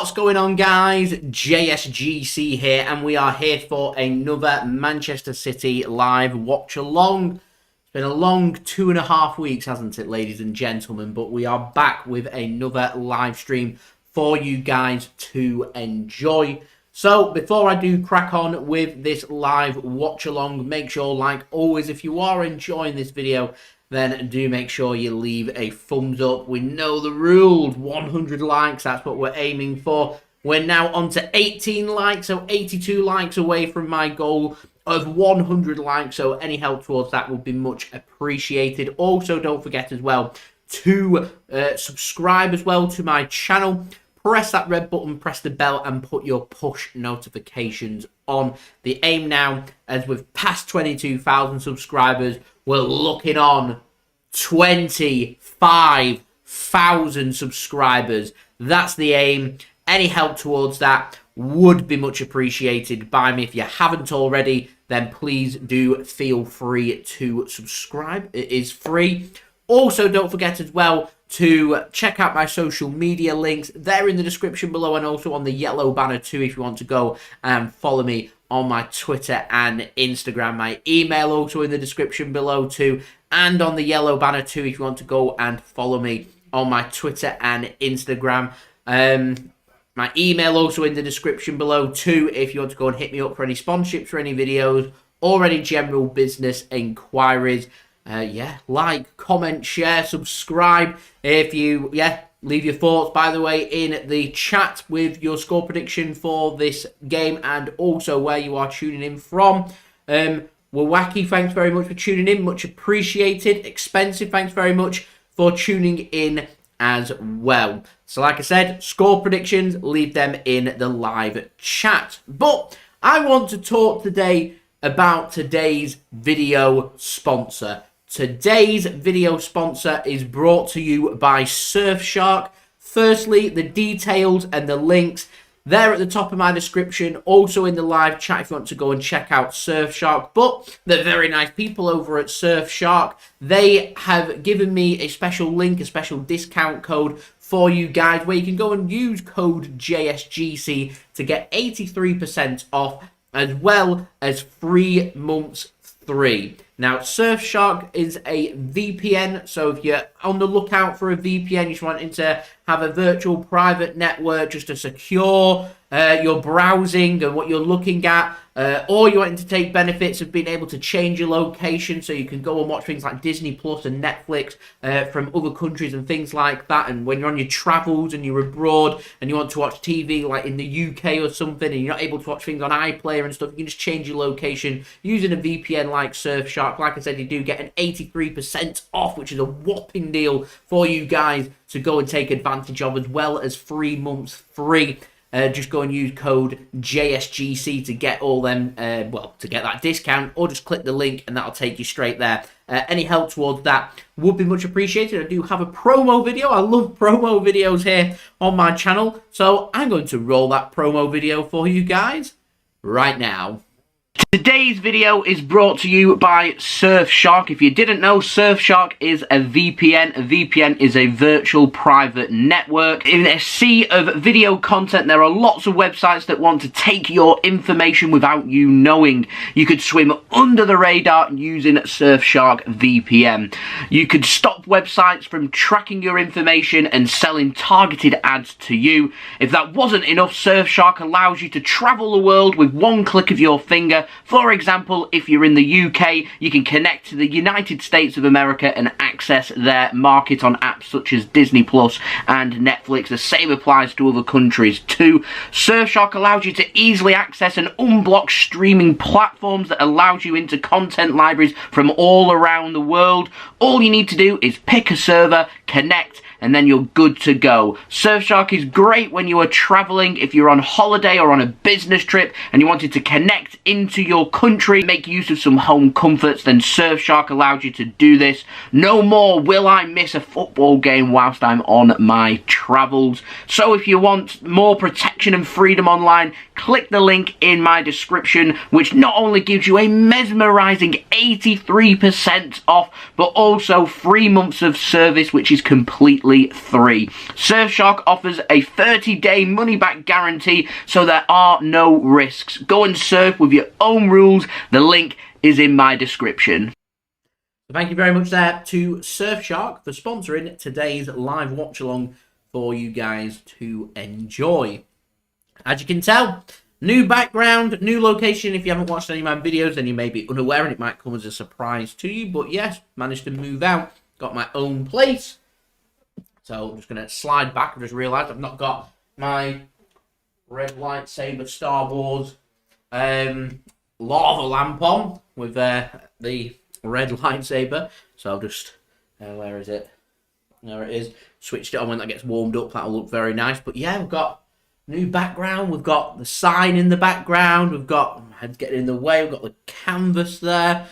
What's going on, guys? JSGC here, and we are here for another Manchester City live watch along. It's been a long 2.5 weeks, hasn't it, ladies and gentlemen? But we are back with another live stream for you guys to enjoy. So before I do crack on with this live watch along, make sure, like always, if you are enjoying this video, then do make sure you leave a thumbs up. We know the rules, 100 likes, that's what we're aiming for. We're now on to 18 likes, so 82 likes away from my goal of 100 likes, so any help towards that would be much appreciated. Also, don't forget as well to subscribe as well to my channel. Press that red button, press the bell, and put your push notifications on. The aim now, as we've passed 22,000 subscribers, we're looking on 25,000 subscribers. That's the aim. Any help towards that would be much appreciated by me. If you haven't already, then please do feel free to subscribe. It is free. Also, don't forget as well to check out my social media links. They're in the description below and also on the yellow banner too if you want to go and follow me on my Twitter and Instagram. My email also in the description below too, and on the yellow banner too if you want to go and follow me on my Twitter and Instagram. My email also in the description below too if you want to go and hit me up for any sponsorships for any videos or any general business inquiries. Like, comment, share, subscribe. If you, leave your thoughts, by the way, in the chat with your score prediction for this game and also where you are tuning in from. Wawaki, thanks very much for tuning in. Much appreciated. Expensive, thanks very much for tuning in as well. So like I said, score predictions, leave them in the live chat. But I want to talk today about today's video sponsor. Today's video sponsor is brought to you by Surfshark. Firstly, the details and the links, they're at the top of my description. Also in the live chat if you want to go and check out Surfshark. But they're very nice people over at Surfshark. They have given me a special link, a special discount code for you guys where you can go and use code JSGC to get 83% off as well as 3 months free. Now, Surfshark is a VPN, so if you're on the lookout for a VPN, you're just wanting to have a virtual private network just to secure your browsing and what you're looking at, or you're wanting to take benefits of being able to change your location so you can go and watch things like Disney Plus and Netflix from other countries and things like that. And when you're on your travels and you're abroad and you want to watch TV like in the UK or something and you're not able to watch things on iPlayer and stuff, you can just change your location using a VPN like Surfshark. Like I said, you do get an 83% off, which is a whopping deal for you guys to go and take advantage of, as well as 3 months free. Just go and use code JSGC to get all them, to get that discount, or just click the link and that'll take you straight there. Any help towards that would be much appreciated. I do have a promo video. I love promo videos here on my channel, so I'm going to roll that promo video for you guys right now. Today's video is brought to you by Surfshark. If you didn't know, Surfshark is a VPN. A VPN is a virtual private network. In a sea of video content, there are lots of websites that want to take your information without you knowing. You could swim under the radar using Surfshark VPN. You could stop websites from tracking your information and selling targeted ads to you. If that wasn't enough, Surfshark allows you to travel the world with one click of your finger. For example, if you're in the UK, you can connect to the United States of America and access their market on apps such as Disney Plus and Netflix. The same applies to other countries too. Surfshark allows you to easily access and unblock streaming platforms that allows you into content libraries from all around the world. All you need to do is pick a server, connect, and then you're good to go. Surfshark is great when you are traveling, if you're on holiday or on a business trip and you wanted to connect into your country, make use of some home comforts, then Surfshark allows you to do this. No more will I miss a football game whilst I'm on my travels. So if you want more protection and freedom online, click the link in my description, which not only gives you a mesmerizing 83% off, but also 3 months of service, which is completely only 3. Surfshark offers a 30-day money-back guarantee, so there are no risks. Go and surf with your own rules. The link is in my description. Thank you very much there to Surfshark for sponsoring today's live watch-along for you guys to enjoy. As you can tell, new background, new location. If you haven't watched any of my videos, then you may be unaware and it might come as a surprise to you. But yes, managed to move out, got my own place. So I'm just going to slide back. I just realised I've not got my red lightsaber Star Wars lava lamp on with the red lightsaber. So I'll just, where is it? There it is. Switched it on when that gets warmed up. That'll look very nice. But yeah, we've got new background. We've got the sign in the background. We've got, my head's getting in the way. We've got the canvas there.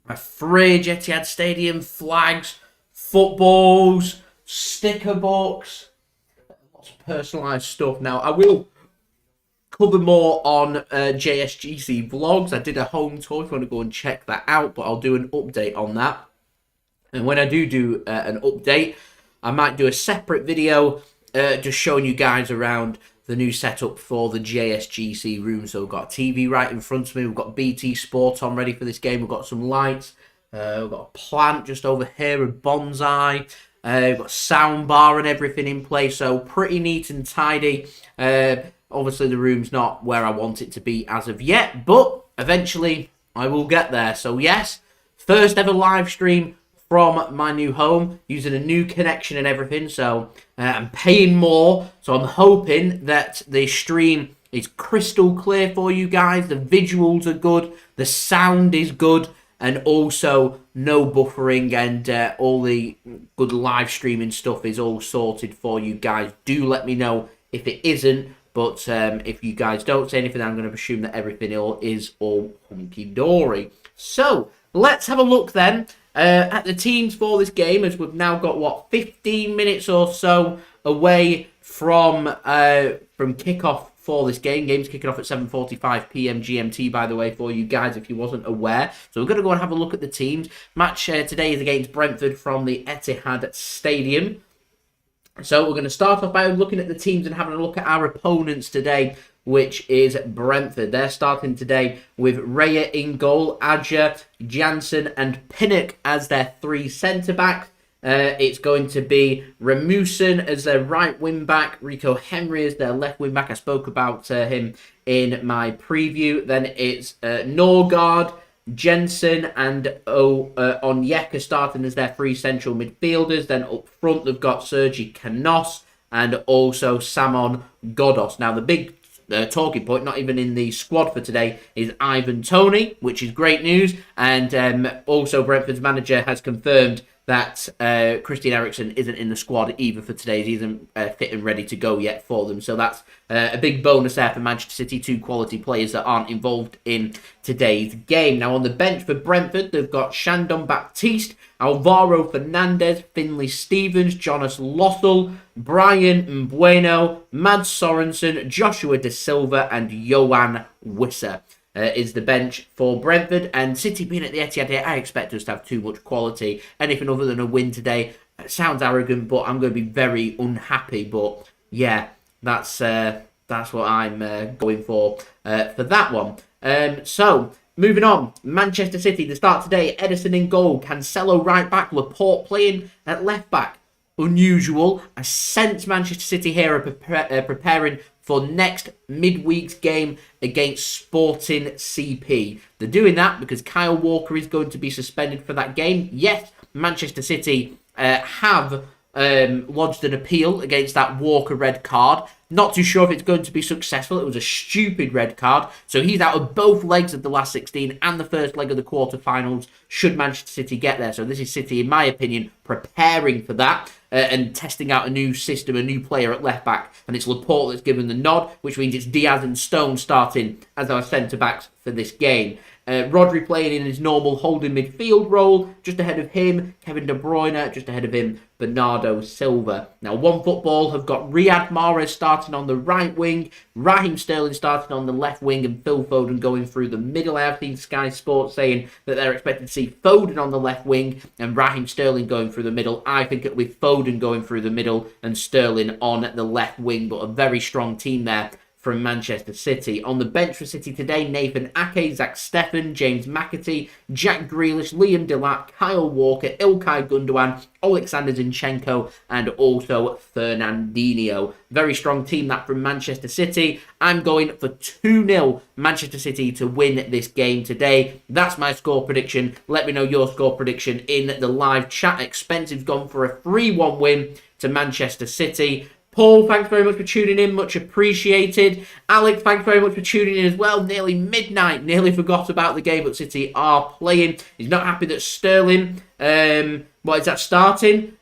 My fridge, Etihad Stadium, flags, footballs, sticker books. Lots of personalised stuff. Now, I will cover more on JSGC vlogs. I did a home tour if you want to go and check that out, but I'll do an update on that. And when I do an update, I might do a separate video just showing you guys around the new setup for the JSGC room. So we've got a TV right in front of me. We've got BT Sport on ready for this game. We've got some lights. We've got a plant just over here, a bonsai. We've got a sound bar and everything in place. So pretty neat and tidy. Obviously, the room's not where I want it to be as of yet, but eventually I will get there. So yes, first ever live stream from my new home, using a new connection and everything. So I'm paying more. So I'm hoping that the stream is crystal clear for you guys. The visuals are good. The sound is good. And also no buffering, and all the good live streaming stuff is all sorted for you guys. Do let me know if it isn't. But if you guys don't say anything, I'm going to assume that everything is all hunky-dory. So let's have a look then at the teams for this game, as we've now got, 15 minutes or so away from kickoff for this game. Game's kicking off at 7:45 p.m. GMT, by the way, for you guys, if you wasn't aware. So we're going to go and have a look at the teams. Match today is against Brentford from the Etihad Stadium. So we're going to start off by looking at the teams and having a look at our opponents today, which is Brentford. They're starting today with Raya in goal, Ajer, Jansen and Pinnock as their 3 centre-backs. It's going to be Ramusen as their right wing-back, Rico Henry as their left wing-back. I spoke about him in my preview. Then it's Norgard, Jensen and Onyeka starting as their 3 central midfielders. Then up front they've got Sergi Canos and also Samon Ghoddos. Now the big talking point, not even in the squad for today, is Ivan Toney, which is great news. And also Brentford's manager has confirmed that Christian Eriksen isn't in the squad either for today. He isn't fit and ready to go yet for them. So that's a big bonus there for Manchester City. 2 quality players that aren't involved in today's game. Now on the bench for Brentford, they've got Shandon Baptiste, Alvaro Fernandez, Finlay Stevens, Jonas Lossell, Brian Mbeumo, Mads Sorensen, Joshua Da Silva and Yohan Wissa. Is the bench for Brentford. And City being at the Etihad, I expect us to have too much quality. Anything other than a win today sounds arrogant, but I'm going to be very unhappy. But yeah, that's what I'm going for that one. So moving on, Manchester City. The start today: Ederson in goal, Cancelo right back, Laporte playing at left back. Unusual. I sense Manchester City here are preparing for next midweek's game against Sporting CP. They're doing that because Kyle Walker is going to be suspended for that game. Yes, Manchester City have lodged an appeal against that Walker red card. Not too sure if it's going to be successful. It was a stupid red card. So he's out of both legs of the last 16 and the first leg of the quarterfinals should Manchester City get there. So this is City, in my opinion, preparing for that and testing out a new system, a new player at left back. And it's Laporte that's given the nod, which means it's Diaz and Stone starting as our centre-backs for this game. Rodri playing in his normal holding midfield role. Just ahead of him, Kevin De Bruyne. Just ahead of him, Bernardo Silva. Now, OneFootball have got Riyad Mahrez starting on the right wing, Raheem Sterling starting on the left wing, and Phil Foden going through the middle. I have seen Sky Sports saying that they're expected to see Foden on the left wing and Raheem Sterling going through the middle. I think it'll be Foden going through the middle and Sterling on the left wing, but a very strong team there from Manchester City. On the bench for City today, Nathan Ake, Zack Steffen, James McAtee, Jack Grealish, Liam Delap, Kyle Walker, Ilkay Gundogan, Oleksandr Zinchenko, and also Fernandinho. Very strong team that from Manchester City. I'm going for 2-0 Manchester City to win this game today. That's my score prediction. Let me know your score prediction in the live chat. Expensive's gone for a 3-1 win to Manchester City. Paul, thanks very much for tuning in. Much appreciated. Alex, thanks very much for tuning in as well. Nearly midnight. Nearly forgot about the game, but City are playing. He's not happy that Sterling, starting?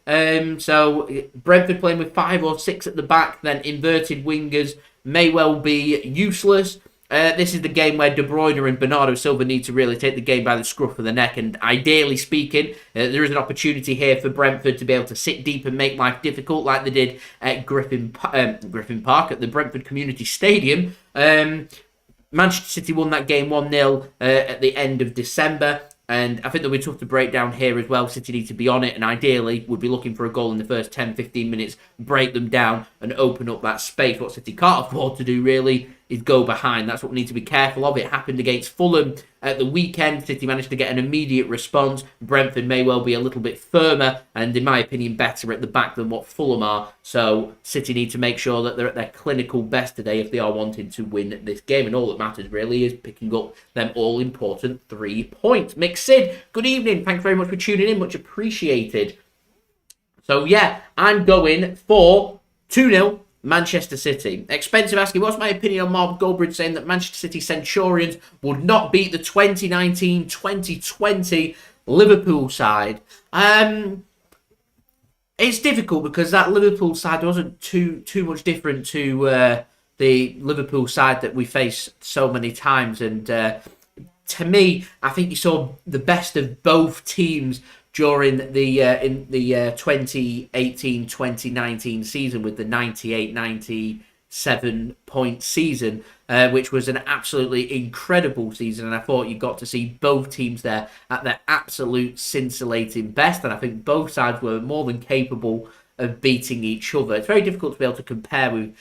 So Brentford playing with 5 or 6 at the back, then inverted wingers may well be useless. This is the game where De Bruyne and Bernardo Silva need to really take the game by the scruff of the neck, and ideally speaking, there is an opportunity here for Brentford to be able to sit deep and make life difficult like they did at Griffin Park at the Brentford Community Stadium. Manchester City won that game 1-0 at the end of December. And I think they'll be tough to break down here as well. City need to be on it, and ideally would be looking for a goal in the first 10-15 minutes, break them down and open up that space. What City can't afford to do really is go behind. That's what we need to be careful of. It happened against Fulham at the weekend. City managed to get an immediate response. Brentford may well be a little bit firmer and, in my opinion, better at the back than what Fulham are. So City need to make sure that they're at their clinical best today if they are wanting to win this game. And all that matters really is picking up them all-important 3 points. Mick Sid, good evening. Thanks very much for tuning in. Much appreciated. So, yeah, I'm going for 2-0. Manchester City. Expensive asking, what's my opinion on Mark Goldbridge saying that Manchester City Centurions would not beat the 2019-2020 Liverpool side? It's difficult because that Liverpool side wasn't too much different to the Liverpool side that we face so many times. And to me, I think you saw the best of both teams during the 2018-2019 season with the 98-97 point season, which was an absolutely incredible season. And I thought you got to see both teams there at their absolute scintillating best. And I think both sides were more than capable of beating each other. It's very difficult to be able to compare with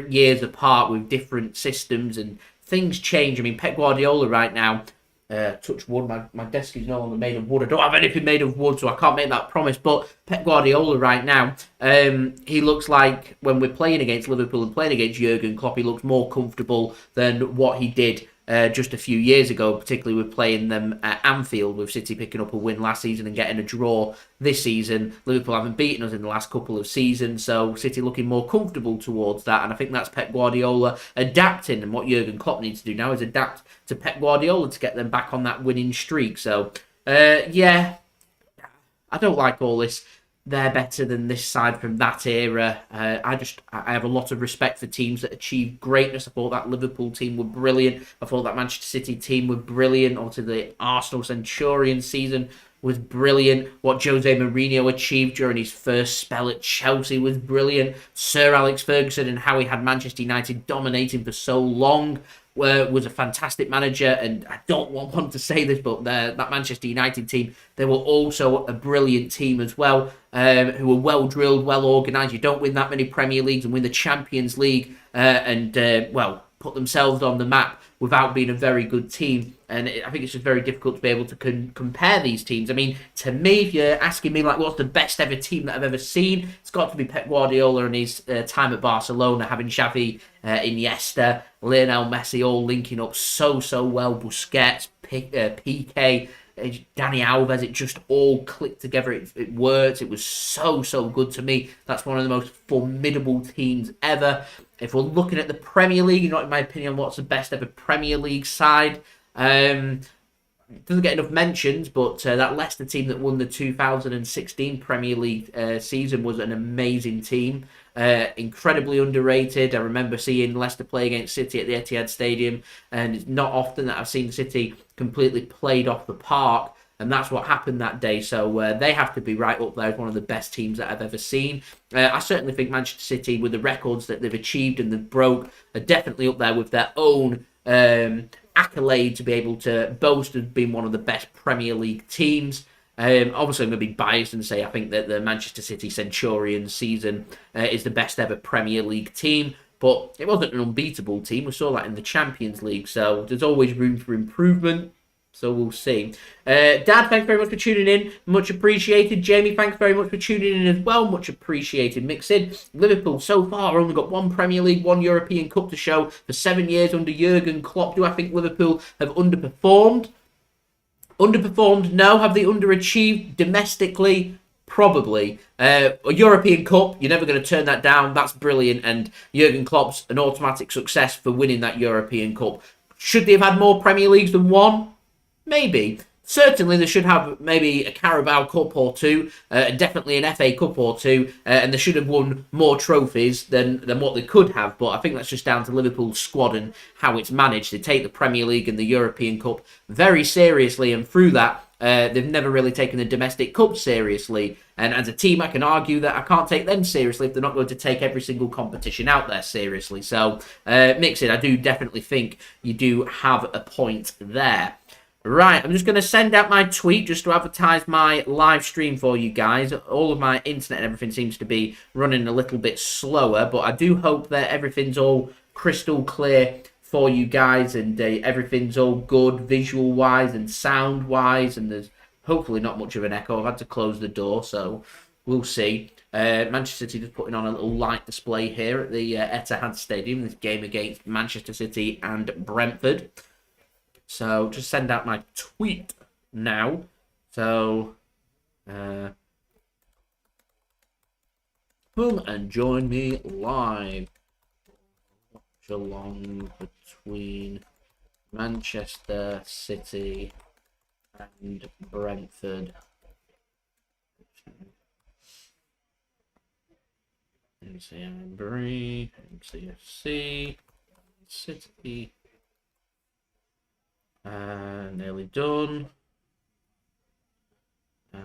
years apart with different systems, and things change. I mean, Pep Guardiola right now, touch wood, my desk is no longer made of wood. I don't have anything made of wood, so I can't make that promise. But Pep Guardiola right now, he looks like when we're playing against Liverpool and playing against Jurgen Klopp, he looks more comfortable than what he did just a few years ago, particularly with playing them at Anfield, with City picking up a win last season and getting a draw this season. Liverpool haven't beaten us in the last couple of seasons, so City looking more comfortable towards that, and I think that's Pep Guardiola adapting, and what Jurgen Klopp needs to do now is adapt to Pep Guardiola to get them back on that winning streak. So, yeah, I don't like all this. They're better than this side from that era. I have a lot of respect for teams that achieve greatness. I thought that Liverpool team were brilliant. I thought that Manchester City team were brilliant. Also, the Arsenal Centurion season was brilliant. What Jose Mourinho achieved during his first spell at Chelsea was brilliant. Sir Alex Ferguson and how he had Manchester United dominating for so long was a fantastic manager. And I don't want to say this, but that Manchester United team, they were also a brilliant team as well, who were well drilled, well organised. You don't win that many Premier Leagues and win the Champions League and put themselves on the map without being a very good team. And I think it's just very difficult to be able to compare these teams. I mean, to me, if you're asking me, like, what's the best ever team that I've ever seen, it's got to be Pep Guardiola and his time at Barcelona, having Xavi, Iniesta, Lionel Messi all linking up so well, Busquets, Piqué, Dani Alves, it just all clicked together. It worked. It was so good to me. That's one of the most formidable teams ever. If we're looking at the Premier League, in my opinion, what's the best ever Premier League side? Doesn't get enough mentions, but that Leicester team that won the 2016 Premier League season was an amazing team. incredibly underrated. I remember seeing Leicester play against City at the Etihad Stadium, and it's not often that I've seen City completely played off the park. And that's what happened that day. So they have to be right up there as one of the best teams that I've ever seen. I certainly think Manchester City, with the records that they've achieved and they've broke, are definitely up there with their own accolade to be able to boast of being one of the best Premier League teams. Obviously, I'm going to be biased and say I think that the Manchester City Centurions season is the best ever Premier League team. But it wasn't an unbeatable team. We saw that in the Champions League. So there's always room for improvement. So we'll see. Dad, thanks very much for tuning in. Much appreciated. Jamie, thanks very much for tuning in as well. Much appreciated. Mixed. Liverpool, so far, only got one Premier League, one European Cup to show for 7 years under Jurgen Klopp. Do I think Liverpool have underperformed? Underperformed? No. Have they underachieved domestically? Probably. A European Cup, you're never going to turn that down. That's brilliant. And Jurgen Klopp's an automatic success for winning that European Cup. Should they have had more Premier Leagues than one? Maybe. Certainly they should have maybe a Carabao Cup or two, definitely an FA Cup or two, and they should have won more trophies than what they could have. But I think that's just down to Liverpool's squad and how it's managed. They take the Premier League and the European Cup very seriously, and through that, they've never really taken the domestic cup seriously. And as a team, I can argue that I can't take them seriously if they're not going to take every single competition out there seriously. So, Mixed, I do definitely think you do have a point there. Right, I'm just going to send out my tweet just to advertise my live stream for you guys. All of my internet and everything seems to be running a little bit slower, but I do hope that everything's all crystal clear for you guys and everything's all good visual-wise and sound-wise, and there's hopefully not much of an echo. I've had to close the door, so we'll see. Manchester City just putting on a little light display here at the Etihad Stadium, this game against Manchester City and Brentford. So, just send out my tweet now. So, come and join me live. Watchalong between Manchester City and Brentford. MCFC, City. Nearly done. There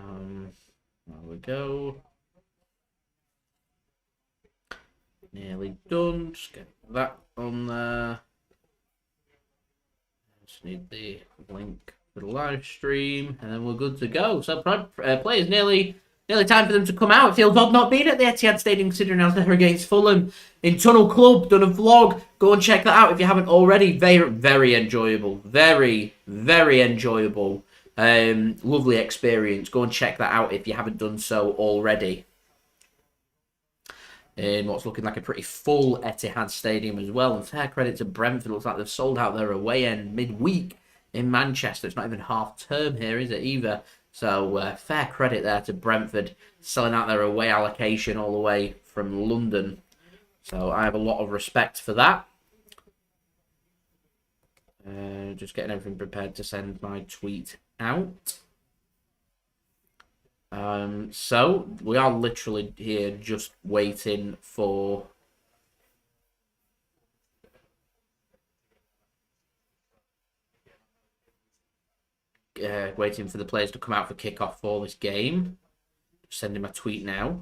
we go. Nearly done. Just get that on there. Just need the link for the live stream, and then we're good to go. So, players nearly time for them to come out. It feels odd not being at the Etihad Stadium considering I was there against Fulham. In Tunnel Club, done a vlog. Go and check that out if you haven't already. Very, very enjoyable. Very, very enjoyable. Lovely experience. Go and check that out if you haven't done so already. In what's looking like a pretty full Etihad Stadium as well. And fair credit to Brentford. Looks like they've sold out their away end midweek in Manchester. It's not even half term here, is it, either? So, fair credit there to Brentford, selling out their away allocation all the way from London. So, I have a lot of respect for that. Just getting everything prepared to send my tweet out. So, we are literally here just waiting for... waiting for the players to come out for kickoff for this game. Just sending my tweet now.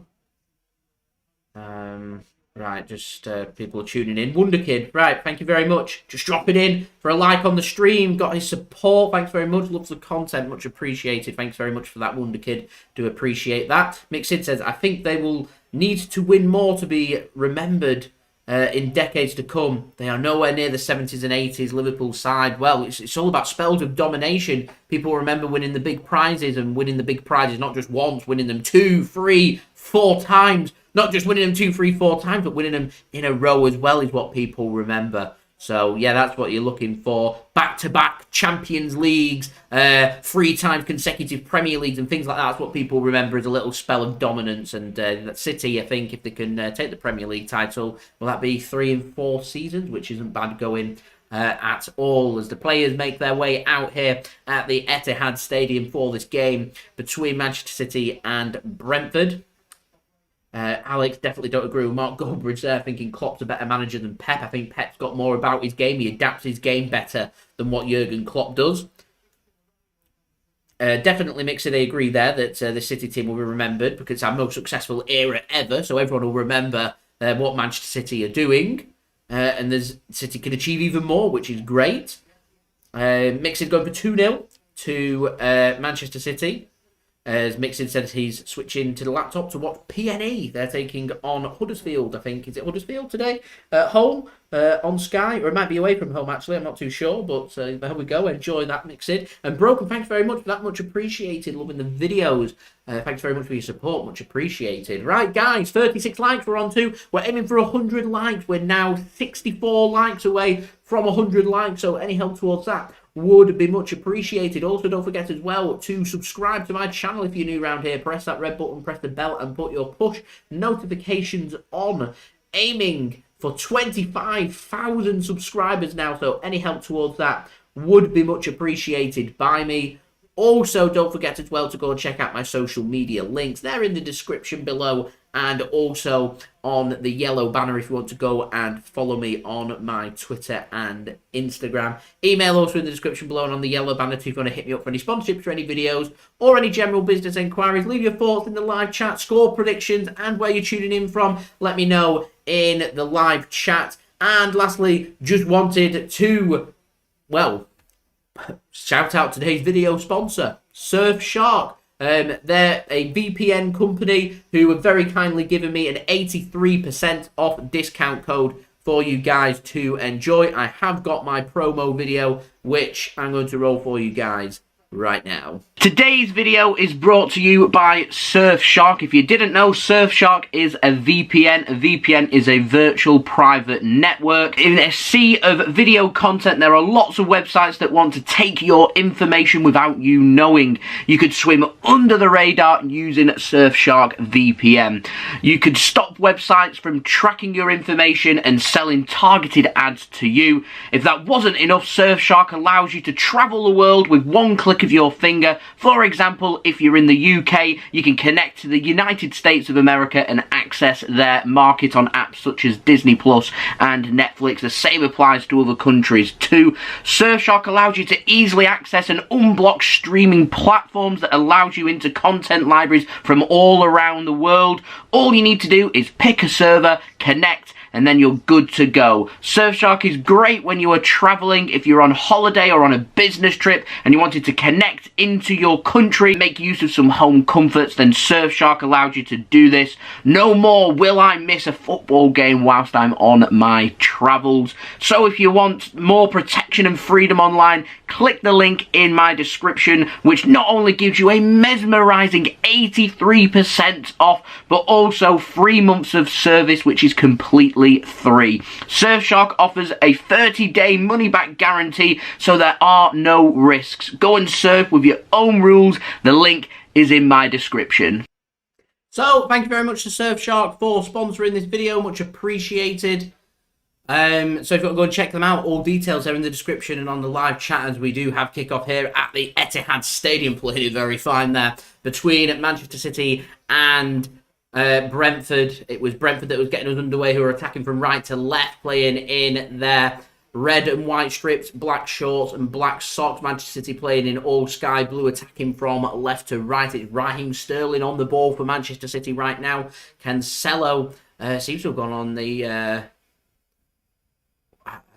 Right, just people are tuning in. Wonder Kid, right, thank you very much. Just dropping in for a like on the stream. Got his support, thanks very much. Loves the content, much appreciated. Thanks very much for that, Wonder Kid. Do appreciate that. Mixed says, I think they will need to win more to be remembered in decades to come. They are nowhere near the 70s and 80s Liverpool side. Well, it's all about spells of domination. People remember winning the big prizes and winning the big prizes not just once, winning them 2, 3, 4 times. Not just winning them 2, 3, 4 times, but winning them in a row as well is what people remember. So, yeah, that's what you're looking for. Back-to-back Champions Leagues, 3 times consecutive Premier Leagues and things like that. That's what people remember as a little spell of dominance. And City, I think, if they can take the Premier League title, will that be 3 and 4 seasons, which isn't bad going at all, as the players make their way out here at the Etihad Stadium for this game between Manchester City and Brentford. Alex, definitely don't agree with Mark Goldbridge there, thinking Klopp's a better manager than Pep. I think Pep's got more about his game. He adapts his game better than what Jurgen Klopp does. Definitely Mixer, they agree there that the City team will be remembered because it's our most successful era ever, so everyone will remember what Manchester City are doing. And City can achieve even more, which is great. Mixon going for 2-0 to Manchester City. As Mixon said, he's switching to the laptop to watch PNE. They're taking on Huddersfield, I think. Is it Huddersfield today? At home, on Sky. Or it might be away from home, actually. I'm not too sure. But there we go. Enjoy that, Mixon. And Broken, thanks very much for that. Much appreciated. Loving the videos. Thanks very much for your support. Much appreciated. Right, guys. 36 likes we're on to. We're aiming for 100 likes. We're now 64 likes away from 100 likes. So any help towards that would be much appreciated. Also, don't forget as well to subscribe to my channel if you're new around here. Press that red button, press the bell, and put your push notifications on. Aiming for 25,000 subscribers now, so any help towards that would be much appreciated by me. Also, don't forget as well to go and check out my social media links. They're in the description below and also on the yellow banner if you want to go and follow me on my Twitter and Instagram. Email also in the description below and on the yellow banner if you want to hit me up for any sponsorships or any videos or any general business inquiries. Leave your thoughts in the live chat, score predictions, and where you're tuning in from. Let me know in the live chat. And lastly, just wanted to, well, shout out today's video sponsor, Surfshark. They're a VPN company who have very kindly given me an 83% off discount code for you guys to enjoy. I have got my promo video, which I'm going to roll for you guys right now. Today's video is brought to you by Surfshark. If you didn't know, Surfshark is a VPN. A VPN is a virtual private network. In a sea of video content, there are lots of websites that want to take your information without you knowing. You could swim under the radar using Surfshark VPN. You could stop websites from tracking your information and selling targeted ads to you. If that wasn't enough, Surfshark allows you to travel the world with one click of your finger. For example, if you're in the UK, you can connect to the United States of America and access their market on apps such as Disney Plus and Netflix. The same applies to other countries too. Surfshark allows you to easily access and unblock streaming platforms that allows you into content libraries from all around the world. All you need to do is pick a server, connect, and then you're good to go. Surfshark is great when you are traveling, if you're on holiday or on a business trip and you wanted to connect into your country, make use of some home comforts, then Surfshark allows you to do this. No more will I miss a football game whilst I'm on my travels. So if you want more protection and freedom online, click the link in my description, which not only gives you a mesmerizing 83% off, but also 3 months of service, which is completely free. Surfshark offers a 30-day money-back guarantee, so there are no risks. Go and surf with your own rules. The link is in my description. So, thank you very much to Surfshark for sponsoring this video. Much appreciated. So if you want to go and check them out, all details are in the description and on the live chat, as we do have kickoff here at the Etihad Stadium. Playing it very fine there between Manchester City and Brentford. It was Brentford that was getting us underway, who were attacking from right to left, playing in their red and white strips, black shorts and black socks. Manchester City playing in all sky blue, attacking from left to right. It's Raheem Sterling on the ball for Manchester City right now. Cancelo seems to have gone on the...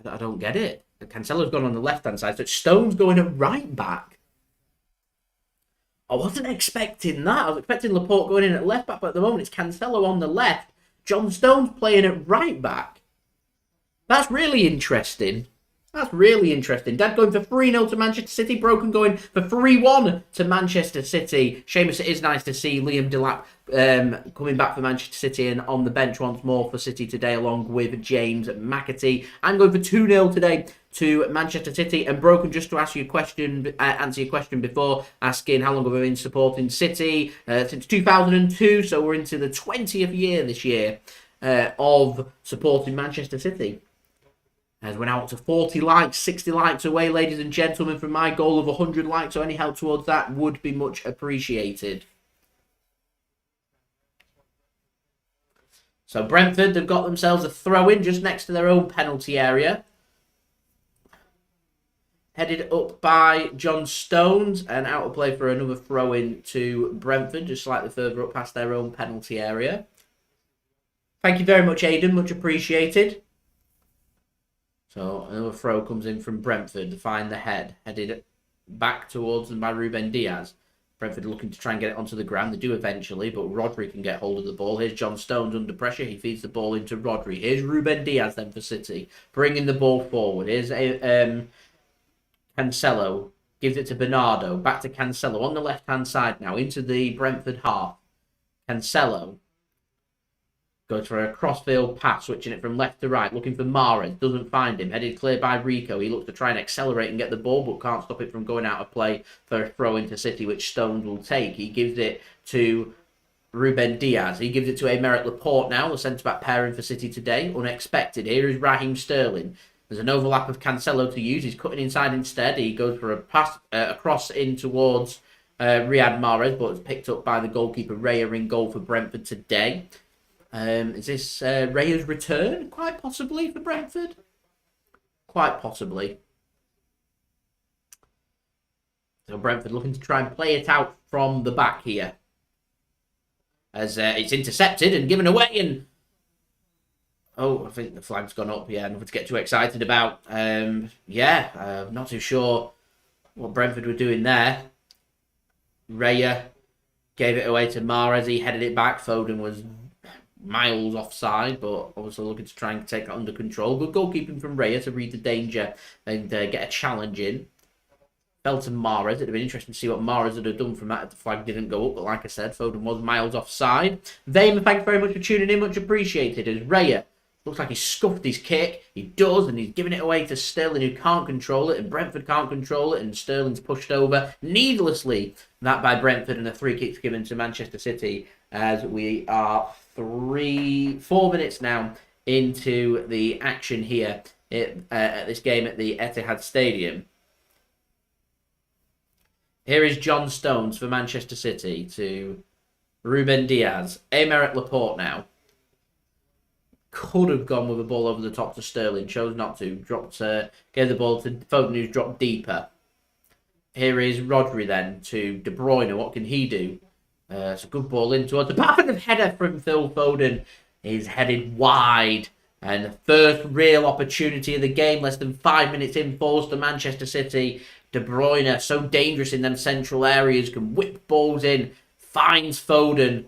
I don't get it. Cancelo's gone on the left-hand side, so Stone's going at right back. I wasn't expecting that. I was expecting Laporte going in at left back, but at the moment it's Cancelo on the left. John Stone's playing at right back. That's really interesting. That's really interesting. Dad going for 3-0 to Manchester City. Broken going for 3-1 to Manchester City. Seamus, it is nice to see Liam Delap coming back for Manchester City and on the bench once more for City today, along with James McAtee. I'm going for 2-0 today to Manchester City. And Broken, just to ask you a question, answer your question before, asking how long have we been supporting City? Since 2002, so we're into the 20th year this year of supporting Manchester City. As we're now up to 40 likes, 60 likes away, ladies and gentlemen, from my goal of 100 likes. So any help towards that would be much appreciated. So Brentford, they've got themselves a throw-in just next to their own penalty area. Headed up by John Stones, and out of play for another throw-in to Brentford, just slightly further up past their own penalty area. Thank you very much, Aidan. Much appreciated. So another throw comes in from Brentford to find the head. Headed back towards them by Ruben Dias. Brentford looking to try and get it onto the ground. They do eventually, but Rodri can get hold of the ball. Here's John Stones under pressure. He feeds the ball into Rodri. Here's Ruben Dias then for City, bringing the ball forward. Here's Cancelo. Gives it to Bernardo. Back to Cancelo on the left-hand side now, into the Brentford half. Cancelo goes for a crossfield pass, switching it from left to right, looking for Mahrez. Doesn't find him. Headed clear by Rico. He looks to try and accelerate and get the ball, but can't stop it from going out of play for a throw into City, which Stones will take. He gives it to Ruben Dias. He gives it to Aymeric Laporte now, the centre-back pairing for City today. Unexpected. Here is Raheem Sterling. There's an overlap of Cancelo to use. He's cutting inside instead. He goes for a pass, a cross in towards Riyad Mahrez, but it's picked up by the goalkeeper Raya in goal for Brentford today. Is this Raya's return? Quite possibly for Brentford. Quite possibly. So Brentford looking to try and play it out from the back here. As it's intercepted and given away, and oh, I think the flag's gone up. Yeah, nothing to get too excited about. Not too sure what Brentford were doing there. Raya gave it away to Mahrez. He headed it back. Foden was miles offside, but obviously looking to try and take that under control. Good goalkeeping from Raya to read the danger and get a challenge in. Fell to Mahrez. It'd have been interesting to see what Mahrez would have done from that if the flag didn't go up, but like I said, Foden was miles offside. Vayman, thanks very much for tuning in. Much appreciated. As Raya looks like he scuffed his kick. He does, and he's giving it away to Sterling, who can't control it, and Brentford can't control it, and Sterling's pushed over needlessly. That by Brentford, and a free kick's given to Manchester City as we are 4 minutes now into the action here at this game at the Etihad Stadium. Here is John Stones for Manchester City to Ruben Dias. Aymeric Laporte now. Could have gone with a ball over the top to Sterling. Chose not to. Gave the ball to Foden, who's dropped deeper. Here is Rodri then to De Bruyne. What can he do? It's a good ball in towards the path, and the header from Phil Foden is headed wide. And the first real opportunity of the game, less than 5 minutes in, falls to Manchester City. De Bruyne, so dangerous in them central areas, can whip balls in, finds Foden.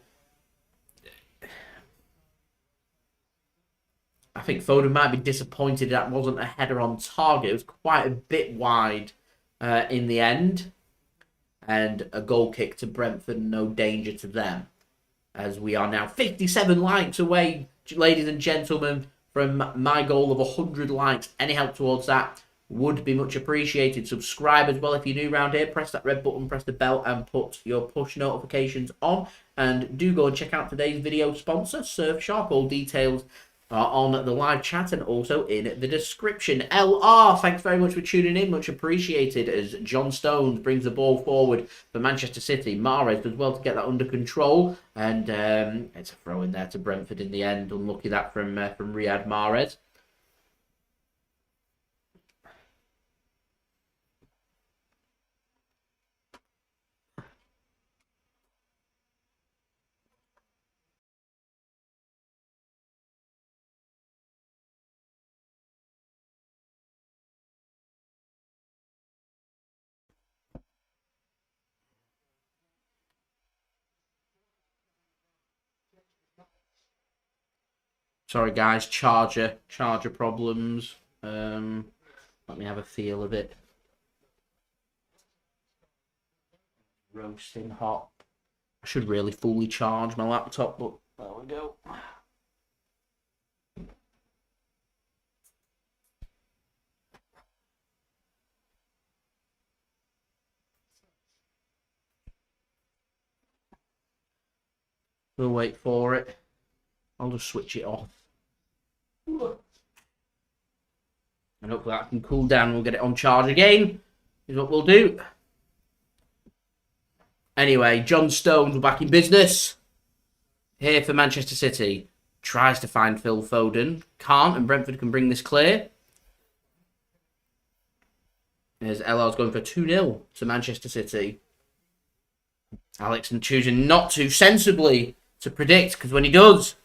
I think Foden might be disappointed that wasn't a header on target. It was quite a bit wide in the end. And a goal kick to Brentford, no danger to them. As we are now 57 likes away, ladies and gentlemen, from my goal of 100 likes. Any help towards that would be much appreciated. Subscribe as well if you're new around here. Press that red button, press the bell, and put your push notifications on. And do go and check out today's video sponsor, Surfshark. All details are on the live chat and also in the description. LR, thanks very much for tuning in. Much appreciated as John Stones brings the ball forward for Manchester City. Mahrez does well to get that under control. And it's a throw in there to Brentford in the end. Unlucky that from Riyad Mahrez. Sorry guys, charger problems. Let me have a feel of it. Roasting hot. I should really fully charge my laptop, but there we go. We'll wait for it. I'll just switch it off. And hopefully that can cool down and we'll get it on charge again. Is what we'll do. Anyway, John Stones, we're back in business. Here for Manchester City. Tries to find Phil Foden. Can't, and Brentford can bring this clear. As LR's going for 2-0 to Manchester City. Eriksen choosing not to sensibly to predict, because when he does,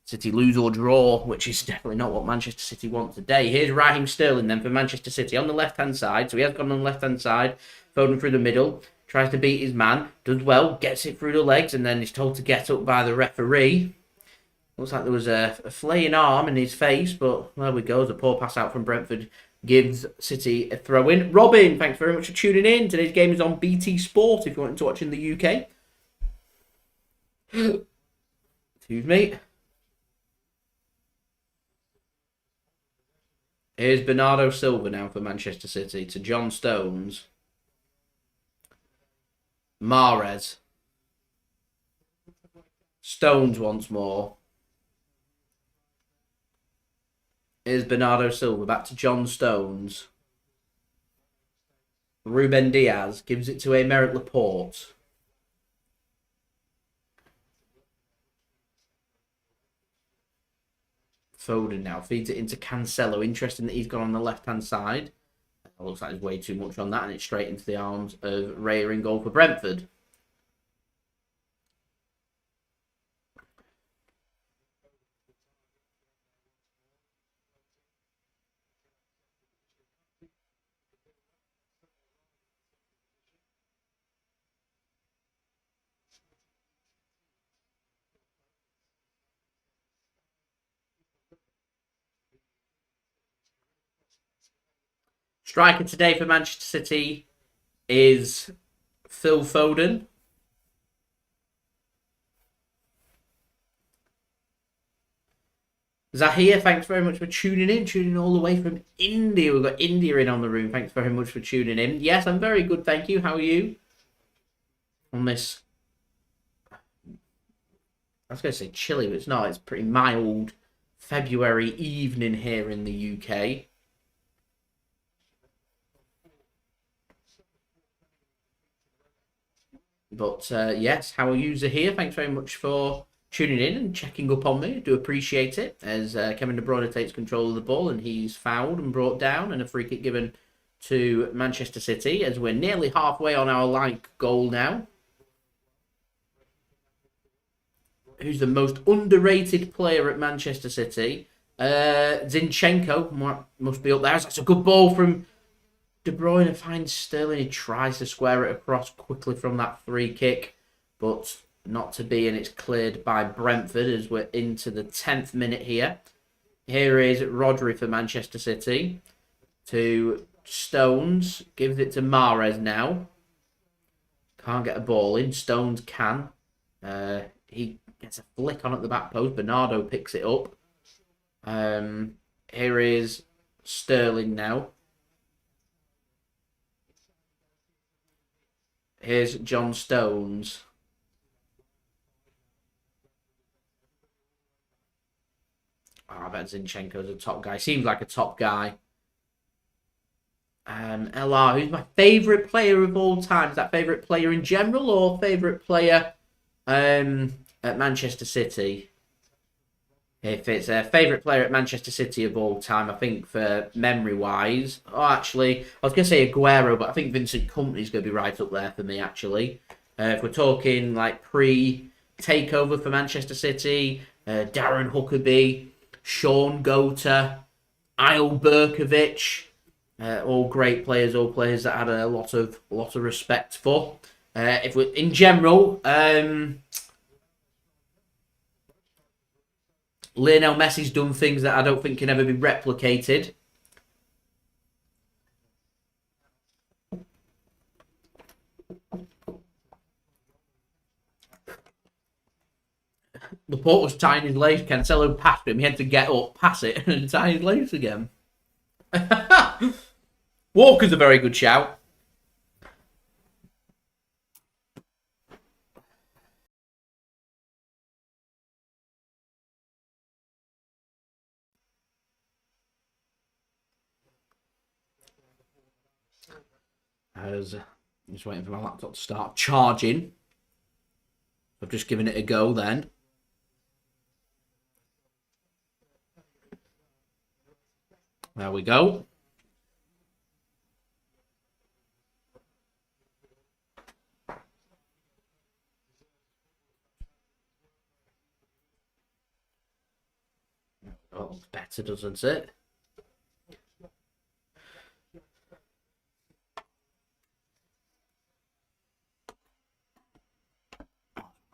City lose or draw, which is definitely not what Manchester City want today. Here's Raheem Sterling then for Manchester City on the left-hand side. So he has gone on the left-hand side. Foden through the middle. Tries to beat his man. Does well. Gets it through the legs, and then is told to get up by the referee. Looks like there was a flaying arm in his face, but there we go. There's a poor pass out from Brentford. Gives City a throw-in. Robin, thanks very much for tuning in. Today's game is on BT Sport if you want to watch in the UK. Excuse me. Here's Bernardo Silva now for Manchester City to John Stones. Mahrez. Stones once more. Here's Bernardo Silva back to John Stones. Ruben Dias gives it to Aymeric Laporte. Foden now feeds it into Cancelo. Interesting that he's gone on the left-hand side. It looks like there's way too much on that, and it's straight into the arms of Raya in goal for Brentford. Striker today for Manchester City is Phil Foden. Zahir, thanks very much for tuning in all the way from India. We've got India in on the room. Thanks very much for tuning in. Yes, I'm very good, thank you. How are you? On this, I was going to say chilly, but it's not. It's pretty mild February evening here in the UK. But yes, how are you, Zahir? Thanks very much for tuning in and checking up on me. I do appreciate it. As Kevin De Bruyne takes control of the ball and he's fouled and brought down, and a free kick given to Manchester City as we're nearly halfway on our like goal now. Who's the most underrated player at Manchester City? Zinchenko must be up there. That's a good ball from De Bruyne. Finds Sterling. He tries to square it across quickly from that free kick, but not to be, and it's cleared by Brentford as we're into the 10th minute here. Here is Rodri for Manchester City to Stones. Gives it to Mahrez now. Can't get a ball in. Stones can. He gets a flick on at the back post. Bernardo picks it up. Here is Sterling now. Here's John Stones. Oh, I bet Zinchenko's a top guy. Seems like a top guy. LR, who's my favourite player of all time? Is that favourite player in general or favourite player at Manchester City? If it's a favourite player at Manchester City of all time, I think for memory-wise... Oh, actually, I was going to say Aguero, but I think Vincent Kompany's going to be right up there for me, actually. If we're talking, like, pre-takeover for Manchester City, Darren Huckabee, Sean Gota, Isle Berkovic, all great players, all players that had a lot of respect for. If we, in general... Lionel Messi's done things that I don't think can ever be replicated. Laporte was tying his lace. Cancelo passed him. He had to get up, pass it, and tie his lace again. Walker's a very good shout. I'm just waiting for my laptop to start charging. I've just given it a go then. There we go. Oh, looks better, doesn't it?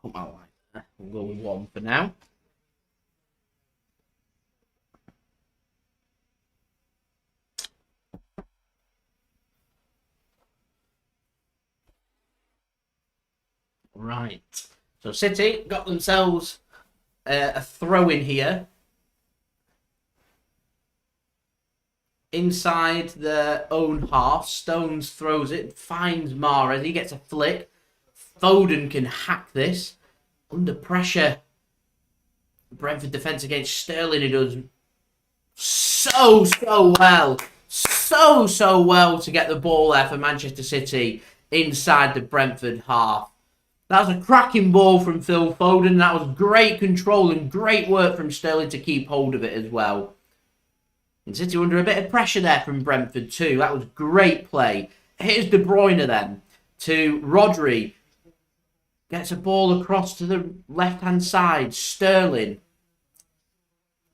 Put my light there. We'll go with 1 for now. Right. So City got themselves a throw in here. Inside their own half. Stones throws it. Finds Mahrez. He gets a flick. Foden can hack this. Under pressure. Brentford defence against Sterling. He does so well. So well to get the ball there for Manchester City inside the Brentford half. That was a cracking ball from Phil Foden. That was great control and great work from Sterling to keep hold of it as well. And City were under a bit of pressure there from Brentford too. That was great play. Here's De Bruyne then to Rodri. Gets a ball across to the left-hand side. Sterling.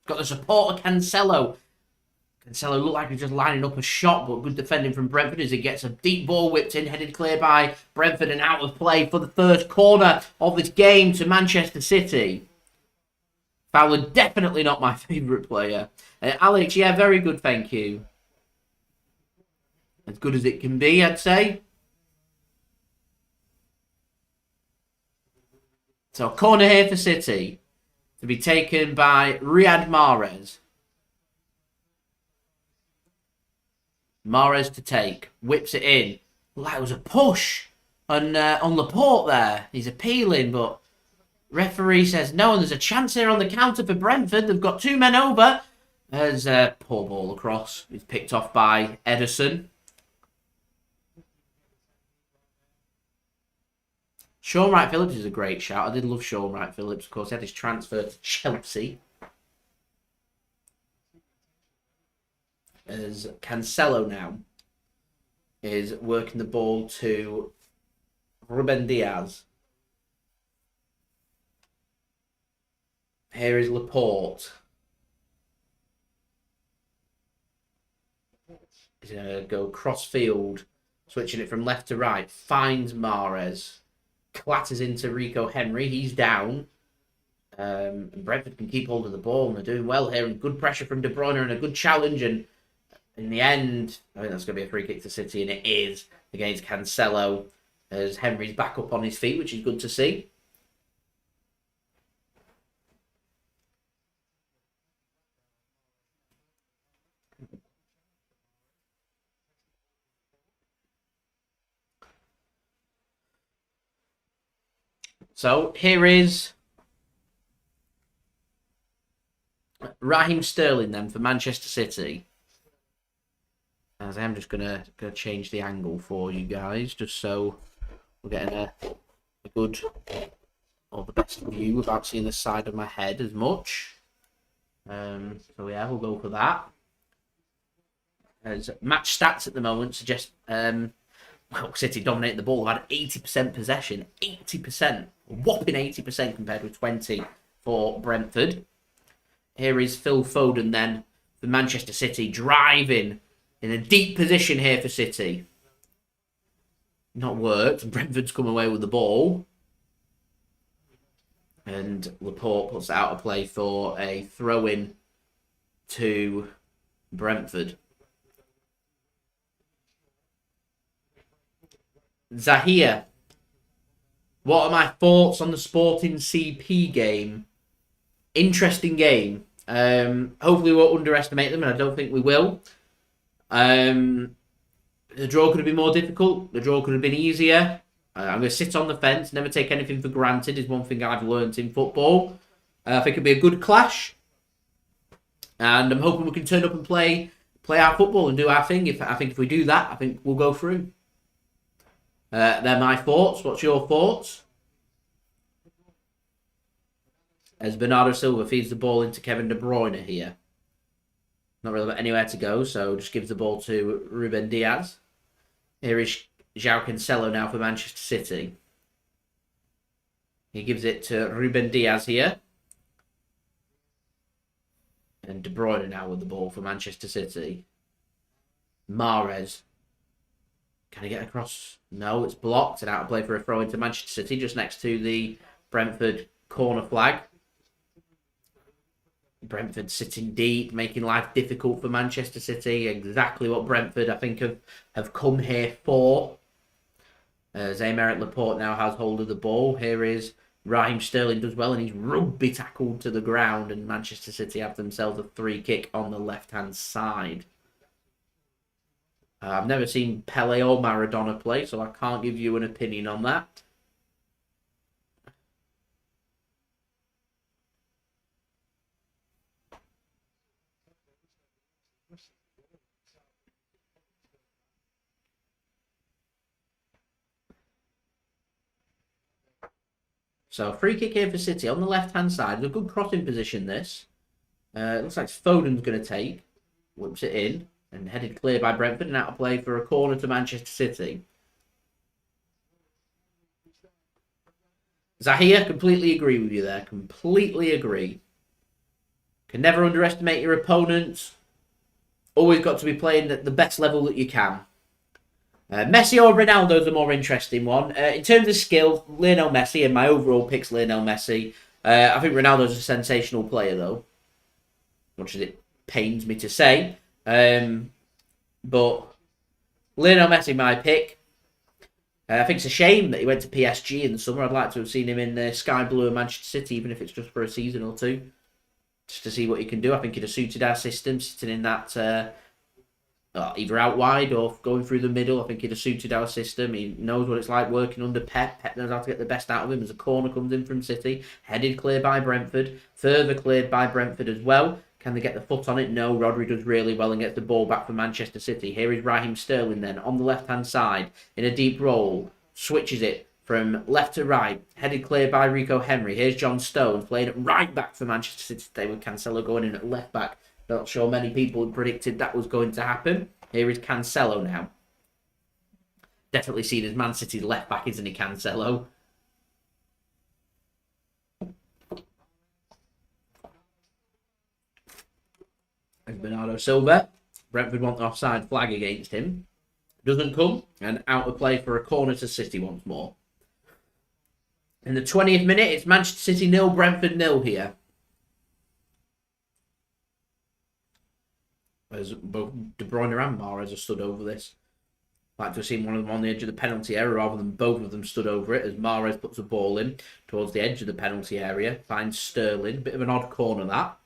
Got the support of Cancelo. Cancelo looked like he was just lining up a shot, but good defending from Brentford as he gets a deep ball whipped in, headed clear by Brentford and out of play for the first corner of this game to Manchester City. Fowler, definitely not my favourite player. Alex, yeah, very good, thank you. As good as it can be, I'd say. So, corner here for City to be taken by Riyad Mahrez. Mahrez to take. Whips it in. Well, that was a push on Laporte there. He's appealing, but referee says no, and there's a chance here on the counter for Brentford. They've got 2 men over. There's a poor ball across. It's picked off by Ederson. Sean Wright-Phillips is a great shout. I did love Sean Wright-Phillips. Of course, he had his transfer to Chelsea. As Cancelo now is working the ball to Ruben Dias. Here is Laporte. He's going to go cross-field, switching it from left to right. Finds Mahrez. Clatters into Rico Henry. He's down. And Brentford can keep hold of the ball, and they're doing well here. And good pressure from De Bruyne and a good challenge. And in the end, I think that's going to be a free kick to City, and it is against Cancelo as Henry's back up on his feet, which is good to see. So here is Raheem Sterling then for Manchester City. As I am just gonna change the angle for you guys, just so we're getting a good or the best view without seeing the side of my head as much. So yeah, we'll go for that. As match stats at the moment suggest well, City dominated the ball. Had 80% possession. 80%. Whopping 80% compared with 20 for Brentford. Here is Phil Foden then for Manchester City. Driving in a deep position here for City. Not worked. Brentford's come away with the ball. And Laporte puts it out of play for a throw-in to Brentford. Zahir, what are my thoughts on the Sporting CP game? Interesting game. Hopefully we won't underestimate them, and I don't think we will. The draw could have been more difficult. The draw could have been easier. I'm going to sit on the fence. Never take anything for granted is one thing I've learned in football. I think it'll be a good clash. And I'm hoping we can turn up and play our football and do our thing. I think if we do that, I think we'll go through. They're my thoughts. What's your thoughts? As Bernardo Silva feeds the ball into Kevin De Bruyne here. Not really got anywhere to go, so just gives the ball to Ruben Dias. Here is Joao Cancelo now for Manchester City. He gives it to Ruben Dias here. And De Bruyne now with the ball for Manchester City. Mahrez. Can he get across? No, it's blocked and out of play for a throw into Manchester City, just next to the Brentford corner flag. Brentford sitting deep, making life difficult for Manchester City. Exactly what Brentford, I think, have come here for. As Aymeric Laporte now has hold of the ball. Here is Raheem Sterling does well, and he's rugby tackled to the ground, and Manchester City have themselves a free kick on the left-hand side. I've never seen Pele or Maradona play, so I can't give you an opinion on that. So, free kick here for City on the left-hand side. It's a good crossing position, this. Looks like Foden's going to take. Whips it in. And headed clear by Brentford and out of play for a corner to Manchester City. Zahir, completely agree with you there. Completely agree. Can never underestimate your opponents. Always got to be playing at the best level that you can. Messi or Ronaldo's a more interesting one. In terms of skill, Lionel Messi, and my overall pick's Lionel Messi. I think Ronaldo's a sensational player, though. Much as it pains me to say. But Lionel Messi, my pick. I think it's a shame that he went to PSG in the summer. I'd like to have seen him in Sky Blue and Manchester City, even if it's just for a season or two. Just to see what he can do. I think he'd have suited our system, sitting in that either out wide or going through the middle. I think he'd have suited our system. He knows what it's like working under Pep. Pep knows how to get the best out of him as a corner comes in from City. Headed clear by Brentford. Further cleared by Brentford as well. Can they get the foot on it? No. Rodri does really well and gets the ball back for Manchester City. Here is Raheem Sterling then on the left-hand side in a deep roll. Switches it from left to right. Headed clear by Rico Henry. Here's John Stones playing it right back for Manchester City today with Cancelo going in at left back. Not sure many people predicted that was going to happen. Here is Cancelo now. Definitely seen as Man City's left back, isn't he, Cancelo? And Bernardo Silva. Brentford want the offside flag against him. Doesn't come. And out of play for a corner to City once more. In the 20th minute, it's Manchester City 0, Brentford 0 here. As both De Bruyne and Mahrez are stood over this. I'd like to have seen one of them on the edge of the penalty area rather than both of them stood over it as Mahrez puts the ball in towards the edge of the penalty area. Finds Sterling. Bit of an odd corner that.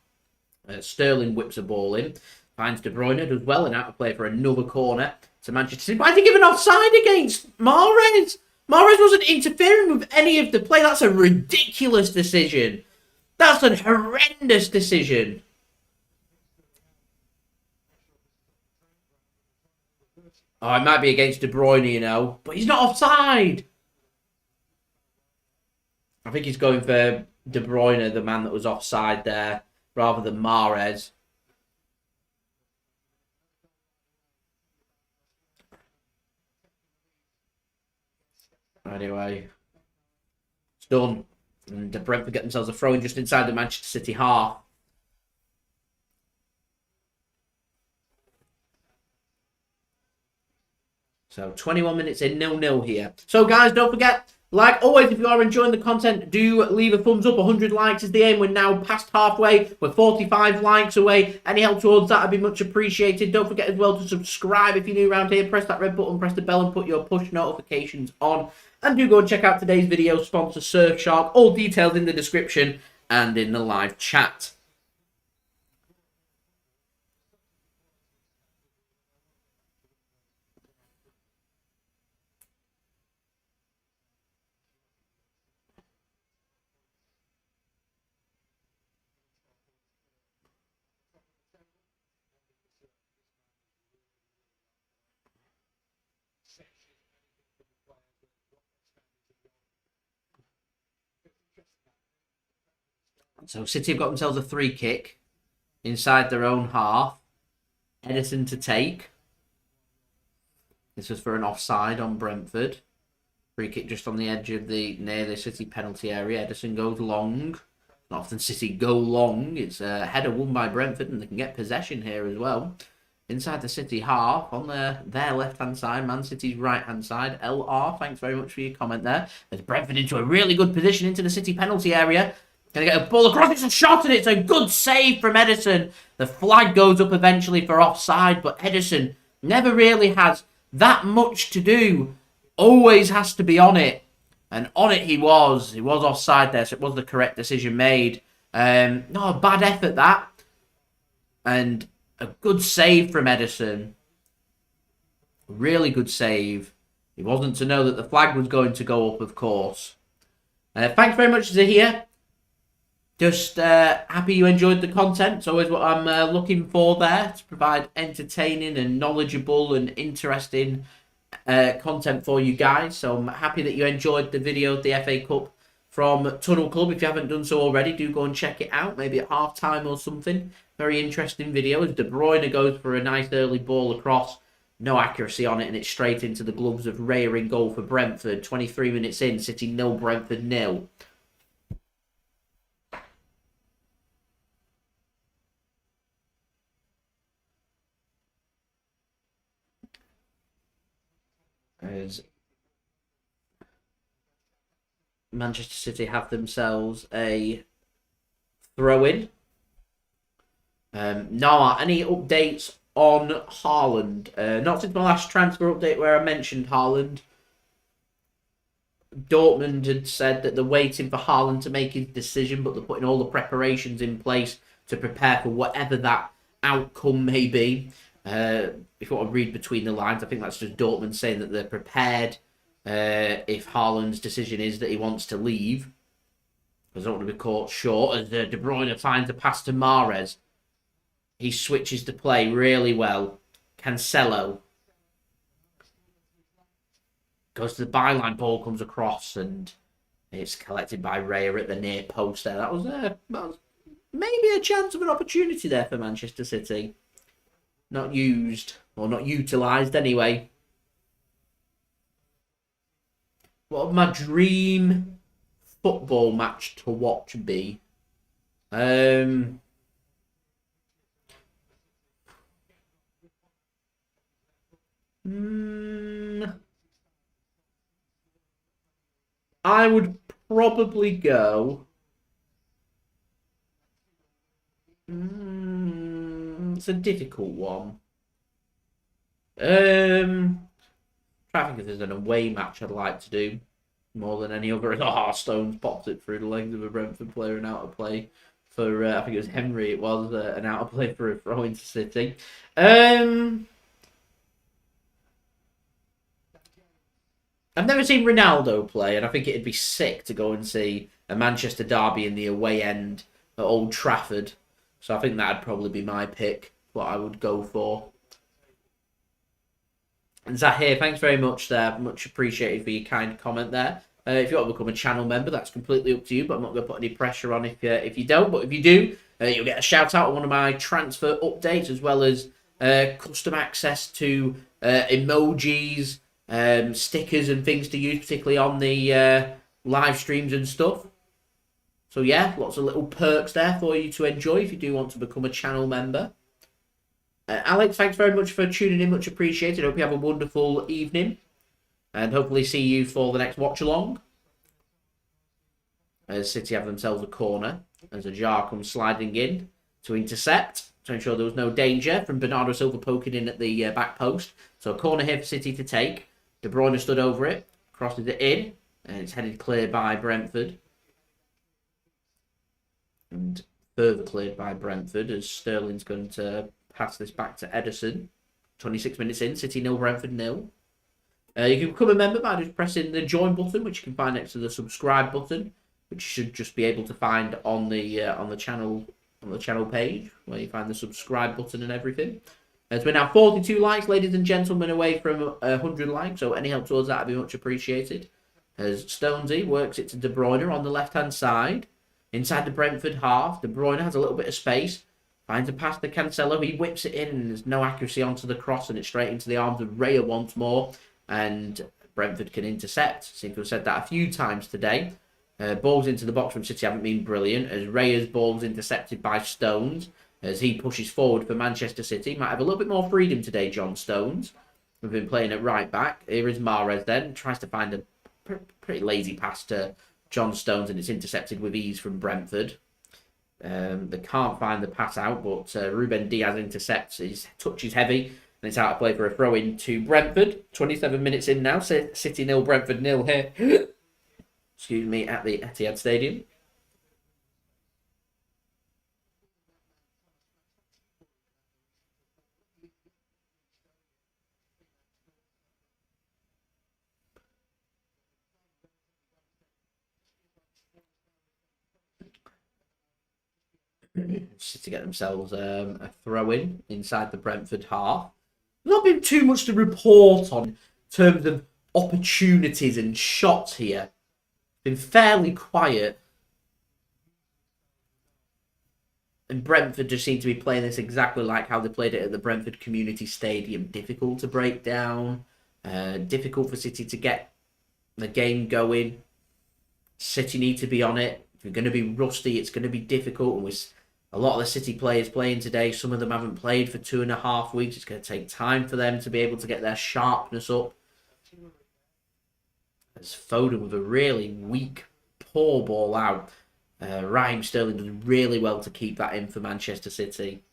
Sterling whips a ball in. Finds De Bruyne. Does well and out of play for another corner to Manchester City. Why did he give an offside against Mahrez? Mahrez wasn't interfering with any of the play. That's a ridiculous decision. That's a horrendous decision. Oh, it might be against De Bruyne, you know. But he's not offside. I think he's going for De Bruyne, the man that was offside there, rather than Mahrez. Anyway, it's done. And Brentford get themselves a throw-in just inside the Manchester City half. So 21 minutes in, 0-0 here. So guys, don't forget, like always, if you are enjoying the content, do leave a thumbs up. 100 likes is the aim. We're now past halfway. We're 45 likes away. Any help towards that would be much appreciated. Don't forget as well to subscribe if you're new around here. Press that red button, press the bell and put your push notifications on. And do go and check out today's video sponsor, Surfshark. All details in the description and in the live chat. So City have got themselves a free kick inside their own half. Ederson to take. This was for an offside on Brentford. Free kick just on the edge of near the City penalty area. Ederson goes long. Not often City go long. It's a header won by Brentford, and they can get possession here as well. Inside the City half, on their left-hand side, Man City's right-hand side. LR, thanks very much for your comment there. There's Brentford into a really good position into the City penalty area. Gonna get a ball across, it's a shot, and it's a good save from Ederson. The flag goes up eventually for offside, but Ederson never really has that much to do. Always has to be on it. And on it he was. He was offside there, so it was the correct decision made. No, a bad effort that. And a good save from Ederson. Really good save. He wasn't to know that the flag was going to go up, of course. Thanks very much, Zahir. Just happy you enjoyed the content. It's always what I'm looking for there, to provide entertaining and knowledgeable and interesting content for you guys. So I'm happy that you enjoyed the video of the FA Cup from Tunnel Club. If you haven't done so already, do go and check it out, maybe at half time or something. Very interesting video as De Bruyne goes for a nice early ball across. No accuracy on it, and it's straight into the gloves of Ajer in goal for Brentford. 23 minutes in, City 0, Brentford 0. As Manchester City have themselves a throw-in. Now, any updates on Haaland? Not since my last transfer update where I mentioned Haaland. Dortmund had said that they're waiting for Haaland to make his decision, but they're putting all the preparations in place to prepare for whatever that outcome may be. If you want to read between the lines, I think that's just Dortmund saying that they're prepared if Haaland's decision is that he wants to leave. Because I don't want to be caught short as De Bruyne finds a pass to Mahrez. He switches to play really well. Cancelo goes to the byline, ball comes across, and it's collected by Raya at the near post there. That was maybe a chance of an opportunity there for Manchester City. Not used, or not utilised anyway. What would my dream football match to watch be? I would probably go... it's a difficult one. Trying to think if there's an away match I'd like to do more than any other. Stones popped it through the legs of a Brentford player and out of play for I think it was Henry. It was an out of play for a throw into City. I've never seen Ronaldo play, and I think it'd be sick to go and see a Manchester derby in the away end at Old Trafford. So I think that'd probably be my pick, what I would go for. And Zahir, thanks very much there. Much appreciated for your kind comment there. If you want to become a channel member, that's completely up to you, but I'm not going to put any pressure on if you don't. But if you do, you'll get a shout out on one of my transfer updates, as well as custom access to emojis, stickers and things to use, particularly on the live streams and stuff. So yeah, lots of little perks there for you to enjoy if you do want to become a channel member. Alex, thanks very much for tuning in. Much appreciated. Hope you have a wonderful evening. And hopefully see you for the next watch-along. As City have themselves a corner. As Ajer comes sliding in to intercept. To ensure there was no danger from Bernardo Silva poking in at the back post. So a corner here for City to take. De Bruyne stood over it. Crosses it in. And it's headed clear by Brentford. And further cleared by Brentford as Sterling's going to pass this back to Ederson. 26 minutes in, City 0, Brentford 0. You can become a member by just pressing the join button, which you can find next to the subscribe button, which you should just be able to find on the channel page, where you find the subscribe button and everything. We're now 42 likes, ladies and gentlemen, away from 100 likes, so any help towards that would be much appreciated. As Stonesy works it to De Bruyne on the left-hand side. Inside the Brentford half, De Bruyne has a little bit of space. Finds a pass to Cancelo. He whips it in, and there's no accuracy onto the cross, and it's straight into the arms of Raya once more. And Brentford can intercept. Seem to have said that a few times today. Balls into the box from City haven't been brilliant, as Raya's ball's intercepted by Stones, as he pushes forward for Manchester City. Might have a little bit more freedom today, John Stones. We've been playing at right back. Here is Mahrez then. Tries to find a pretty lazy pass to John Stones, and it's intercepted with ease from Brentford. They can't find the pass out, but Ruben Dias intercepts. His touch is heavy, and it's out of play for a throw-in to Brentford. 27 minutes in now. City 0, Brentford 0 here. Excuse me, at the Etihad Stadium. City get themselves a throw-in inside the Brentford half. There's not been too much to report on in terms of opportunities and shots here. Been fairly quiet. And Brentford just seem to be playing this exactly like how they played it at the Brentford Community Stadium. Difficult to break down. Difficult for City to get the game going. City need to be on it. If you're going to be rusty, it's going to be difficult. And with a lot of the City players playing today, some of them haven't played for 2.5 weeks. It's going to take time for them to be able to get their sharpness up. As Foden with a really weak, poor ball out. Raheem Sterling does really well to keep that in for Manchester City.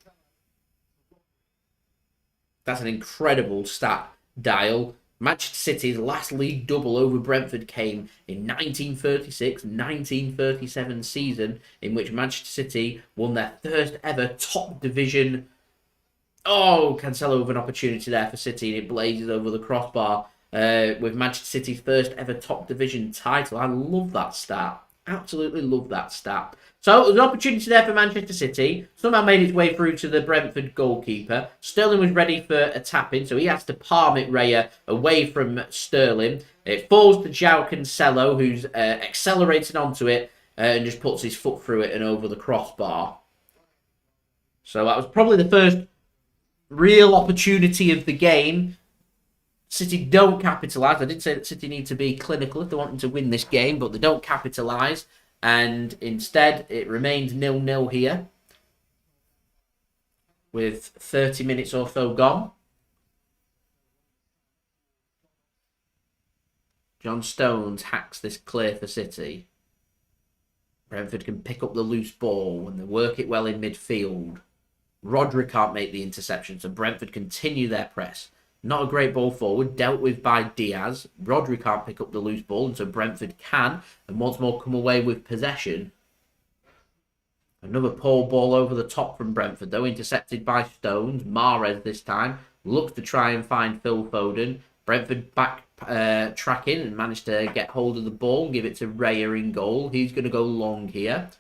That's an incredible stat dial. Manchester City's last league double over Brentford came in 1936-1937 season, in which Manchester City won their first ever top division. Oh, Cancelo with an opportunity there for City, and it blazes over the crossbar with Manchester City's first ever top division title. I love that stat. Absolutely love that stat. So there's an opportunity there for Manchester City. Somehow made its way through to the Brentford goalkeeper. Sterling was ready for a tap-in, so he has to palm it Raya away from Sterling. It falls to Joao Cancelo, who's accelerating onto it and just puts his foot through it and over the crossbar. So that was probably the first real opportunity of the game. City don't capitalise. I did say that City need to be clinical if they want to win this game, but they don't capitalise. And instead, it remains 0-0 here, with 30 minutes or so gone. John Stones hacks this clear for City. Brentford can pick up the loose ball and they work it well in midfield. Rodri can't make the interception, so Brentford continue their press. Not a great ball forward, dealt with by Diaz. Rodri can't pick up the loose ball, and so Brentford can, and once more come away with possession. Another poor ball over the top from Brentford, though, intercepted by Stones. Mahrez this time looks to try and find Phil Foden. Brentford back tracking and managed to get hold of the ball, give it to Raya in goal. He's going to go long here.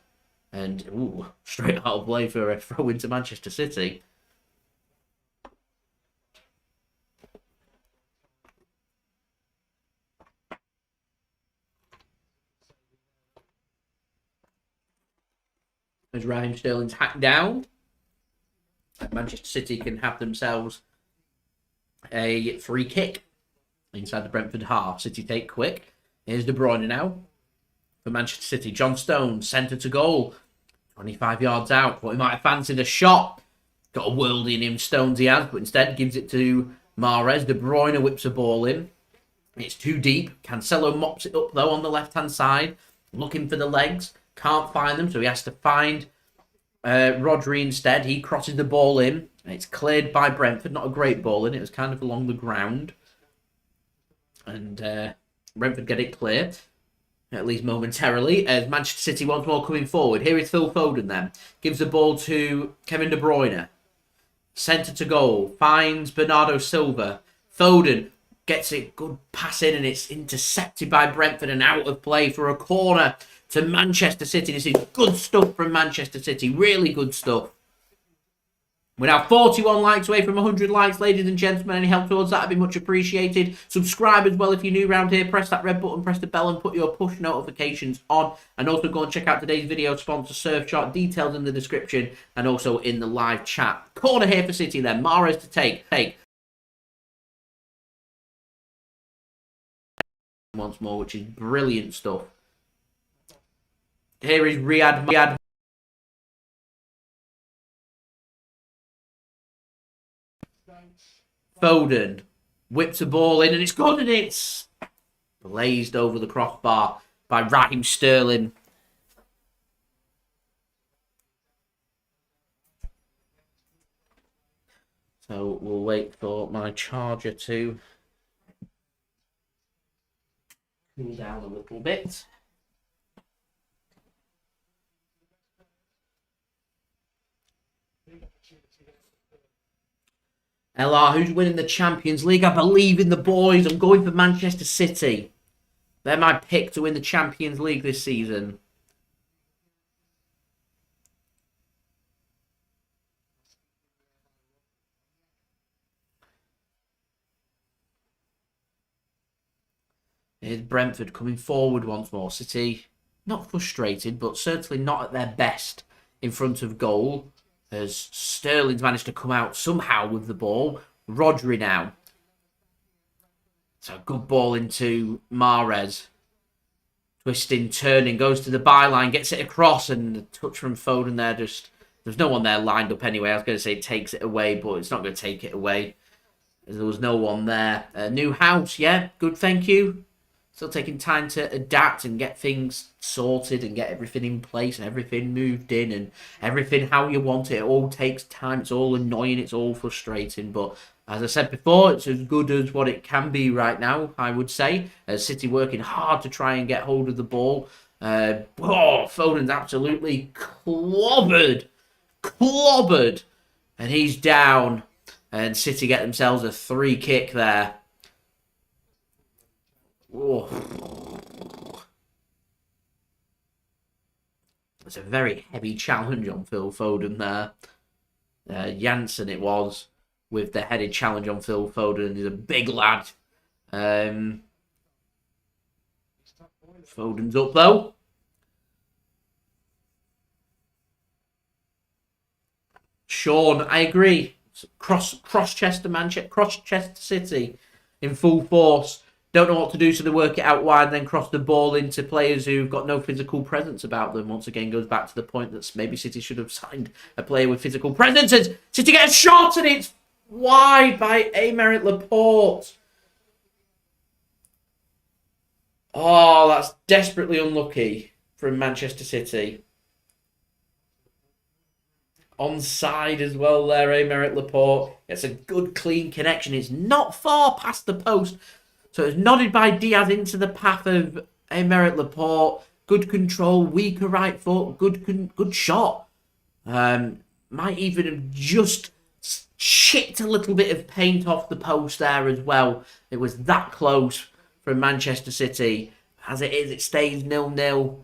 And, straight out of play for a throw into Manchester City. As Raheem Sterling's hacked down, Manchester City can have themselves a free kick inside the Brentford half. City take quick. Here's De Bruyne now for Manchester City. John Stones, centre to goal. 25 yards out. What he might have fancied a shot. Got a worldie in him, Stones he has, but instead gives it to Mahrez. De Bruyne whips a ball in. It's too deep. Cancelo mops it up, though, on the left-hand side. Looking for the legs. Can't find them, so he has to find Rodri instead. He crosses the ball in. And it's cleared by Brentford. Not a great ball in. It was kind of along the ground. And Brentford get it clear, at least momentarily, as Manchester City once more coming forward. Here is Phil Foden then. Gives the ball to Kevin De Bruyne. Centre to goal. Finds Bernardo Silva. Foden gets it. Good pass in, and it's intercepted by Brentford and out of play for a corner to Manchester City. This is good stuff from Manchester City. Really good stuff. We're now 41 likes away from 100 likes, ladies and gentlemen. Any help towards that would be much appreciated. Subscribe as well if you're new around here. Press that red button, press the bell, and put your push notifications on. And also go and check out today's video sponsor, Surfchart. Details in the description and also in the live chat. Corner here for City then. Mahrez to take. Once more, which is brilliant stuff. Here is Riyad. Foden whips a ball in and it's good, and it's blazed over the crossbar by Raheem Sterling. So we'll wait for my charger to cool down a little bit. LR, who's winning the Champions League? I believe in the boys. I'm going for Manchester City. They're my pick to win the Champions League this season. Here's Brentford coming forward once more. City, not frustrated, but certainly not at their best in front of goal, as Sterling's managed to come out somehow with the ball. Rodri now. So a good ball into Mahrez. Twisting, turning, goes to the byline, gets it across, and the touch from Foden there. Just there's no one there lined up anyway. I was going to say it takes it away, but it's not going to take it away, as there was no one there. New house, yeah, good, thank you. Still taking time to adapt and get things sorted and get everything in place and everything moved in and everything how you want it. It all takes time. It's all annoying. It's all frustrating. But as I said before, it's as good as what it can be right now, I would say. City working hard to try and get hold of the ball. Foden's absolutely clobbered. And he's down. And City get themselves a free kick there. It's a very heavy challenge on Phil Foden there. Jansen it was, with the headed challenge on Phil Foden. He's a big lad. Foden's up though. Sean, I agree. Cross-Chester City in full force. Don't know what to do, so they work it out wide and then cross the ball into players who've got no physical presence about them. Once again, goes back to the point that maybe City should have signed a player with physical presence. And City get a shot, and it's wide by Aymeric Laporte. Oh, that's desperately unlucky from Manchester City. Onside as well there, Aymeric Laporte. It's a good, clean connection. It's not far past the post. So it's nodded by Diaz into the path of Aymeric Laporte. Good control, weaker right foot, good shot. Might even have just chipped a little bit of paint off the post there as well. It was that close from Manchester City. As it is, it stays 0-0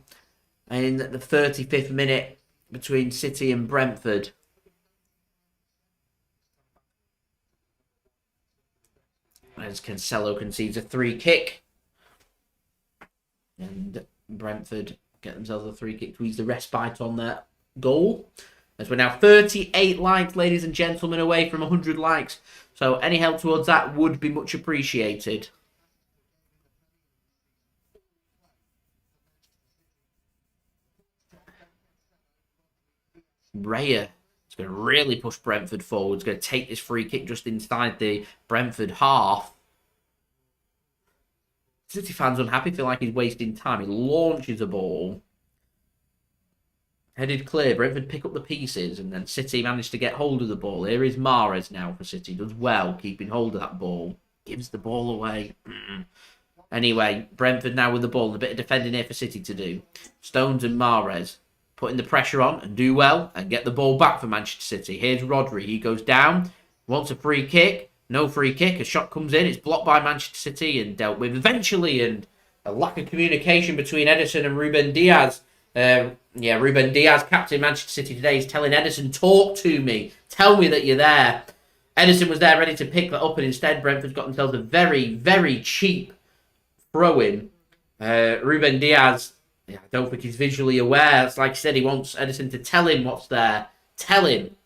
in the 35th minute between City and Brentford. As Cancelo concedes a free kick. And Brentford get themselves a free kick to ease the respite on their goal. As we're now 38 likes, ladies and gentlemen, away from 100 likes. So any help towards that would be much appreciated. Raya is going to really push Brentford forward. He's going to take this free kick just inside the Brentford half. City fans unhappy, feel like he's wasting time. He launches a ball. Headed clear. Brentford pick up the pieces, and then City managed to get hold of the ball. Here is Mahrez now for City. Does well keeping hold of that ball. Gives the ball away. Anyway, Brentford now with the ball. A bit of defending here for City to do. Stones and Mahrez putting the pressure on and do well and get the ball back for Manchester City. Here's Rodri. He goes down. Wants a free kick. No free kick. A shot comes in. It's blocked by Manchester City and dealt with eventually. And a lack of communication between Ederson and Ruben Dias Yeah, Ruben Dias, captain Manchester City today, is telling Ederson, talk to me. Tell me that you're there. Ederson was there ready to pick that up, and instead Brentford's got themselves a very, very cheap throw-in. Ruben Dias, I don't think he's visually aware. It's like I said, he wants Ederson to tell him what's there. Tell him.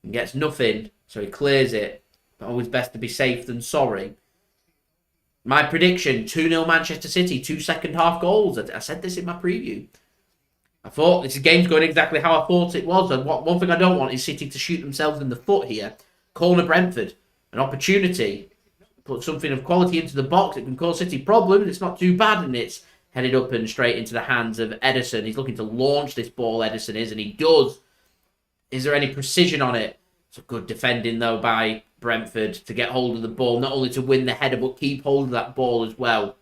And gets nothing, so he clears it. But always best to be safe than sorry. My prediction, 2-0 Manchester City, 2 second-half goals. I said this in my preview. I thought this game's going exactly how I thought it was. And one thing I don't want is City to shoot themselves in the foot here. Corner Brentford. An opportunity. Put something of quality into the box. It can cause City problems. It's not too bad. And it's headed up and straight into the hands of Ederson. He's looking to launch this ball, Ederson is. And he does. Is there any precision on it? It's a good defending, though, by Brentford to get hold of the ball. Not only to win the header, but keep hold of that ball as well.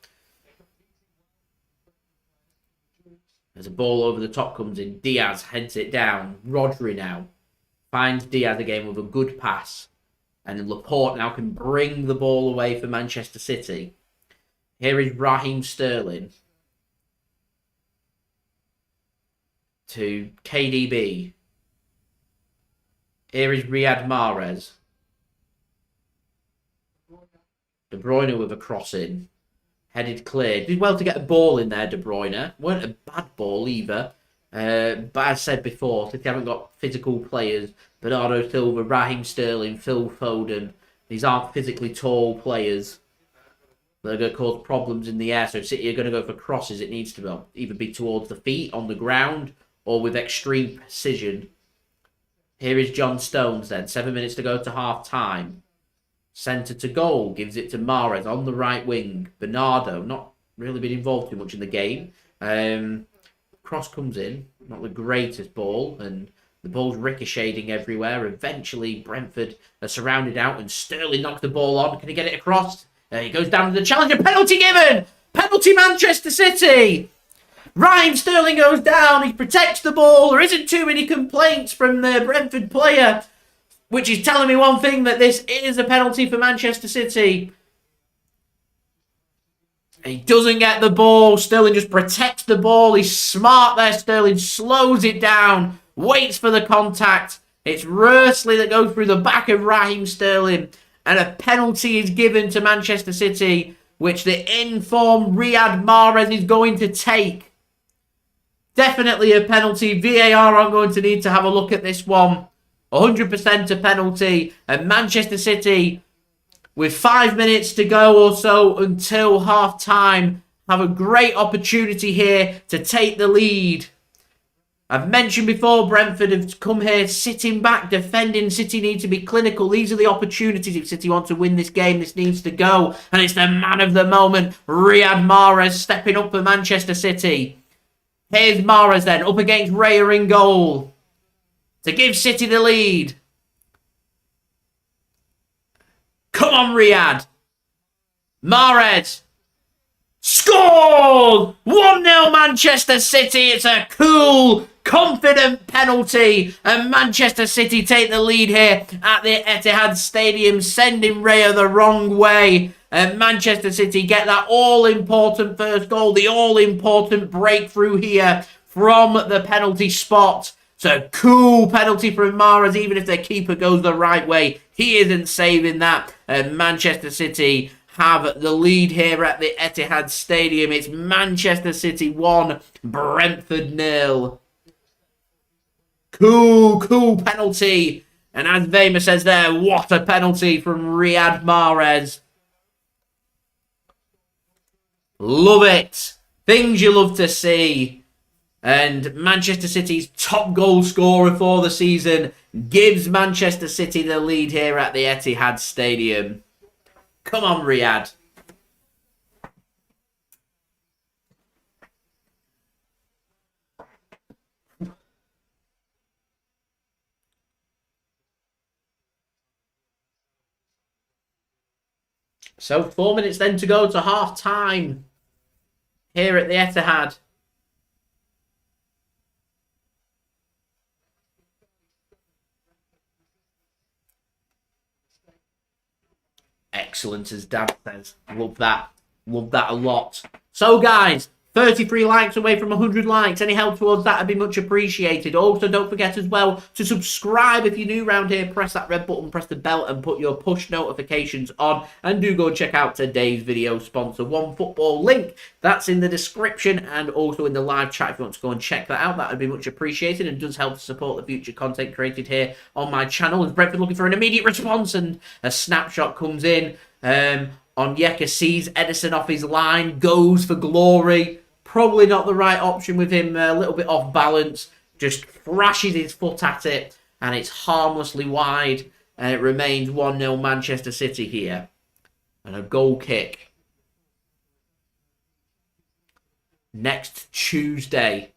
As a ball over the top comes in, Diaz heads it down. Rodri now finds Diaz again with a good pass. And Laporte now can bring the ball away for Manchester City. Here is Raheem Sterling. To KDB. Here is Riyad Mahrez. De Bruyne with a cross in. Headed clear. Did well to get a ball in there, De Bruyne. Weren't a bad ball either. But as I said before, if you haven't got physical players, Bernardo Silva, Raheem Sterling, Phil Foden, these aren't physically tall players. They're going to cause problems in the air. So if City are going to go for crosses, it needs to either be towards the feet, on the ground, or with extreme precision. Here is John Stones then. 7 minutes to go to half-time. Centre to goal. Gives it to Mahrez on the right wing. Bernardo, not really been involved too much in the game. Cross comes in. Not the greatest ball. And the ball's ricocheting everywhere. Eventually, Brentford are surrounded out. And Sterling knocks the ball on. Can he get it across? He goes down to the challenger. Penalty given! Penalty Manchester City! Raheem Sterling goes down. He protects the ball. There isn't too many complaints from the Brentford player, which is telling me one thing, that this is a penalty for Manchester City. He doesn't get the ball. Sterling just protects the ball. He's smart there, Sterling. Slows it down. Waits for the contact. It's Rursley that goes through the back of Raheem Sterling. And a penalty is given to Manchester City, which the informed Riyad Mahrez is going to take. Definitely a penalty. VAR are going to need to have a look at this one. 100% a penalty. And Manchester City, with 5 minutes to go or so until half-time, have a great opportunity here to take the lead. I've mentioned before, Brentford have come here sitting back, defending. City need to be clinical. These are the opportunities. If City want to win this game, this needs to go. And it's the man of the moment, Riyad Mahrez, stepping up for Manchester City. Here's Mahrez then, up against Raya in goal to give City the lead. Come on, Riyad. Mahrez scores! 1-0 Manchester City. It's a cool, confident penalty. And Manchester City take the lead here at the Etihad Stadium, sending Raya the wrong way. And Manchester City get that all-important first goal, the all-important breakthrough here from the penalty spot. It's a cool penalty from Mahrez, even if their keeper goes the right way. He isn't saving that. And Manchester City have the lead here at the Etihad Stadium. It's Manchester City 1, Brentford 0. Cool penalty. And as Weimar says there, what a penalty from Riyad Mahrez. Love it. Things you love to see. And Manchester City's top goal scorer for the season gives Manchester City the lead here at the Etihad Stadium. Come on, Riyad. So 4 minutes then to go to half time here at the Etihad. Excellent, as Dad says. Love that. Love that a lot. So, guys, 33 likes away from 100 likes. Any help towards that would be much appreciated. Also, don't forget as well to subscribe if you're new around here. Press that red button, press the bell, and put your push notifications on. And do go and check out today's video sponsor, OneFootball. Link that's in the description and also in the live chat if you want to go and check that out. That would be much appreciated and does help to support the future content created here on my channel. As Brentford looking for an immediate response, and a snapshot comes in. Onyeka sees Ederson off his line, goes for glory. Probably not the right option with him a little bit off balance. Just thrashes his foot at it, and it's harmlessly wide. And it remains 1-0 Manchester City here. And a goal kick. Next Tuesday.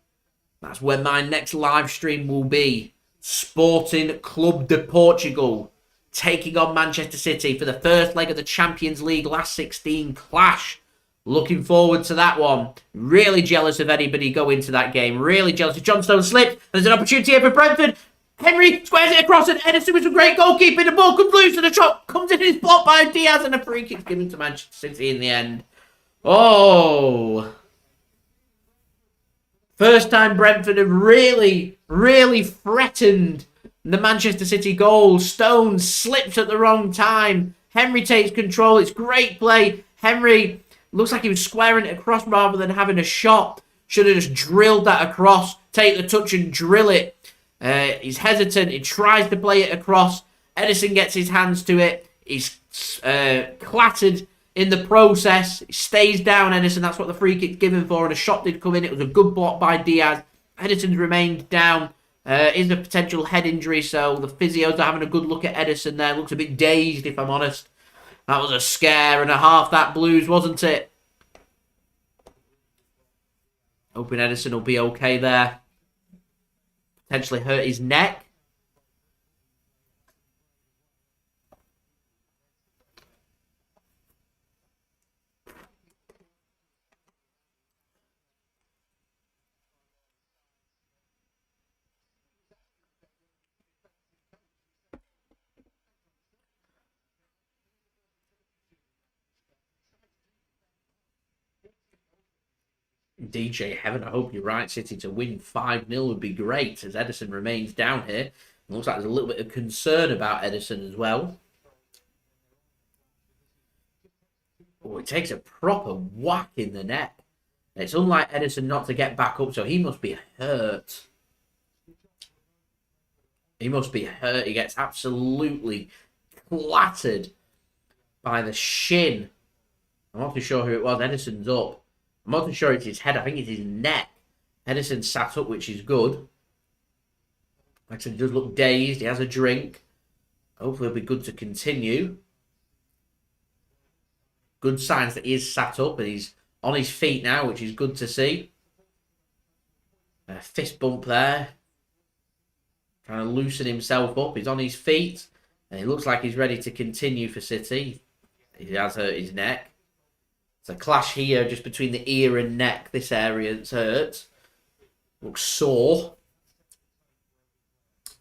That's when my next live stream will be. Sporting Club de Portugal taking on Manchester City for the first leg of the Champions League last 16 clash. Looking forward to that one. Really jealous of anybody going to that game. Really jealous of John Stone slipped. There's an opportunity here for Brentford. Henry squares it across, and Ederson with some great goalkeeping. The ball comes loose and the shot comes in. It's blocked by Diaz, and a free kick given to Manchester City in the end. Oh. First time Brentford have really threatened the Manchester City goal. Stone slips at the wrong time. Henry takes control. It's great play. Henry looks like he was squaring it across rather than having a shot. Should have just drilled that across. Take the touch and drill it. He's hesitant. He tries to play it across. Ederson gets his hands to it. He's clattered in the process. He stays down, Ederson. That's what the free kick's given for. And a shot did come in. It was a good block by Diaz. Ederson's remained down. Is a potential head injury, so the physios are having a good look at Ederson there. Looks a bit dazed, if I'm honest. That was a scare and a half, that Blues, wasn't it? Hoping Ederson will be okay there. Potentially hurt his neck. DJ Heaven, I hope you're right. City to win 5-0 would be great as Ederson remains down here. It looks like there's a little bit of concern about Ederson as well. Oh, it takes a proper whack in the neck. It's unlike Ederson not to get back up, so he must be hurt. He must be hurt. He gets absolutely clattered by the shin. I'm not too sure who it was. Ederson's up. I'm not too sure it's his head. I think it's his neck. Ederson sat up, which is good. Like I said, he does look dazed. He has a drink. Hopefully it'll be good to continue. Good signs that he is sat up and he's on his feet now, which is good to see. A fist bump there. Trying to loosen himself up. He's on his feet. And he looks like he's ready to continue for City. He has hurt his neck. It's a clash here just between the ear and neck. This area's hurt. Looks sore.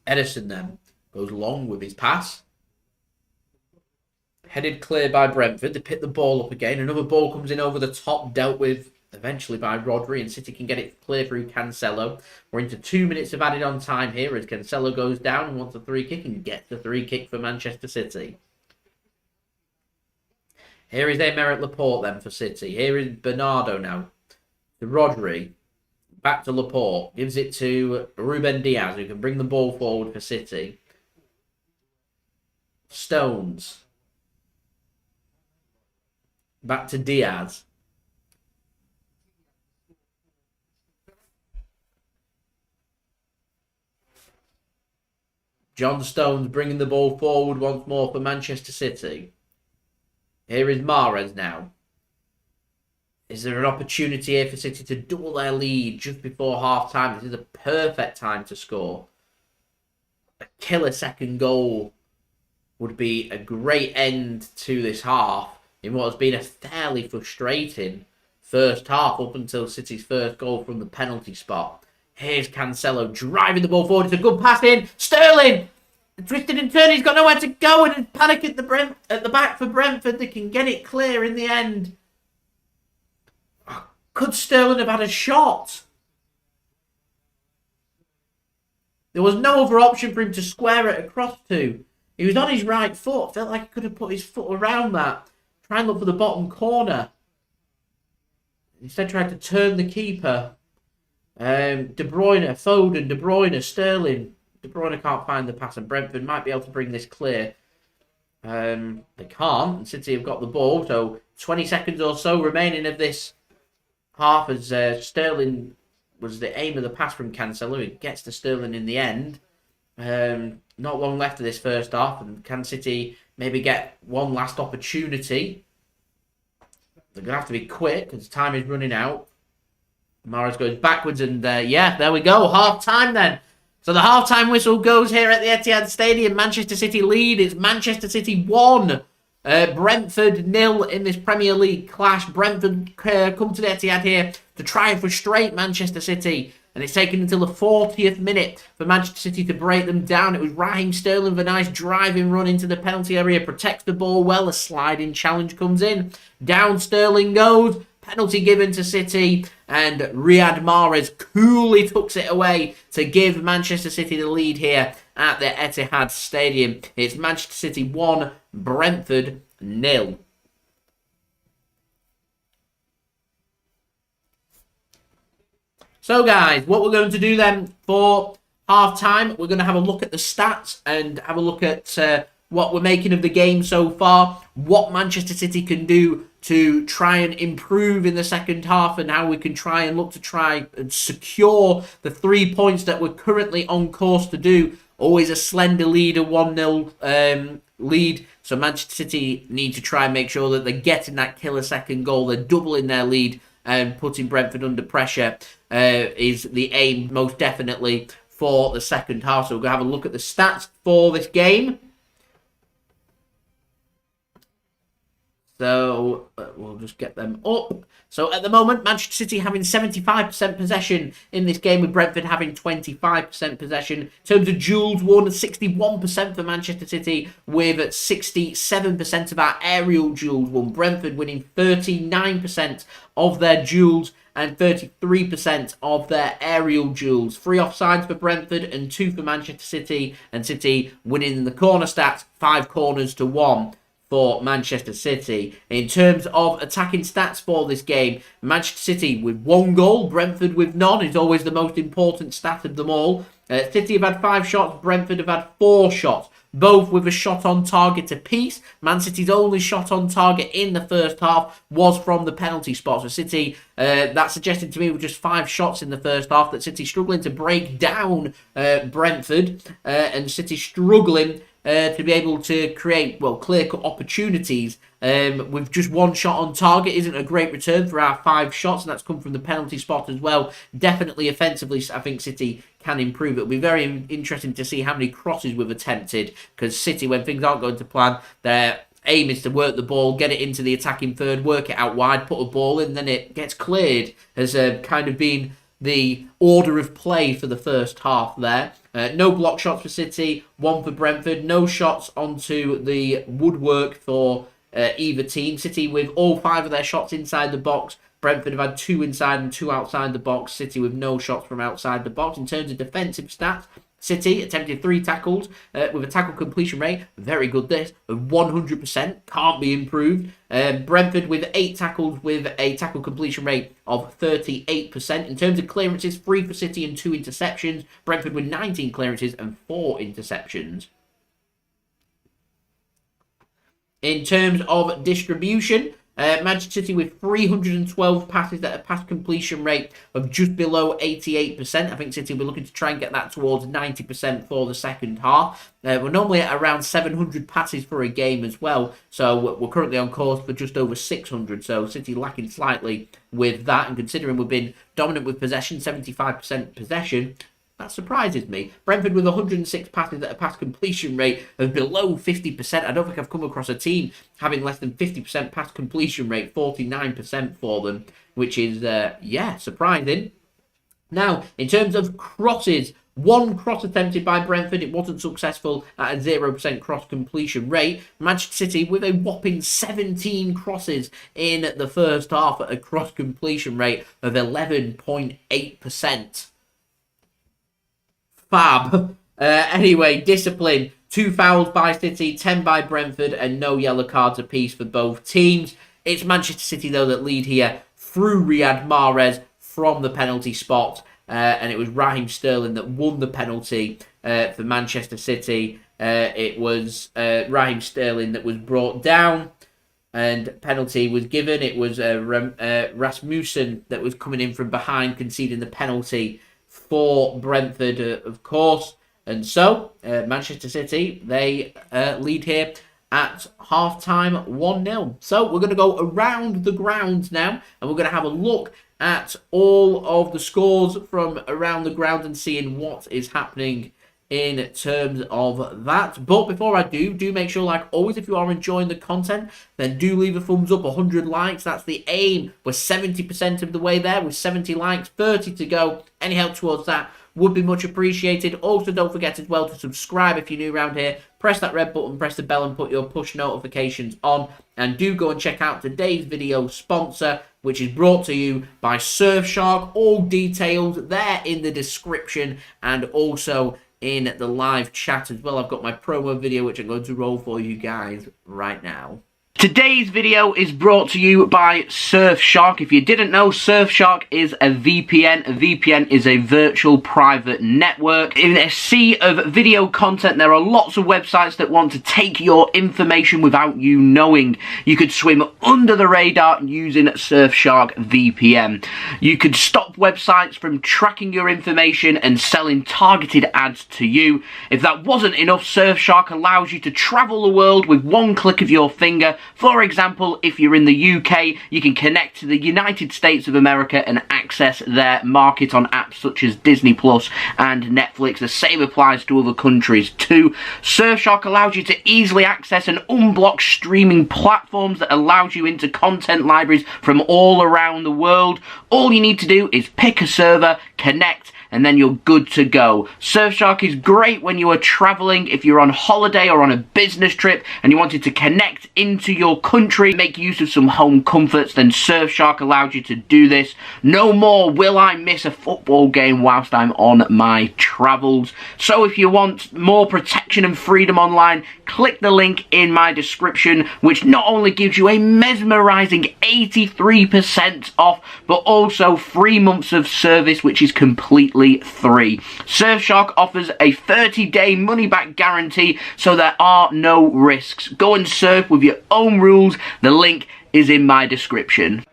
Ederson then goes long with his pass. Headed clear by Brentford. They pick the ball up again. Another ball comes in over the top, dealt with eventually by Rodri, and City can get it clear through Cancelo. We're into 2 minutes of added on time here as Cancelo goes down and wants a free kick and gets the free kick for Manchester City. Here is Aymeric Laporte then for City. Here is Bernardo now. To Rodri. Back to Laporte. Gives it to Ruben Dias, who can bring the ball forward for City. Stones. Back to Diaz. John Stones bringing the ball forward once more for Manchester City. Here is Mahrez now. Is there an opportunity here for City to double their lead just before half-time? This is a perfect time to score. A killer second goal would be a great end to this half in what has been a fairly frustrating first half up until City's first goal from the penalty spot. Here's Cancelo driving the ball forward. It's a good pass in. Sterling! Twisted and turned. He's got nowhere to go and panic at the back for Brentford. They can get it clear in the end. Could Sterling have had a shot? There was no other option for him to square it across to. He was on his right foot. Felt like he could have put his foot around that. Try and look for the bottom corner. Instead tried to turn the keeper. De Bruyne, Foden, De Bruyne, Sterling. De Bruyne can't find the pass, and Brentford might be able to bring this clear. They can't, and City have got the ball, so 20 seconds or so remaining of this half as Sterling was the aim of the pass from Cancelo. It gets to Sterling in the end. Not long left of this first half, and can City maybe get one last opportunity? They're going to have to be quick because time is running out. Mahrez goes backwards, and yeah, there we go. Half-time then. So the half-time whistle goes here at the Etihad Stadium. Manchester City lead. It's Manchester City 1. Brentford 0 in this Premier League clash. Brentford come to the Etihad here to try and frustrate Manchester City. And it's taken until the 40th minute for Manchester City to break them down. It was Raheem Sterling with a nice driving run into the penalty area. Protects the ball well. A sliding challenge comes in. Down Sterling goes. Penalty given to City, and Riyad Mahrez coolly tucks it away to give Manchester City the lead here at the Etihad Stadium. It's Manchester City 1, Brentford 0. So guys, what we're going to do then for half-time, we're going to have a look at the stats and have a look at what we're making of the game so far, what Manchester City can do to try and improve in the second half, and how we can try and secure the 3 points that we're currently on course to do. Always a slender lead, a 1-0 lead. So Manchester City need to try and make sure that they're getting that killer second goal. They're doubling their lead and putting Brentford under pressure is the aim, most definitely, for the second half. So we're going to have a look at the stats for this game. So we'll just get them up. So at the moment, Manchester City having 75% possession in this game, with Brentford having 25% possession. In terms of duels won, 61% for Manchester City, with 67% of our aerial duels won. Brentford winning 39% of their duels and 33% of their aerial duels. 3 offsides for Brentford and 2 for Manchester City, and City winning the corner stats, 5 corners to 1. For Manchester City. In terms of attacking stats for this game, Manchester City with 1 goal, Brentford with none is always the most important stat of them all. City have had 5 shots, Brentford have had 4 shots, both with a shot on target apiece. Man City's only shot on target in the first half was from the penalty spot. So City, that suggested to me with just 5 shots in the first half that City struggling to break down Brentford, and City struggling to be able to create, well, clear-cut opportunities. With just 1 shot on target isn't a great return for our 5 shots, and that's come from the penalty spot as well. Definitely offensively, I think City can improve. It'll be very interesting to see how many crosses we've attempted, because City, when things aren't going to plan, their aim is to work the ball, get it into the attacking third, work it out wide, put a ball in, then it gets cleared, has kind of been the order of play for the first half there. No block shots for City, 1 for Brentford. No shots onto the woodwork for either team. City with all 5 of their shots inside the box. Brentford have had 2 inside and 2 outside the box. City with no shots from outside the box. In terms of defensive stats, City attempted 3 tackles with a tackle completion rate, very good this, of 100%, can't be improved. Brentford with 8 tackles with a tackle completion rate of 38%. In terms of clearances, 3 for City and 2 interceptions. Brentford with 19 clearances and 4 interceptions. In terms of distribution, Manchester City with 312 passes at a pass completion rate of just below 88%. I think City will be looking to try and get that towards 90% for the second half. We're normally at around 700 passes for a game as well, so we're currently on course for just over 600. So City lacking slightly with that, and considering we've been dominant with possession, 75% possession, that surprises me. Brentford with 106 passes at a pass completion rate of below 50%. I don't think I've come across a team having less than 50% pass completion rate, 49% for them, which is, yeah, surprising. Now, in terms of crosses, one cross attempted by Brentford. It wasn't successful at a 0% cross completion rate. Manchester City with a whopping 17 crosses in the first half at a cross completion rate of 11.8%. Fab. Anyway, discipline. 2 fouls by City, 10 by Brentford, and no yellow cards apiece for both teams. It's Manchester City, though, that lead here through Riyad Mahrez from the penalty spot. And it was Raheem Sterling that won the penalty for Manchester City. It was Raheem Sterling that was brought down and penalty was given. It was Rasmussen that was coming in from behind, conceding the penalty for Brentford, of course. And so, Manchester City, they lead here at half-time 1-0. So, we're going to go around the ground now, and we're going to have a look at all of the scores from around the ground and seeing what is happening in terms of that. But before I do make sure, like always, if you are enjoying the content, then do leave a thumbs up. 100 likes, that's the aim. We're 70% of the way there with 70 likes, 30 to go. Any help towards that would be much appreciated. Also, don't forget as well to subscribe if you're new around here. Press that red button, press the bell, and put your push notifications on. And do go and check out today's video sponsor, which is brought to you by Surfshark. All details there in the description and also in the live chat as well. I've got my promo video, which I'm going to roll for you guys right now. Today's video is brought to you by Surfshark. If you didn't know, Surfshark is a VPN. A VPN is a virtual private network. In a sea of video content, there are lots of websites that want to take your information without you knowing. You could swim under the radar using Surfshark VPN. You could stop websites from tracking your information and selling targeted ads to you. If that wasn't enough, Surfshark allows you to travel the world with one click of your finger. For example, if you're in the UK, you can connect to the United States of America and access their market on apps such as Disney Plus and Netflix. The same applies to other countries too. Surfshark allows you to easily access and unblock streaming platforms that allows you into content libraries from all around the world. All you need to do is pick a server, connect, and then you're good to go. Surfshark is great when you are traveling, if you're on holiday or on a business trip and you wanted to connect into your country, make use of some home comforts, then Surfshark allows you to do this. No more will I miss a football game whilst I'm on my travels. So if you want more protection and freedom online, click the link in my description, which not only gives you a mesmerizing 83% off, but also 3 months of service, which is completely free. Surfshark offers a 30-day money-back guarantee, so there are no risks. Go and surf with your own rules. The link is in my description.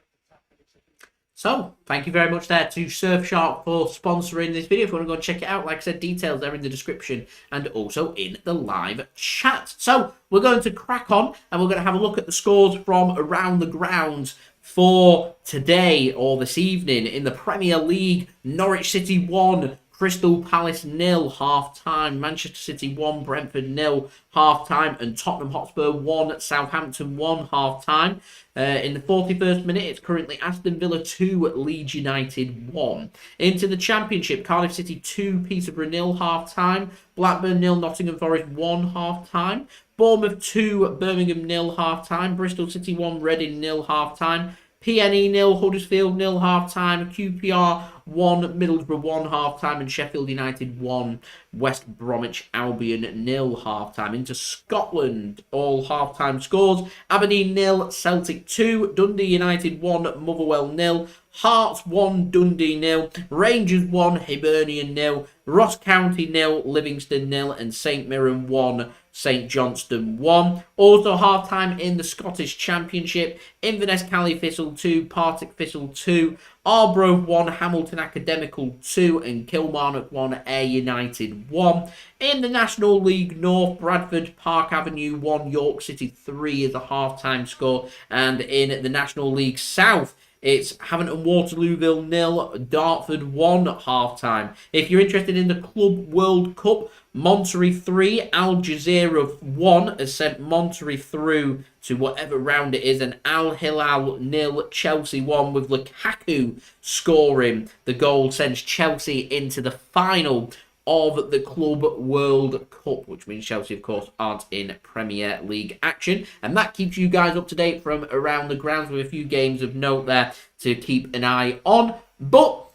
So, thank you very much there to Surfshark for sponsoring this video. If you want to go and check it out, like I said, details are in the description and also in the live chat. So, we're going to crack on and we're going to have a look at the scores from around the grounds for today or this evening in the Premier League. Norwich City 1, Crystal Palace 0, half-time. Manchester City 1, Brentford 0, half-time. And Tottenham Hotspur 1, Southampton 1, half-time. In the 41st minute, it's currently Aston Villa 2, Leeds United 1. Into the Championship, Cardiff City 2, Peterborough 0, half-time. Blackburn 0, Nottingham Forest 1, half-time. Bournemouth 2, Birmingham 0, half-time. Bristol City 1, Reading 0, half-time. PNE 0, Huddersfield 0, half-time. QPR 1, Middlesbrough 1, half-time. And Sheffield United 1, West Bromwich Albion 0, half-time. Into Scotland, all half-time scores. Aberdeen 0, Celtic 2, Dundee United 1, Motherwell 0, Hearts 1, Dundee 0, Rangers 1, Hibernian 0, Ross County 0, Livingston 0, and St Mirren 1, St Johnstone 1. Also half-time in the Scottish Championship, Inverness Cally Thistle 2, Partick Thistle 2, Arbroath 1, Hamilton Academical 2, and Kilmarnock 1, Ayr United 1. In the National League North, Bradford Park Avenue 1, York City 3 is a half-time score. And in the National League South, It's Hampton Waterlooville 0, Dartford 1 half-time. If you're interested in the Club World Cup, Monterrey 3, Al Jazeera 1 has sent Monterrey through to whatever round it is, and Al Hilal 0, Chelsea 1, with Lukaku scoring. The goal sends Chelsea into the final of the Club World Cup, which means Chelsea, of course, aren't in Premier League action. And that keeps you guys up to date from around the grounds with a few games of note there to keep an eye on. But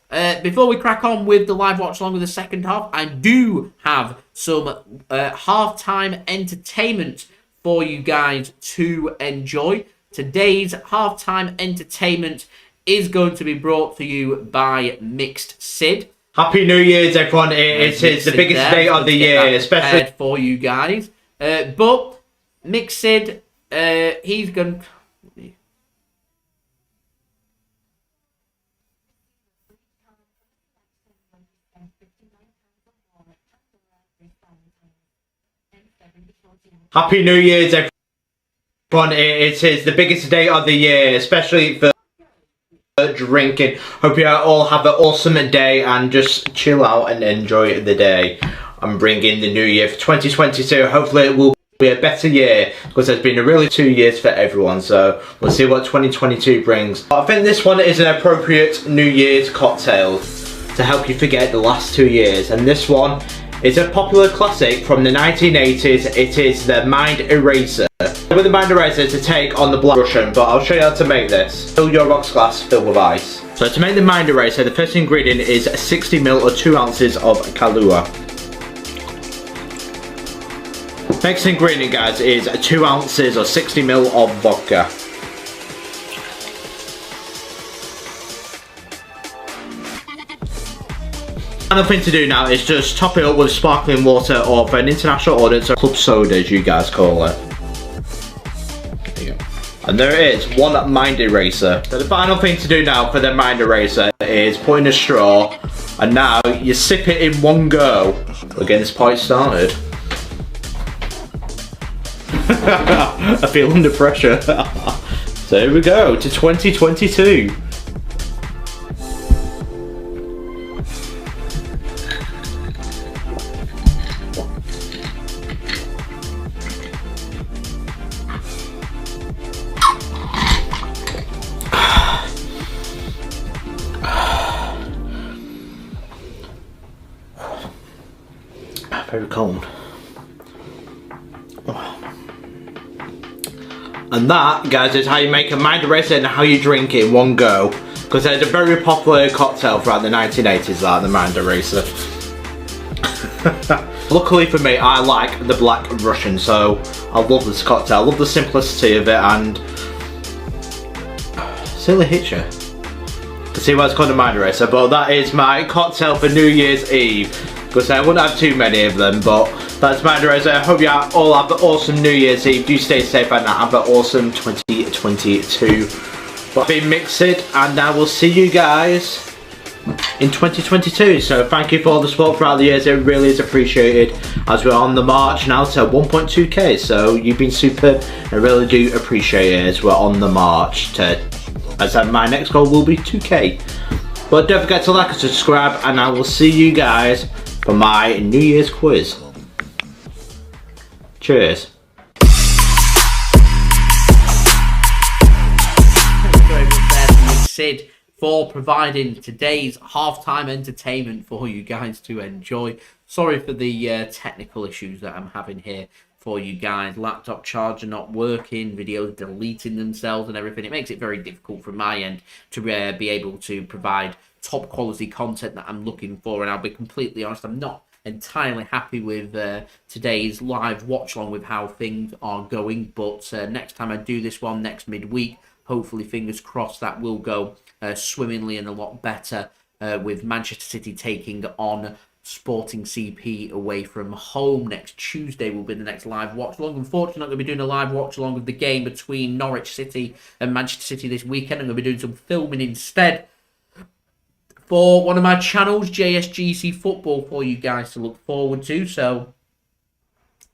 before we crack on with the live watch along with the second half, I do have some half-time entertainment for you guys to enjoy. Today's half-time entertainment is going to be brought to you by Mixed Sid. Happy New Year's, everyone. It's the biggest day of the year, especially for you guys. But Mixed Sid, he's going... Happy New Year's, everyone. It's the biggest day of the year, especially for drinking. Hope you all have an awesome day and just chill out and enjoy the day. I'm bringing the new year for 2022. Hopefully it will be a better year, because there's been a really 2 years for everyone, so we'll see what 2022 brings. I think this one is an appropriate New Year's cocktail to help you forget the last 2 years, and this one is a popular classic from the 1980s. It is the Mind Eraser. With the Mind Eraser to take on the Black Russian, but I'll show you how to make this. Fill your rocks glass filled with ice. So to make the Mind Eraser, the first ingredient is 60ml or 2 ounces of Kahlua. Next ingredient, guys, is 2 ounces or 60ml of vodka. Final thing to do now is just top it up with sparkling water, or for an international audience, club soda as you guys call it. There you go. And there it is, one Mind Eraser. So the final thing to do now for the Mind Eraser is put in a straw, and now you sip it in one go. We're getting this party started. I feel under pressure. So here we go to 2022. Very cold. And that, guys, is how you make a Mind Eraser and how you drink it in one go. Because it's a very popular cocktail throughout the 1980s, that, the Mind Eraser. Luckily for me, I like the Black Russian, so I love this cocktail. I love the simplicity of it, and silly hits you. To see why it's called a Mind Eraser, but that is my cocktail for New Year's Eve. Because I wouldn't have too many of them, but that's Mind Eraser. I hope you all have an awesome New Year's Eve. Do stay safe and have an awesome 2022. But I've been Mixed, and I will see you guys in 2022. So thank you for all the support throughout the years. It really is appreciated, as we're on the march now to 1.2k. So you've been superb. I really do appreciate it as we're on the march to, as my next goal will be 2k. But don't forget to like and subscribe, and I will see you guys for my New Year's quiz. Cheers. Thank you very much there to Sid for providing today's halftime entertainment for you guys to enjoy. Sorry for the technical issues that I'm having here for you guys. Laptop charger not working, videos deleting themselves and everything. It makes it very difficult from my end to be able to provide top quality content that I'm looking for, and I'll be completely honest, I'm not entirely happy with today's live watch along with how things are going, but next time I do this one next midweek, hopefully, fingers crossed, that will go swimmingly and a lot better, with Manchester City taking on Sporting CP away from home. Next Tuesday will be the next live watch along. Unfortunately, I'm going to be doing a live watch along of the game between Norwich City and Manchester City this weekend. I'm going to be doing some filming instead for one of my channels, JSGC Football, for you guys to look forward to. So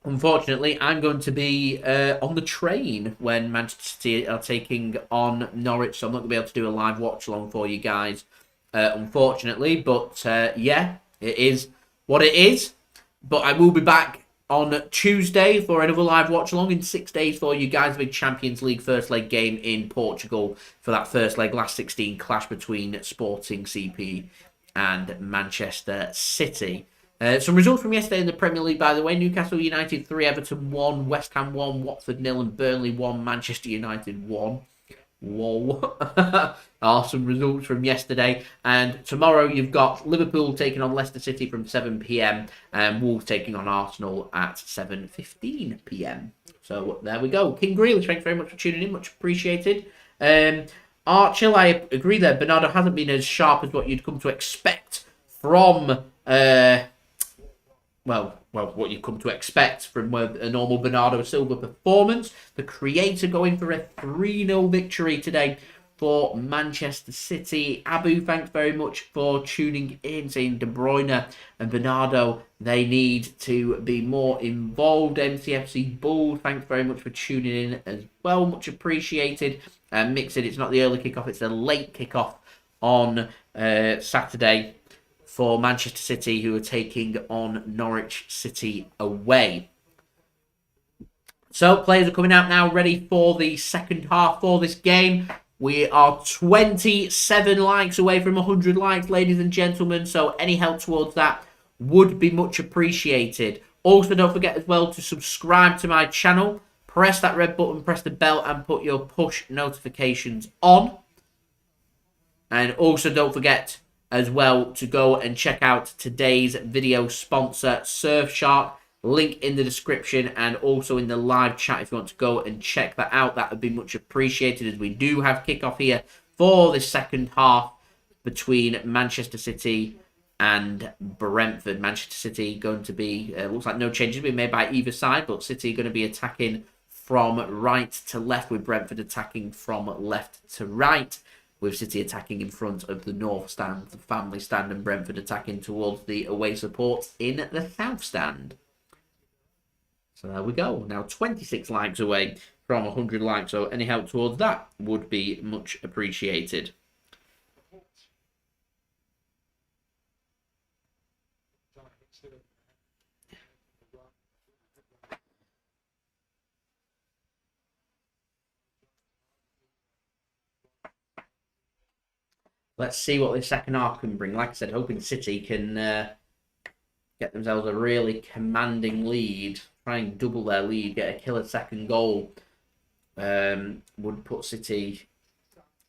unfortunately, I'm going to be on the train when Manchester City are taking on Norwich, so I'm not going to be able to do a live watch-along for you guys, unfortunately. But, yeah, it is what it is. But I will be back on Tuesday for another live watch-along in 6 days for you guys. Big Champions League first leg game in Portugal for that first leg, last 16 clash between Sporting CP and Manchester City. Some results from yesterday in the Premier League, by the way. Newcastle United 3, Everton 1, West Ham 1, Watford 0, and Burnley 1, Manchester United 1. Whoa. Awesome results from yesterday. And tomorrow you've got Liverpool taking on Leicester City from 7 p.m. and Wolves taking on Arsenal at 7:15 p.m. So there we go. King Grealish, thanks very much for tuning in. Much appreciated. Archer, I agree there. Bernardo hasn't been as sharp as what you'd come to expect from... what you come to expect from a normal Bernardo Silva performance. The creator going for a 3-0 victory today for Manchester City. Abu, thanks very much for tuning in, saying De Bruyne and Bernardo, they need to be more involved. MCFC Bull, thanks very much for tuning in as well. Much appreciated. Mixed, it's not the early kickoff, it's the late kickoff on Saturday for Manchester City, who are taking on Norwich City away. So, players are coming out now, ready for the second half for this game. We are 27 likes away from 100 likes, ladies and gentlemen, so any help towards that would be much appreciated. Also, don't forget as well to subscribe to my channel. Press that red button, press the bell, and put your push notifications on. And also, don't forget as well to go and check out today's video sponsor, Surfshark. Link in the description and also in the live chat if you want to go and check that out. That would be much appreciated, as we do have kickoff here for the second half between Manchester City and Brentford. Manchester City going to be, looks like no changes being made by either side, but City going to be attacking from right to left, with Brentford attacking from left to right, with City attacking in front of the north stand, the family stand, and Brentford attacking towards the away support in the south stand. So there we go. Now 26 likes away from 100 likes, so any help towards that would be much appreciated. Let's see what this second half can bring. Like I said, hoping City can get themselves a really commanding lead, try and double their lead, get a killer second goal. Would put City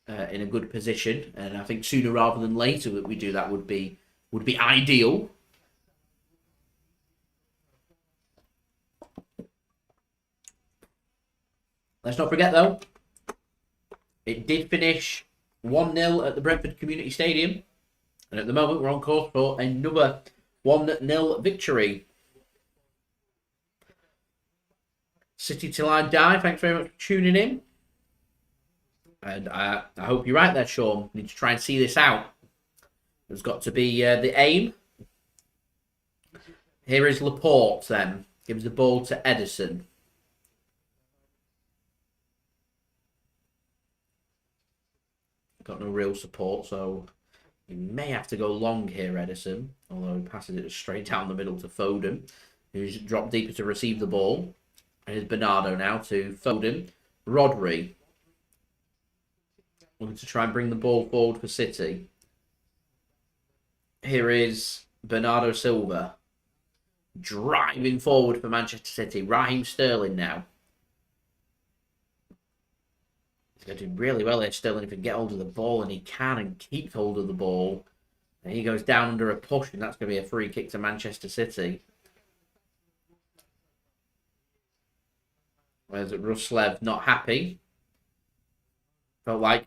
in a good position, and I think sooner rather than later that we do that would be ideal. Let's not forget though, it did finish 1-0 at the Brentford Community Stadium, and at the moment we're on course for another 1-0 victory. City till I die, thanks very much for tuning in. And I hope you're right there, Sean. We need to try and see this out. There's got to be the aim. Here is Laporte then. Gives the ball to Ederson. Got no real support, so you may have to go long here, Ederson. Although he passes it straight down the middle to Foden, who's dropped deeper to receive the ball. Here's Bernardo now to Foden. Rodri. Looking to try and bring the ball forward for City. Here is Bernardo Silva. Driving forward for Manchester City. Raheem Sterling now. He's going to do really well here, Sterling, if he can get hold of the ball, and he can and keep hold of the ball. And he goes down under a push, and that's going to be a free kick to Manchester City. Whereas Ruslev not happy. Felt like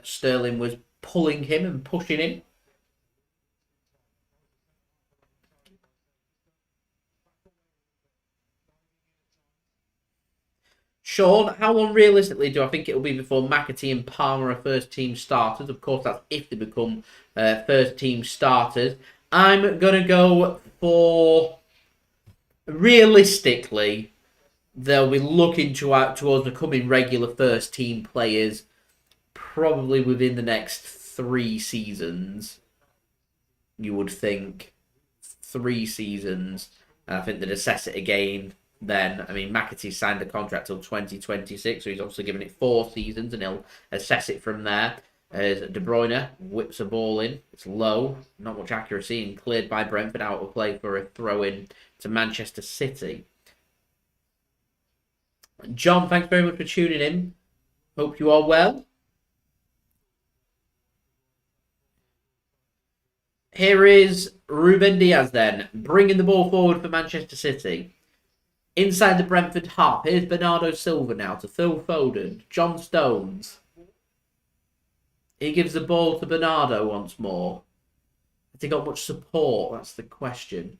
Sterling was pulling him and pushing him. Sean, how long realistically do I think it will be before McAtee and Palmer are first team starters? Of course, that's if they become first team starters. I'm going to go for realistically, they'll be looking towards becoming regular first team players probably within the next 3 seasons. You would think 3 seasons. And I think they'd assess it again then. I mean, McAtee signed a contract till 2026, so he's obviously given it 4 seasons, and he'll assess it from there. As De Bruyne whips a ball in. It's low, not much accuracy, and cleared by Brentford out of play for a throw-in to Manchester City. John, thanks very much for tuning in. Hope you are well. Here is Ruben Dias then, bringing the ball forward for Manchester City. Inside the Brentford half, here's Bernardo Silva now to Phil Foden. John Stones. He gives the ball to Bernardo once more. Has he got much support? That's the question.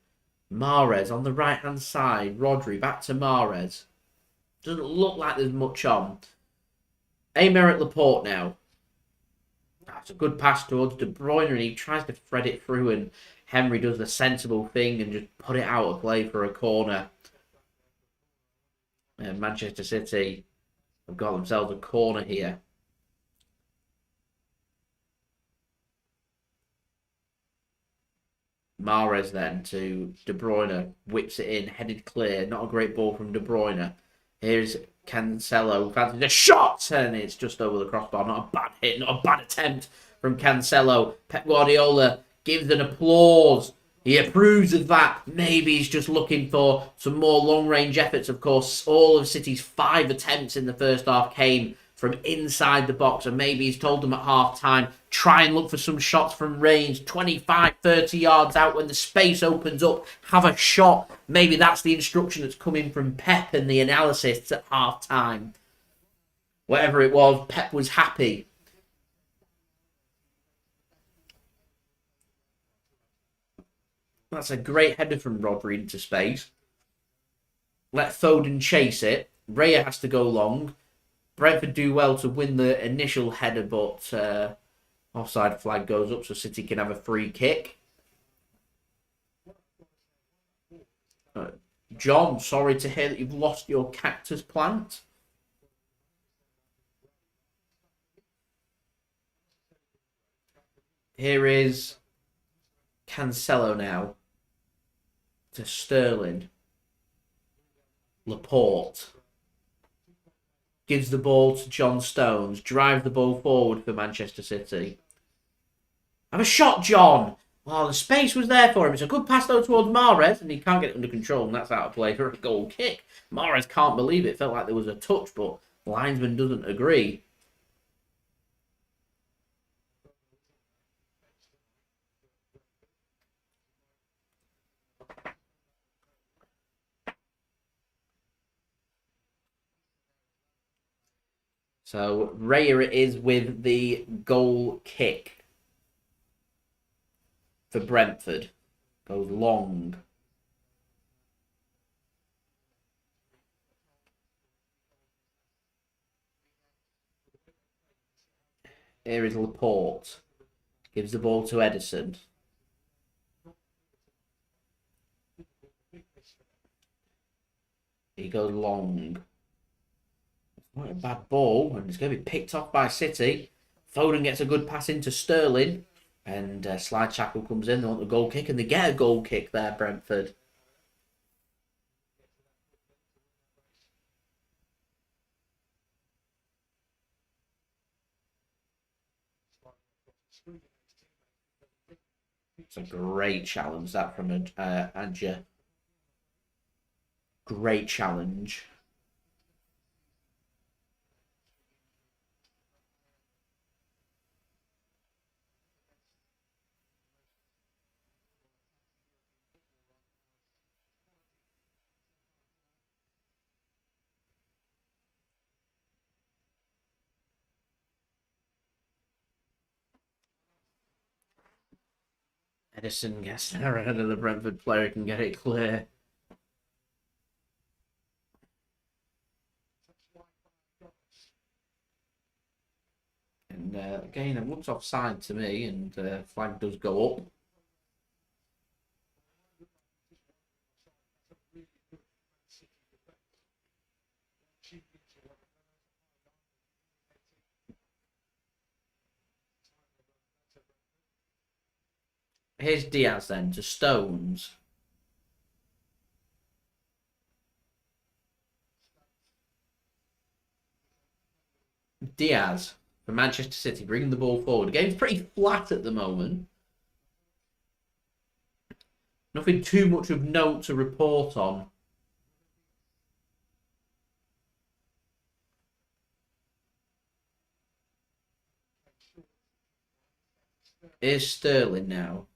Mahrez on the right-hand side. Rodri back to Mahrez. Doesn't look like there's much on. Aymeric Laporte now. That's a good pass towards De Bruyne, and he tries to thread it through, and Henry does the sensible thing and just put it out of play for a corner. And Manchester City have got themselves a corner here. Mahrez then to De Bruyne, whips it in, headed clear. Not a great ball from De Bruyne. Here's Cancelo, fancies a shot, and it's just over the crossbar. Not a bad hit, not a bad attempt from Cancelo. Pep Guardiola gives an applause. He approves of that. Maybe he's just looking for some more long-range efforts. Of course, all of City's 5 attempts in the first half came from inside the box, and maybe he's told them at half-time, try and look for some shots from range, 25, 30 yards out when the space opens up, have a shot. Maybe that's the instruction that's coming from Pep and the analysis at half-time. Whatever it was, Pep was happy. That's a great header from Rodri into space. Let Foden chase it. Raya has to go long. Brentford do well to win the initial header, but offside flag goes up so City can have a free kick. John, sorry to hear that you've lost your cactus plant. Here is Cancelo now to Sterling. Laporte. Gives the ball to John Stones. Drive the ball forward for Manchester City. Have a shot, John. Oh, the space was there for him. It's a good pass, though, towards Mahrez, and he can't get it under control, and that's out of play for a goal kick. Mahrez can't believe it. Felt like there was a touch, but the linesman doesn't agree. So, Raya it is with the goal kick for Brentford. Goes long. Here is Laporte. Gives the ball to Ederson. He goes long. What a bad ball, and it's going to be picked off by City. Foden gets a good pass into Sterling, and slide tackle comes in. They want the goal kick, and they get a goal kick there, Brentford. It's a great challenge, that from Ajer. Great challenge. Ederson gets there ahead of the Brentford player, can get it clear. And again, it looks offside to me, and flag does go up. Here's Dias then to Stones. Dias for Manchester City, bringing the ball forward. The game's pretty flat at the moment. Nothing too much of note to report on. Here's Sterling now.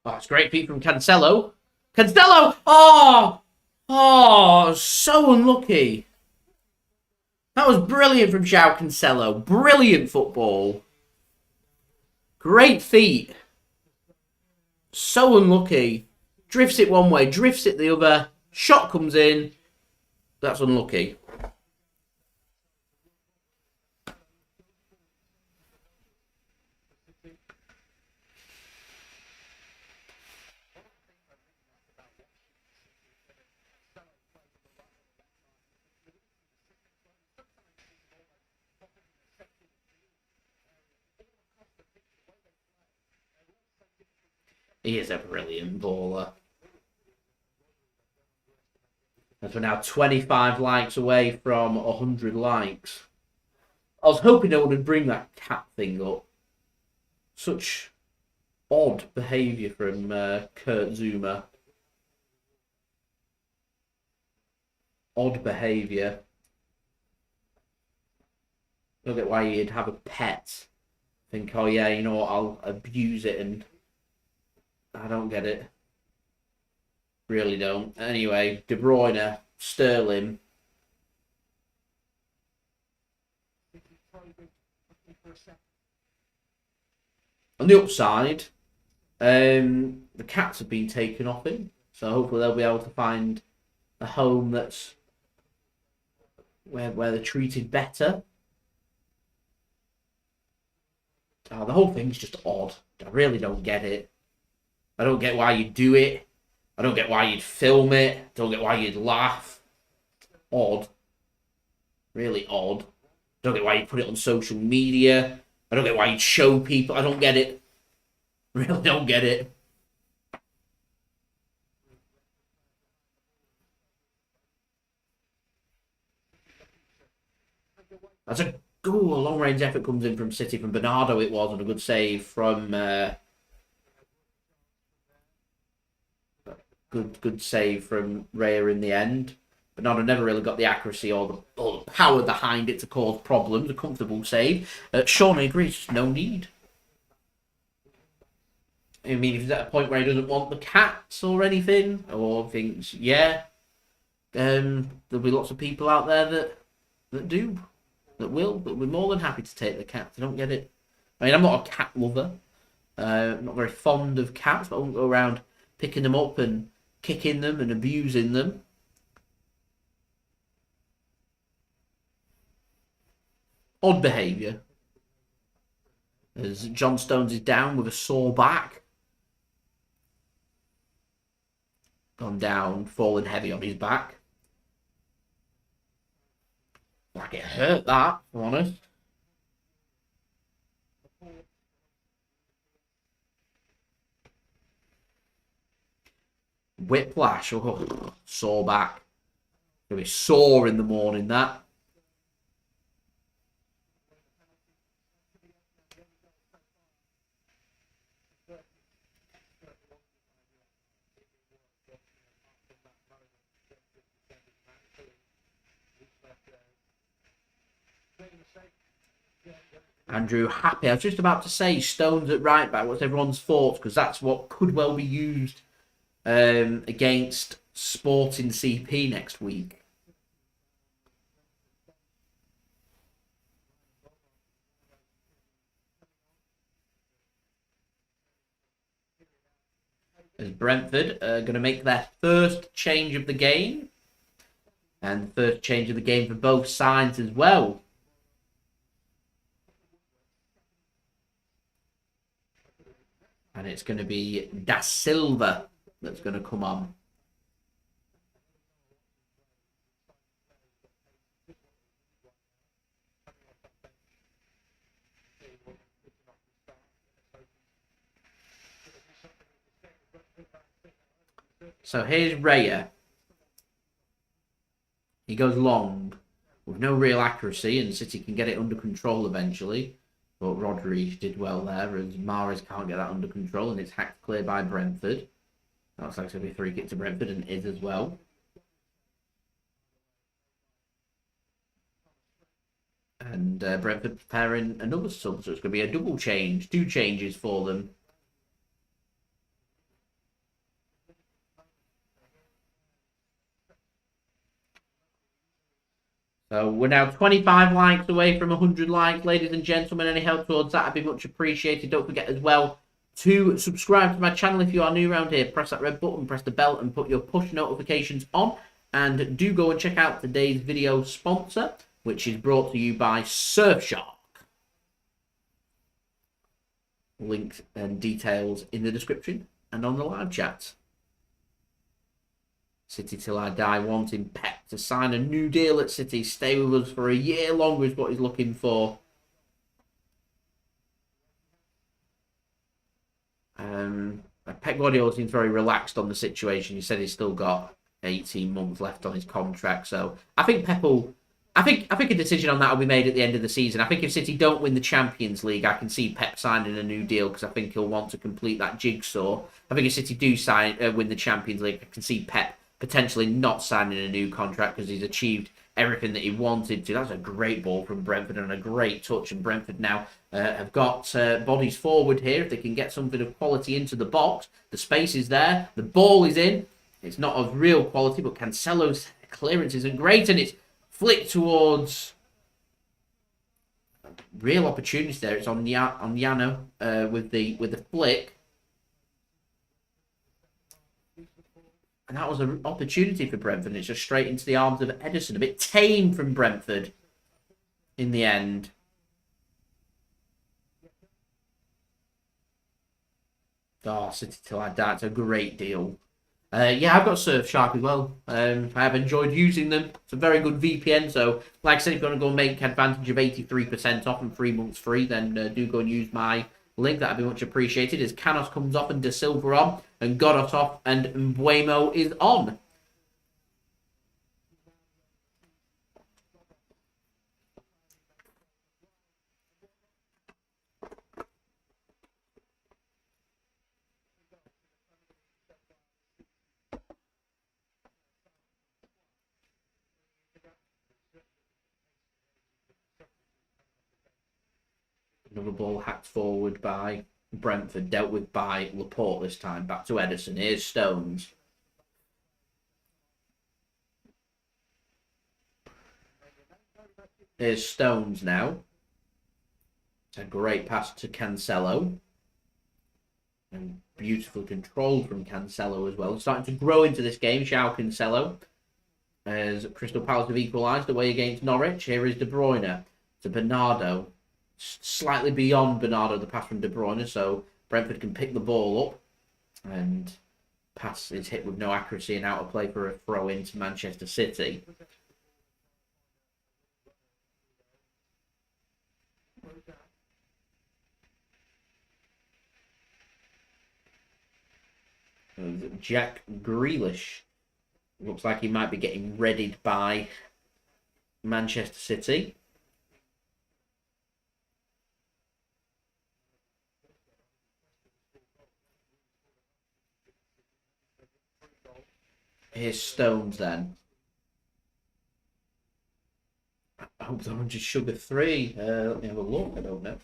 Oh, it's great feat from Cancelo. Cancelo! Oh! Oh, so unlucky. That was brilliant from Joao Cancelo. Brilliant football. Great feat. So unlucky. Drifts it one way, drifts it the other. Shot comes in. That's unlucky. He is a brilliant baller. As we're now 25 likes away from 100 likes. I was hoping I would bring that cat thing up. Such odd behaviour from Kurt Zuma. Odd behaviour. I don't get why you'd have a pet. Think, oh yeah, you know what, I'll abuse it, and I don't get it. Really don't. Anyway, De Bruyne, Sterling. On the upside, the cats have been taken off him, so hopefully they'll be able to find a home that's where they're treated better. Oh, the whole thing's just odd. I really don't get it. I don't get why you do it. I don't get why you'd film it. I don't get why you'd laugh. Odd. Really odd. I don't get why you put it on social media. I don't get why you'd show people. I don't get it. Really don't get it. That's a long-range effort comes in from City from Bernardo. It was, and a good save from good save from Raya in the end. Bernardo never really got the accuracy or the power behind it to cause problems. A comfortable save. Sean agrees. No need. I mean, if he's at a point where he doesn't want the cats or anything, or thinks, yeah, there'll be lots of people out there that do. That will, but we're more than happy to take the cats. I don't get it. I mean, I'm not a cat lover. I'm not very fond of cats, but I won't go around picking them up and kicking them and abusing them. Odd behaviour. As John Stones is down with a sore back. Gone down, falling heavy on his back. Like it hurt that, if I'm honest. Whiplash. Oh, sore back. Gonna be sore in the morning, that. Andrew happy. I was just about to say Stones at right back. What's everyone's thoughts? Because that's what could well be used against Sporting CP next week. As Brentford are going to make their first change of the game. And first change of the game for both sides as well. And it's going to be Da Silva that's going to come on. So here's Raya. He goes long with no real accuracy, and City can get it under control eventually. But Rodri did well there, as Mahrez can't get that under control, and it's hacked clear by Brentford. That looks like it's going to be a free kick to Brentford, and is as well. And Brentford preparing another sub, so it's going to be a double change. 2 changes for them. So we're now 25 likes away from 100 likes, ladies and gentlemen. Any help towards that would be much appreciated. Don't forget as well to subscribe to my channel if you are new around here. Press that red button, press the bell, and put your push notifications on. And do go and check out today's video sponsor, which is brought to you by Surfshark. Links and details in the description and on the live chat. City till I die, wanting Pep to sign a new deal at City. Stay with us for a year longer is what he's looking for. Pep Guardiola seems very relaxed on the situation. He said he's still got 18 months left on his contract. So I think Pep will... I think a decision on that will be made at the end of the season. I think if City don't win the Champions League, I can see Pep signing a new deal because I think he'll want to complete that jigsaw. I think if City do win the Champions League, I can see Pep potentially not signing a new contract because he's achieved everything that he wanted to. That's a great ball from Brentford and a great touch. And Brentford now have got bodies forward here. If they can get something of quality into the box, the space is there. The ball is in. It's not of real quality, but Cancelo's clearance isn't great, and it's flicked towards real opportunities there. It's on Llano with the flick. And that was an opportunity for Brentford. And it's just straight into the arms of Ederson. A bit tame from Brentford in the end. Oh, City till I die. It's a great deal. Yeah, I've got Surfshark as well. I have enjoyed using them. It's a very good VPN. So, like I said, if you want to go and make advantage of 83% off and 3 months free, then do go and use my link. That'd be much appreciated. As Canos comes off and Da Silva on, and Godot off, and Mbeumo is on. Another ball hacked forward by Brentford, dealt with by Laporte this time. Back to Ederson. Here's Stones. Here's Stones now. It's a great pass to Cancelo. And beautiful control from Cancelo as well. Starting to grow into this game, Joao Cancelo. As Crystal Palace have equalised away against Norwich. Here is De Bruyne to Bernardo. Slightly beyond Bernardo, the pass from De Bruyne, so Brentford can pick the ball up, and pass is hit with no accuracy and out of play for a throw into Manchester City. And Jack Grealish looks like he might be getting readied by Manchester City. Here's Stones then. I hope they're on just sugar 3. Let me have a look. I don't know.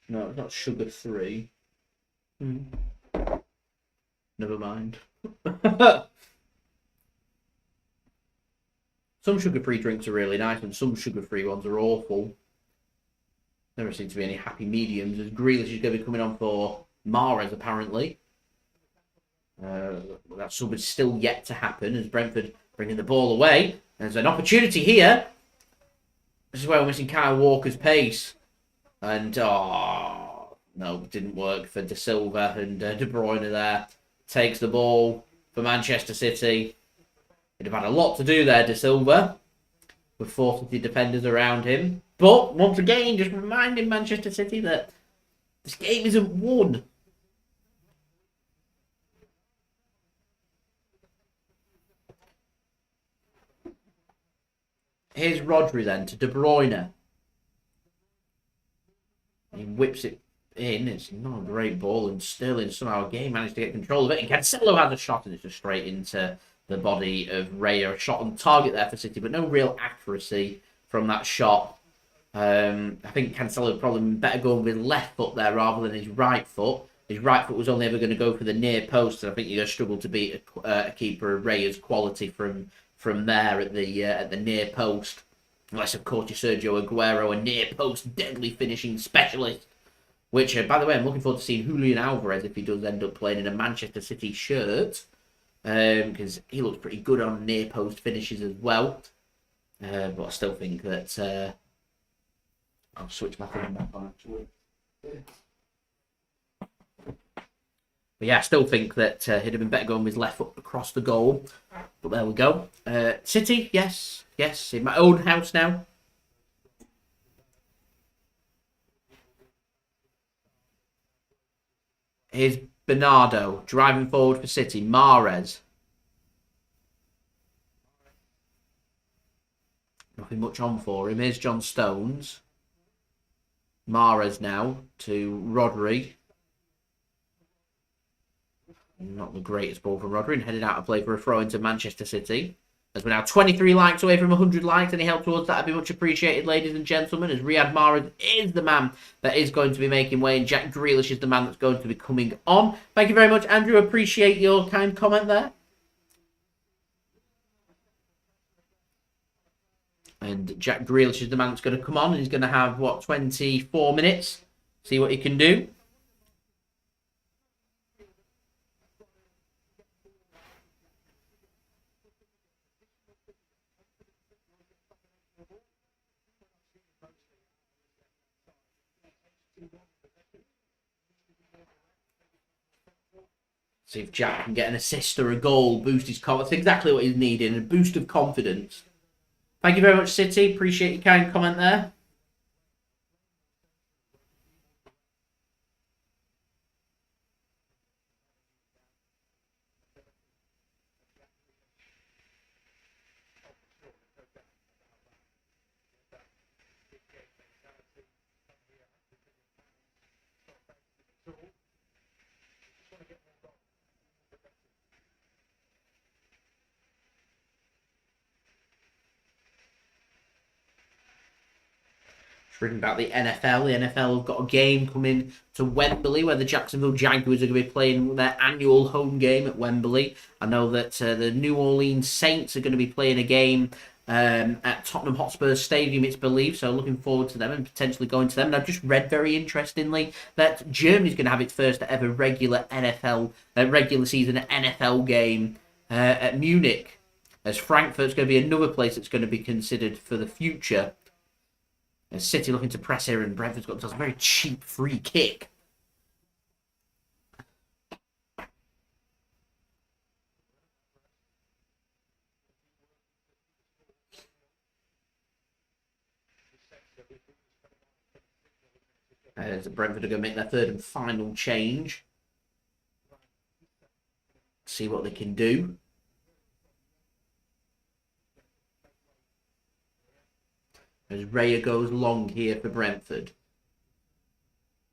No, it's not sugar 3. Never mind. Some sugar-free drinks are really nice, and some sugar-free ones are awful. Never seem to be any happy mediums, as Grealish is going to be coming on for Mahrez, apparently. That sub is still yet to happen, as Brentford bringing the ball away. There's an opportunity here. This is where we're missing Kyle Walker's pace. And, no, didn't work for De Silva, and De Bruyne there takes the ball for Manchester City. He'd have had a lot to do there, De Silva, with 40 defenders around him. But, once again, just reminding Manchester City that this game isn't won. Here's Rodri then to De Bruyne. He whips it in. It's not a great ball, and Sterling somehow again managed to get control of it. And Cancelo has a shot, and it's just straight into the body of Raya. A shot on target there for City, but no real accuracy from that shot. I think Cancelo would probably been better going with his left foot there rather than his right foot. His right foot was only ever going to go for the near post, and I think you're going to struggle to beat a keeper of Raya's quality from there at the near post. Unless, of course, you're Sergio Aguero, a near post deadly finishing specialist. Which, by the way, I'm looking forward to seeing Julian Alvarez if he does end up playing in a Manchester City shirt. Because he looks pretty good on near post finishes as well. But I still think that... I'll switch my thing back on, actually. But yeah, I still think that he'd have been better going with his left foot across the goal. But there we go. City, yes, in my own house now. Here's Bernardo driving forward for City. Mahrez. Nothing much on for him. Here's John Stones. Mahrez now to Rodri. Not the greatest ball from Rodri, and headed out to play for a throw into Manchester City. As we're now 23 likes away from 100 likes, any help towards that would be much appreciated, ladies and gentlemen, as Riyad Mahrez is the man that is going to be making way, and Jack Grealish is the man that's going to be coming on. Thank you very much, Andrew. Appreciate your kind comment there. And Jack Grealish is the man that's going to come on, and he's going to have, 24 minutes. See what he can do. See if Jack can get an assist or a goal, boost his confidence. That's exactly what he's needing, a boost of confidence. Thank you very much, City. Appreciate your kind comment there. Reading about the NFL. The NFL have got a game coming to Wembley where the Jacksonville Jaguars are going to be playing their annual home game at Wembley. I know that the New Orleans Saints are going to be playing a game at Tottenham Hotspur Stadium, it's believed. So looking forward to them and potentially going to them. And I've just read very interestingly that Germany's going to have its first ever regular season NFL game at Munich. As Frankfurt's going to be another place that's going to be considered for the future. City looking to press here, and Brentford's got a very cheap free kick. As Brentford are going to make their third and final change. See what they can do. As Raya goes long here for Brentford.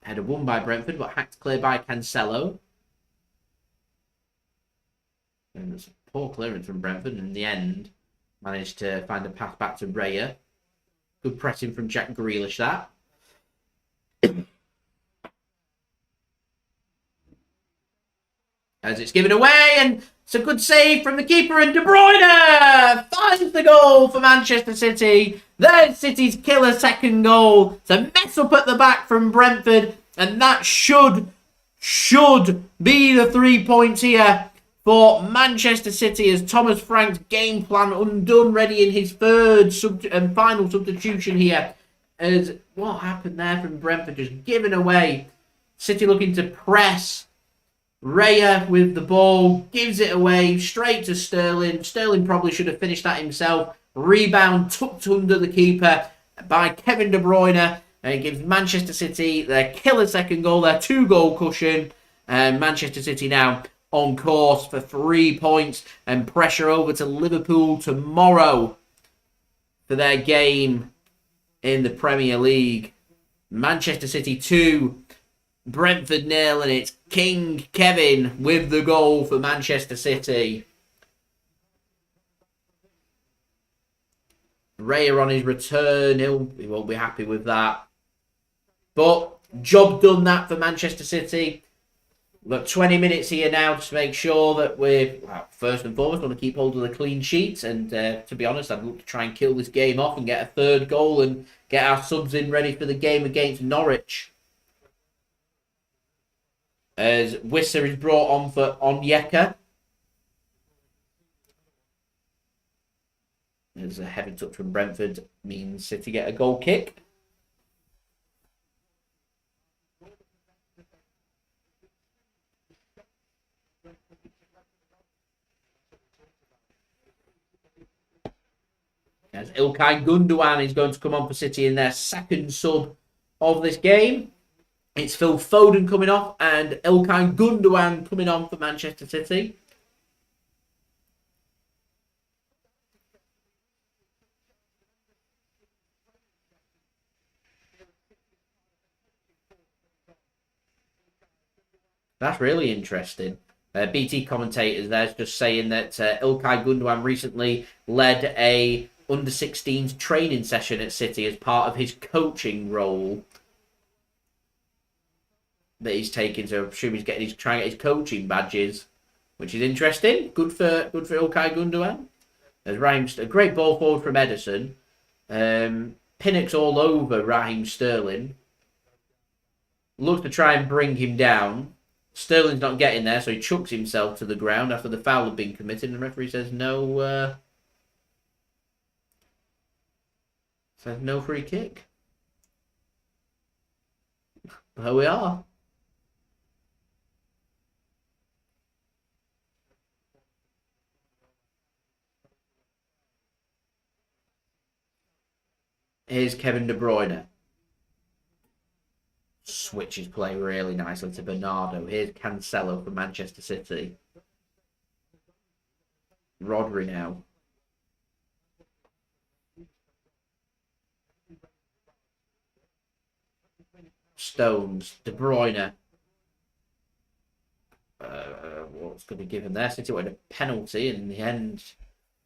Header won by Brentford, but hacked clear by Cancelo. And it's a poor clearance from Brentford, and in the end, managed to find a path back to Raya. Good pressing from Jack Grealish, that. As it's given away, and it's a good save from the keeper, and De Bruyne finds the goal for Manchester City. There's City's killer second goal. It's a mess up at the back from Brentford, and that should be the 3 points here for Manchester City, as Thomas Frank's game plan undone, ready in his third and final substitution here. As what happened there from Brentford, just given away. City looking to press. Raya with the ball, gives it away straight to Sterling. Sterling probably should have finished that himself. Rebound tucked under the keeper by Kevin De Bruyne. And it gives Manchester City their killer second goal, their 2-goal cushion. And Manchester City now on course for 3 points and pressure over to Liverpool tomorrow for their game in the Premier League. Manchester City 2, Brentford 0, and it's King Kevin with the goal for Manchester City. Raya on his return, he won't be happy with that. But job done that for Manchester City. We've got 20 minutes here now to make sure that we're, first and foremost, going to keep hold of the clean sheet. And to be honest, I'd look to try and kill this game off and get a third goal and get our subs in ready for the game against Norwich. As Wissa is brought on for Onyeka. As a heavy touch from Brentford means City get a goal kick. As Ilkay Gundogan is going to come on for City in their second sub of this game. It's Phil Foden coming off and Ilkay Gundogan coming on for Manchester City. That's really interesting. BT commentators there's just saying that Ilkay Gundogan recently led a under-16s training session at City as part of his coaching role that he's taking. So I assume he's trying to get his coaching badges, which is interesting. Good for Ilkay Gundogan. There's Raheem, a great ball forward from Ederson. Pinnock's all over Raheem Sterling. Looks to try and bring him down. Sterling's not getting there, so he chucks himself to the ground after the foul had been committed, and the referee says no. Says no free kick. There we are. Here's Kevin De Bruyne. Switches play really nicely to Bernardo. Here's Cancelo for Manchester City. Rodri now. Stones. De Bruyne. What's going to be given there? City wanted a penalty, and in the end,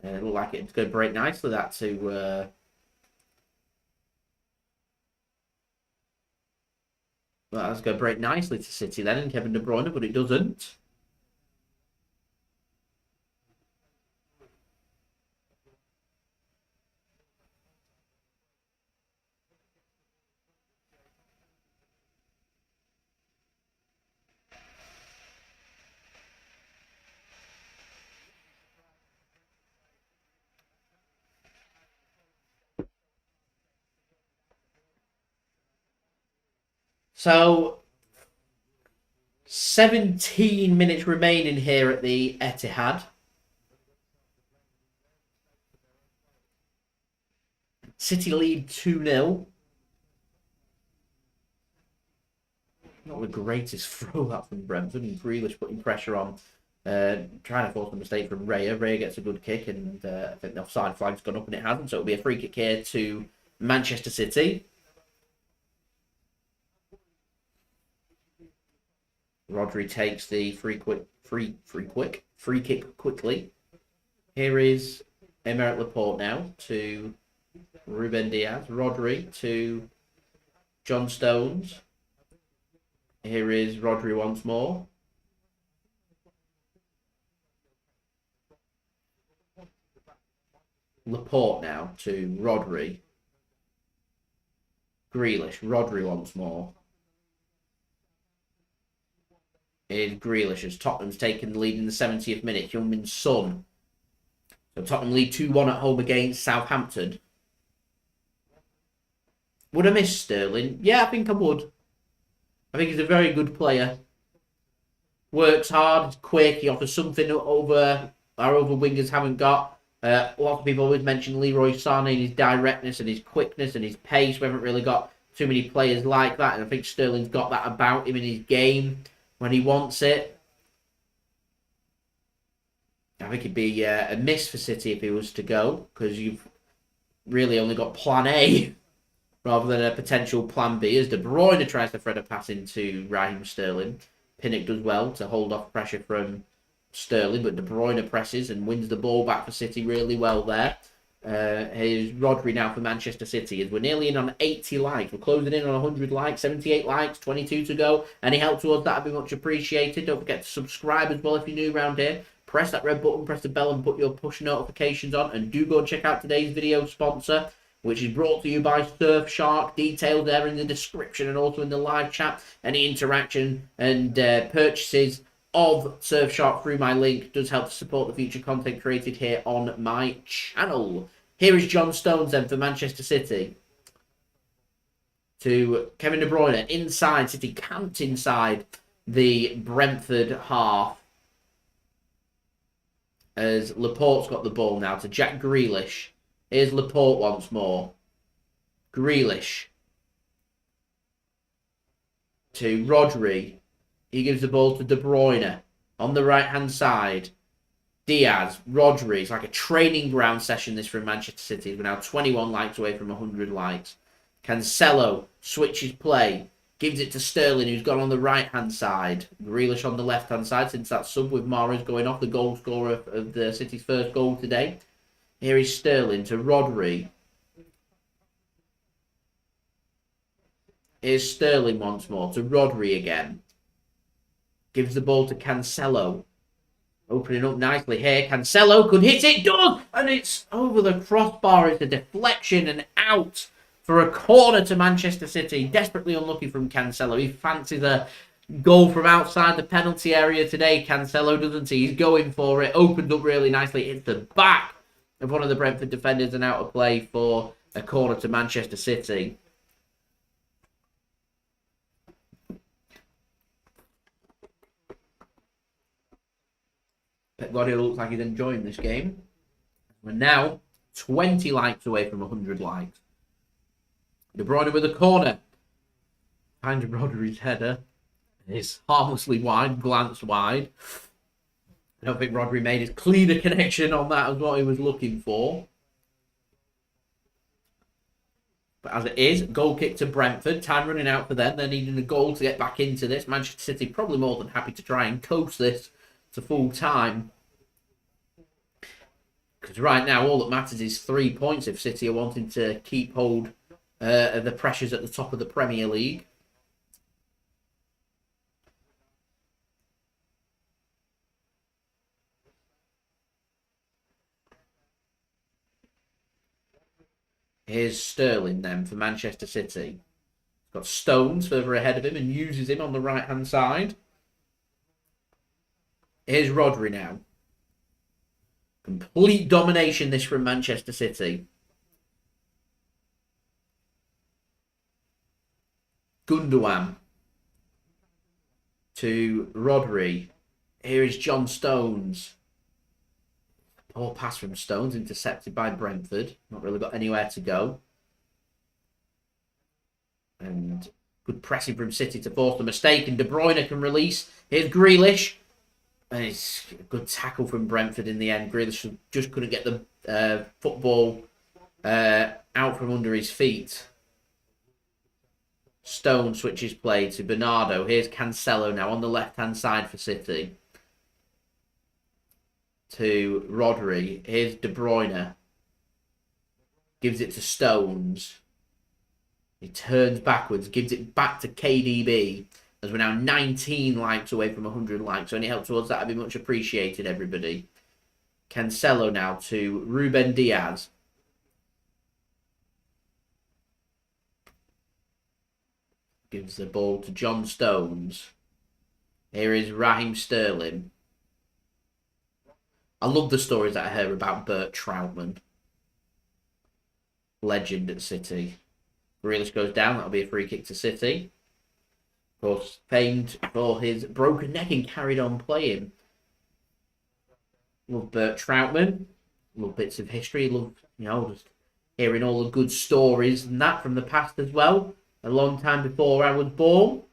it looked like it's going to break nicely that to... Well, that's going to break nicely to City then, and Kevin De Bruyne, but it doesn't. So, 17 minutes remaining here at the Etihad. City lead 2-0. Not the greatest throw that from Brentford, and Grealish putting pressure on. Trying to force a mistake from Raya. Raya gets a good kick, and I think the offside flag's gone up and it hasn't, so it'll be a free kick here to Manchester City. Rodri takes the free kick quickly. Here is Aymeric Laporte now to Ruben Dias. Rodri to John Stones. Here is Rodri once more. Laporte now to Rodri. Grealish. Rodri once more. Here's Grealish as Tottenham's taken the lead in the 70th minute. Heung-min Son. So Tottenham lead 2-1 at home against Southampton. Would I miss Sterling? Yeah, I think I would. I think he's a very good player. Works hard, he's quick, he offers something over our other wingers haven't got. A lot of people always mention Leroy Sané and his directness and his quickness and his pace. We haven't really got too many players like that, and I think Sterling's got that about him in his game when he wants it. I think it'd be a miss for City if he was to go, because you've really only got plan A rather than a potential plan B, as De Bruyne tries to thread a pass into Raheem Sterling. Pinnock does well to hold off pressure from Sterling, but De Bruyne presses and wins the ball back for City really well there. Here's Rodri now for Manchester City, as we're nearly in on 80 likes. We're closing in on 100 likes, 78 likes, 22 to go. Any help towards that would be much appreciated. Don't forget to subscribe as well if you're new around here. Press that red button, press the bell and put your push notifications on. And do go and check out today's video sponsor, which is brought to you by Surfshark. Details there in the description and also in the live chat. Any interaction and purchases of Surfshark through my link does help to support the future content created here on my channel. Here is John Stones then for Manchester City. To Kevin De Bruyne, inside. City camped inside the Brentford half, as Laporte's got the ball now to Jack Grealish. Here's Laporte once more. Grealish to Rodri. He gives the ball to De Bruyne on the right-hand side. Diaz, Rodri. It's like a training ground session this from Manchester City. We're now 21 likes away from 100 likes. Cancelo switches play. Gives it to Sterling, who's gone on the right-hand side. Grealish on the left-hand side, since that sub with Mahrez going off, the goal scorer of the City's first goal today. Here is Sterling to Rodri. Here's Sterling once more to Rodri again. Gives the ball to Cancelo. Opening up nicely here. Cancelo could hit it. Does! And it's over the crossbar. It's a deflection and out for a corner to Manchester City. Desperately unlucky from Cancelo. He fancies a goal from outside the penalty area today. Cancelo, doesn't he? He's going for it. Opened up really nicely. Hits the back of one of the Brentford defenders and out of play for a corner to Manchester City. Pep Guardiola looks like he's enjoying this game. We're now 20 likes away from 100 likes. De Bruyne with a corner. Behind Rodri's header. It's harmlessly wide, glanced wide. I don't think Rodri made as clean a connection on that as what he was looking for. But as it is, goal kick to Brentford. Time running out for them. They're needing a goal to get back into this. Manchester City probably more than happy to try and coast this to full time. Because right now, all that matters is 3 points if City are wanting to keep hold of the pressures at the top of the Premier League. Here's Sterling then for Manchester City. Got Stones further ahead of him and uses him on the right-hand side. Here's Rodri now. Complete domination this from Manchester City. Gundogan to Rodri. Here is John Stones. Poor pass from Stones, intercepted by Brentford. Not really got anywhere to go. And good pressing from City to force the mistake. And De Bruyne can release. Here's Grealish. And it's a good tackle from Brentford in the end. Grealish just couldn't get the football out from under his feet. Stone switches play to Bernardo. Here's Cancelo now on the left-hand side for City. To Rodri. Here's De Bruyne. Gives it to Stones. He turns backwards, gives it back to KDB, as we're now 19 likes away from 100 likes. So any help towards that would be much appreciated, everybody. Cancelo now to Ruben Dias. Gives the ball to John Stones. Here is Raheem Sterling. I love the stories that I hear about Bert Trautmann. Legend at City. Grealish goes down. That'll be a free kick to City. Of course, famed for his broken neck and carried on playing. Love Bert Trautmann. Love bits of history. Love, just hearing all the good stories and that from the past as well. A long time before I was born.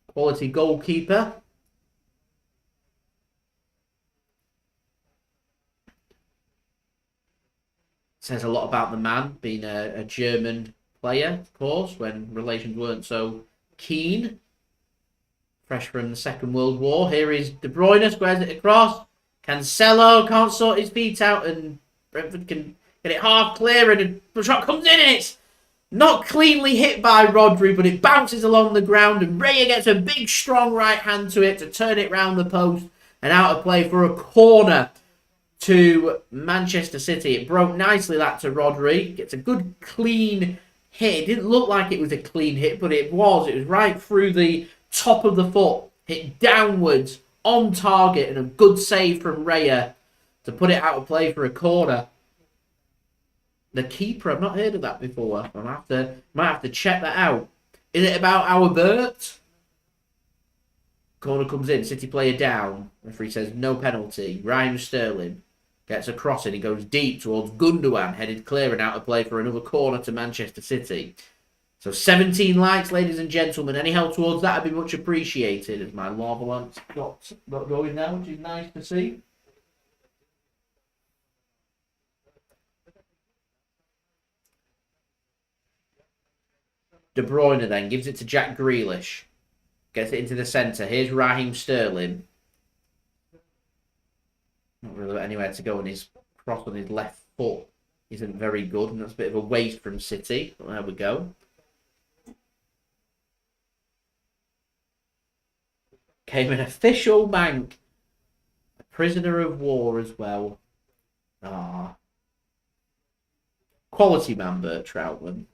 Quality goalkeeper. Says a lot about the man, being a German player, of course, when relations weren't so keen. Fresh from the Second World War. Here is De Bruyne, squares it across. Cancelo can't sort his feet out, and Brentford can get it half clear, and the shot comes in, and it's not cleanly hit by Rodri, but it bounces along the ground, and Raya gets a big, strong right hand to it to turn it round the post, and out of play for a corner to Manchester City. It broke nicely, that to Rodri. Gets a good, clean hit. It didn't look like it was a clean hit, but it was. It was right through the top of the foot. Hit downwards, on target, and a good save from Raya to put it out of play for a corner. The keeper, I've not heard of that before. I might have to check that out. Is it about our Bert? Corner comes in, City player down. Referee says no penalty. Raheem Sterling gets a cross in. He goes deep towards Gundogan, headed clear and out of play for another corner to Manchester City. So 17 likes, ladies and gentlemen. Any help towards that would be much appreciated. As my lava lamp's got going now, which is nice to see. De Bruyne then gives it to Jack Grealish. Gets it into the centre. Here's Raheem Sterling. Not really anywhere to go, and his cross on his left foot isn't very good, and that's a bit of a waste from City. But there we go. Came an official bank. A prisoner of war as well. Quality man, Bert Trautmann.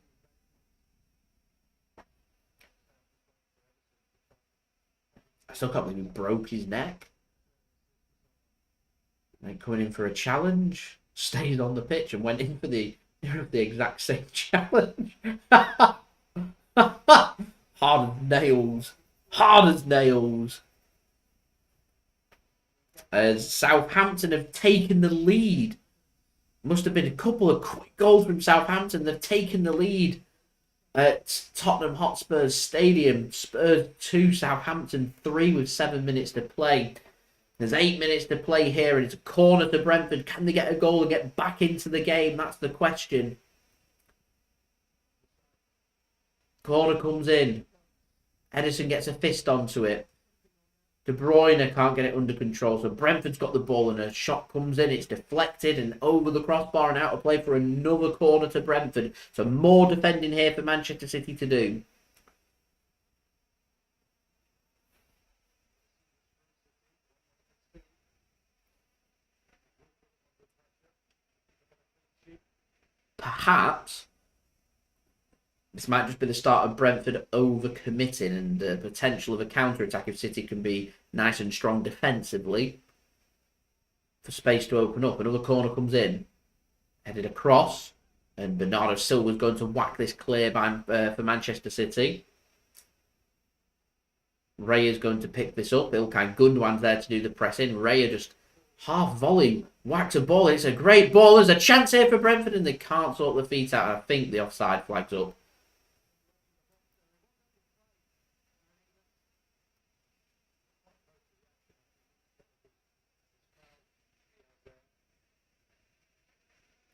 I still can't believe he broke his neck. And coming in for a challenge, stayed on the pitch and went in for the exact same challenge. Hard as nails. Hard as nails. As Southampton have taken the lead. Must have been a couple of quick goals from Southampton. They've taken the lead at Tottenham Hotspur's Stadium. Spurs 2, Southampton 3 with 7 minutes to play. There's 8 minutes to play here, and it's a corner to Brentford. Can they get a goal and get back into the game? That's the question. Corner comes in. Ederson gets a fist onto it. De Bruyne can't get it under control, so Brentford's got the ball, and a shot comes in. It's deflected and over the crossbar and out of play for another corner to Brentford. So more defending here for Manchester City to do. Perhaps this might just be the start of Brentford overcommitting and the potential of a counter-attack if City can be nice and strong defensively for space to open up. Another corner comes in, headed across, and Bernardo Silva is going to whack this clear for Manchester City. Raya is going to pick this up. Ilkay Gundogan's there to do the pressing. Raya just half volley, whacks a ball. It's a great ball. There's a chance here for Brentford, and they can't sort the feet out. I think the offside flag's up.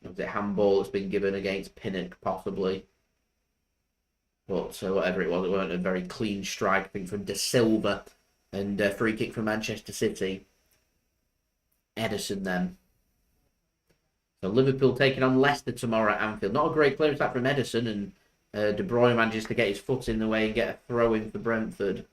Was it handball that's been given against Pinnock, possibly? But whatever it weren't a very clean strike, I think, from De Silva. And free kick from Manchester City. Ederson then. So Liverpool taking on Leicester tomorrow at Anfield. Not a great clearance back from Ederson, and De Bruyne manages to get his foot in the way and get a throw in for Brentford.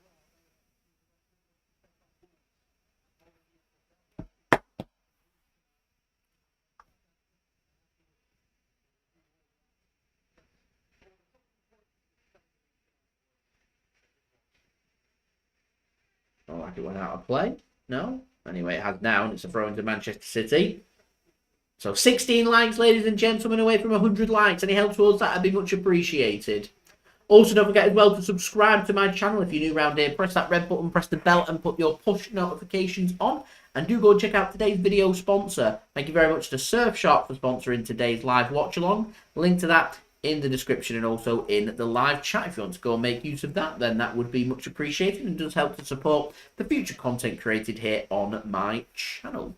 Not like it went out of play. No. Anyway, it has now, and it's a throw into Manchester City. So 16 likes, ladies and gentlemen, away from 100 likes. Any help towards that would be much appreciated. Also, don't forget as well to subscribe to my channel if you're new around here. Press that red button, press the bell, and put your push notifications on. And do go and check out today's video sponsor. Thank you very much to Surfshark for sponsoring today's live watch-along. Link to that in the description and also in the live chat. If you want to go and make use of that, then that would be much appreciated and does help to support the future content created here on my channel.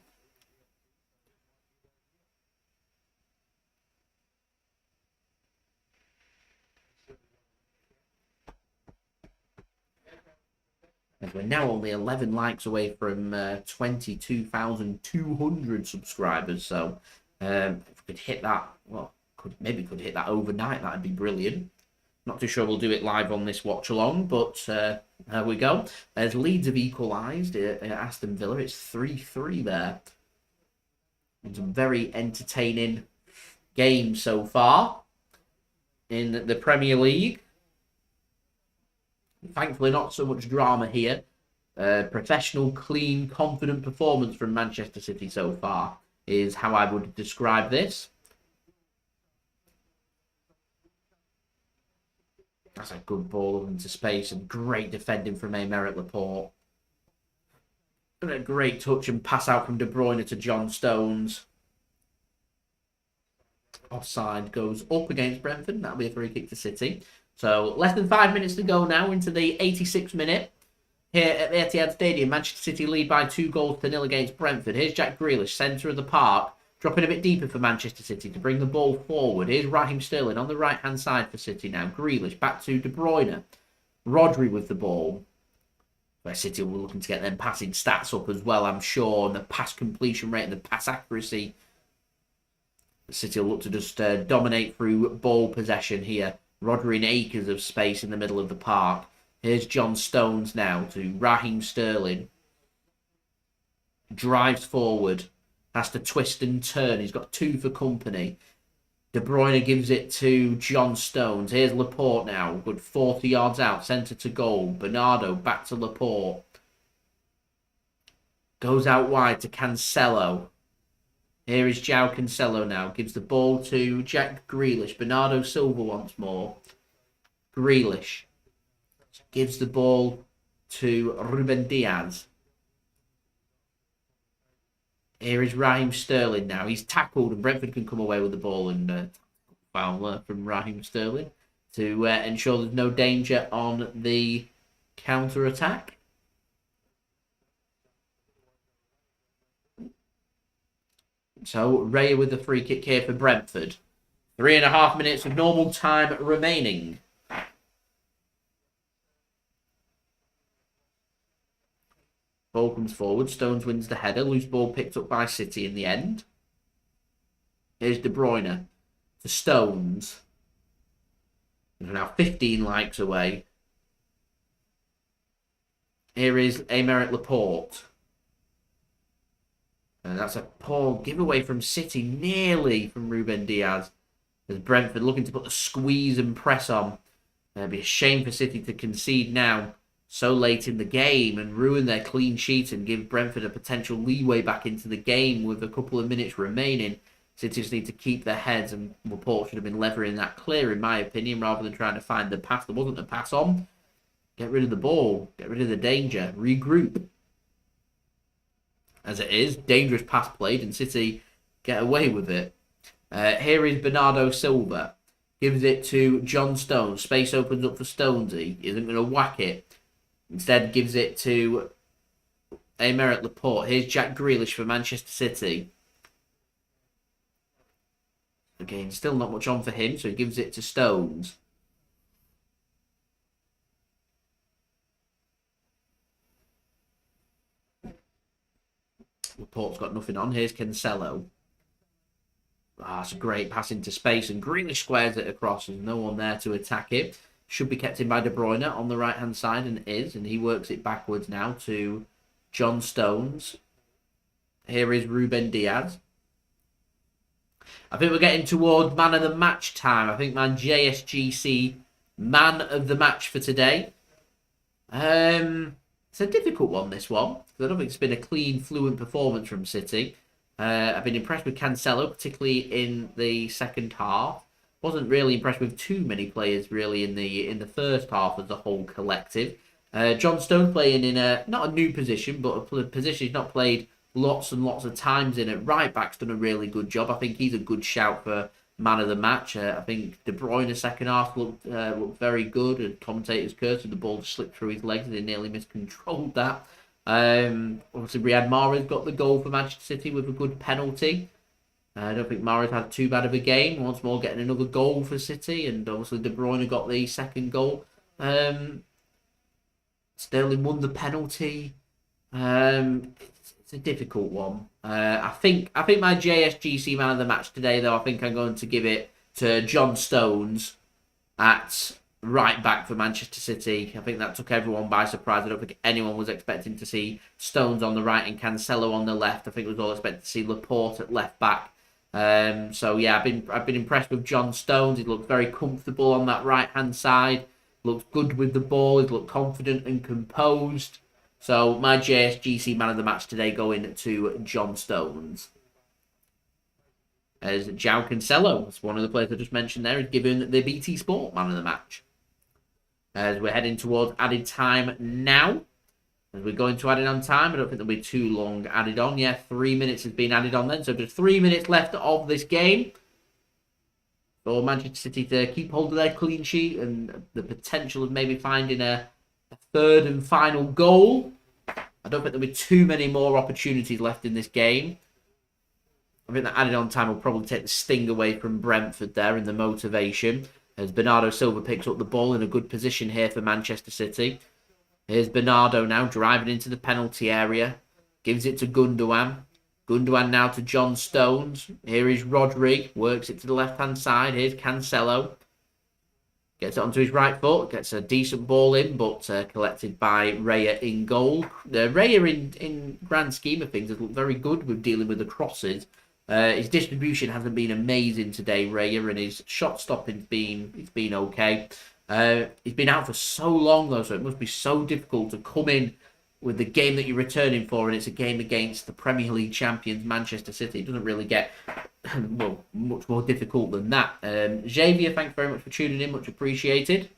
As we're now only 11 likes away from 22,200 subscribers. So if we could hit that, well, maybe could hit that overnight. That'd be brilliant. Not too sure we'll do it live on this watch along, but there we go. As Leeds have equalised at Aston Villa, it's 3-3 there. It's a very entertaining game so far in the Premier League. Thankfully, not so much drama here. Professional, clean, confident performance from Manchester City so far is how I would describe this. That's a good ball into space and great defending from Aymeric Laporte. And a great touch and pass out from De Bruyne to John Stones. Offside goes up against Brentford. That'll be a free kick to City. So less than 5 minutes to go now into the 86th minute. Here at the Etihad Stadium, Manchester City lead by 2-0 against Brentford. Here's Jack Grealish, centre of the park, dropping a bit deeper for Manchester City to bring the ball forward. Here's Raheem Sterling on the right-hand side for City now. Grealish back to De Bruyne. Rodri with the ball. Where City will be looking to get them passing stats up as well, I'm sure. And the pass completion rate and the pass accuracy. City will look to just dominate through ball possession here. Rodri in acres of space in the middle of the park. Here's John Stones now to Raheem Sterling. Drives forward. Has to twist and turn. He's got two for company. De Bruyne gives it to John Stones. Here's Laporte now. Good 40 yards out. Centre to goal. Bernardo back to Laporte. Goes out wide to Cancelo. Here is Joao Cancelo now. Gives the ball to Jack Grealish. Bernardo Silva once more. Grealish. Gives the ball to Ruben Dias. Here is Raheem Sterling now. He's tackled and Brentford can come away with the ball and foul from Raheem Sterling to ensure there's no danger on the counter-attack. So, Raya with the free kick here for Brentford. 3.5 minutes of normal time remaining. Ball comes forward. Stones wins the header. Loose ball picked up by City in the end. Here's De Bruyne to Stones. We're now 15 likes away. Here is Aymeric Laporte. And that's a poor giveaway from City, nearly from Ruben Dias. As Brentford looking to put the squeeze and press on. It'd be a shame for City to concede now so late in the game and ruin their clean sheet and give Brentford a potential leeway back into the game with a couple of minutes remaining. City just need to keep their heads, and Laporte should have been levering that clear, in my opinion, rather than trying to find the pass. There wasn't a pass on. Get rid of the ball. Get rid of the danger. Regroup. As it is, dangerous pass played, and City get away with it. Here is Bernardo Silva. Gives it to John Stones. Space opens up for Stonesy. He isn't going to whack it. Instead, gives it to Aymeric Laporte. Here's Jack Grealish for Manchester City. Again, still not much on for him, so he gives it to Stones. Laporte's got nothing on. Here's Cancelo. it's a great pass into space, and Grealish squares it across. There's no one there to attack it. Should be kept in by De Bruyne on the right-hand side, and is. And he works it backwards now to John Stones. Here is Ruben Dias. I think we're getting toward man of the match time. I think my JSGC man of the match for today. It's a difficult one, this one. I don't think it's been a clean, fluent performance from City. I've been impressed with Cancelo, particularly in the second half. Wasn't really impressed with too many players, really, in the first half as a whole collective. John Stones playing in not a new position, but a position he's not played lots and lots of times in at right back's done a really good job. I think he's a good shout for man of the match. I think De Bruyne second half looked very good, and commentators cursed and the ball slipped through his legs and he nearly miscontrolled that. Obviously Riyad Mahrez got the goal for Manchester City with a good penalty. I don't think Mahrez had too bad of a game. Once more getting another goal for City, and obviously De Bruyne got the second goal. Sterling won the penalty. It's a difficult one. I think my JSGC man of the match today, though, I think I'm going to give it to John Stones at right back for Manchester City. I think that took everyone by surprise. I don't think anyone was expecting to see Stones on the right and Cancelo on the left. I think it was all expected to see Laporte at left back. So yeah, I've been impressed with John Stones. He looked very comfortable on that right hand side. Looked good with the ball. He looked confident and composed. So my JSGC man of the match today going to John Stones. As Joao Cancelo, that's one of the players I just mentioned there, is given the BT Sport man of the match. As we're heading towards added time now. As we're going to add it on time, I don't think there'll be too long added on. Yeah, 3 minutes has been added on then. So just 3 minutes left of this game for Manchester City to keep hold of their clean sheet and the potential of maybe finding a third and final goal. I don't think there'll be too many more opportunities left in this game. I think that added on time will probably take the sting away from Brentford there and the motivation. As Bernardo Silva picks up the ball in a good position here for Manchester City. Here's Bernardo now driving into the penalty area. Gives it to Gundogan. Gundogan now to John Stones. Here is Rodri. Works it to the left-hand side. Here's Cancelo. Gets it onto his right foot. Gets a decent ball in, but collected by Raya in goal. Raya, in grand scheme of things, has looked very good with dealing with the crosses. His distribution hasn't been amazing today, Raya, and his shot stopping's been okay. He's been out for so long, though, so it must be so difficult to come in with the game that you're returning for, and it's a game against the Premier League champions, Manchester City. It doesn't really get, well, much more difficult than that. Xavier, thanks very much for tuning in. Much appreciated.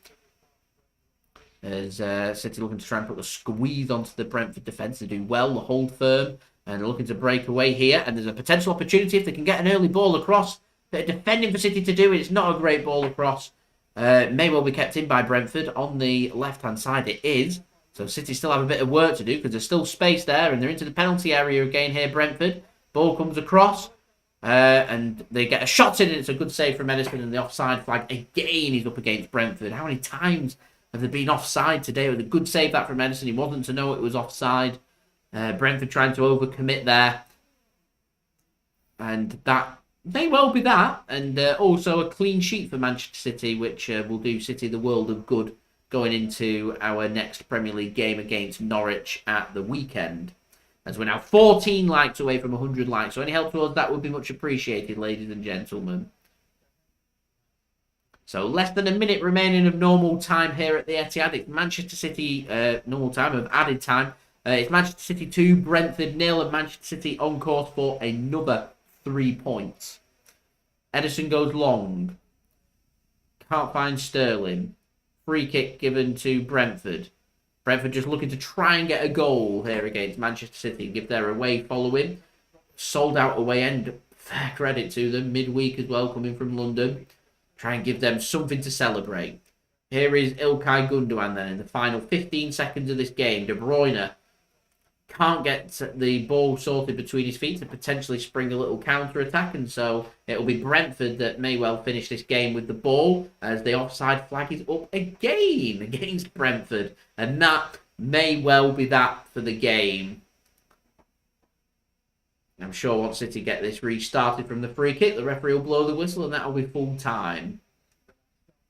As City looking to try and put the squeeze onto the Brentford defence to do well, the hold firm, and they're looking to break away here. And there's a potential opportunity if they can get an early ball across. They're defending for City to do it. It's not a great ball across. May well be kept in by Brentford on the left-hand side. It is. So City still have a bit of work to do because there's still space there, and they're into the penalty area again here, Brentford. Ball comes across, and they get a shot in, and it's a good save from Ederson, and the offside flag again is up against Brentford. How many times have they been offside today? With a good save that from Ederson. He wasn't to know it was offside. Brentford trying to overcommit there. And that may well be that. And also a clean sheet for Manchester City, which will do City the world of good going into our next Premier League game against Norwich at the weekend. As we're now 14 likes away from 100 likes. So any help towards that would be much appreciated, ladies and gentlemen. So less than a minute remaining of normal time here at the Etihad. It's Manchester City, normal time of added time. It's Manchester City 2, Brentford 0, and Manchester City on course for another 3 points. Ederson goes long. Can't find Sterling. Free kick given to Brentford. Brentford just looking to try and get a goal here against Manchester City. Give their away following. Sold out away end. Fair credit to them. Midweek as well, coming from London. Try and give them something to celebrate. Here is Ilkay Gundogan then in the final 15 seconds of this game. De Bruyne can't get the ball sorted between his feet to potentially spring a little counter-attack, and so it'll be Brentford that may well finish this game with the ball as the offside flag is up again against Brentford, and that may well be that for the game. I'm sure once City get this restarted from the free kick, the referee will blow the whistle and that will be full time.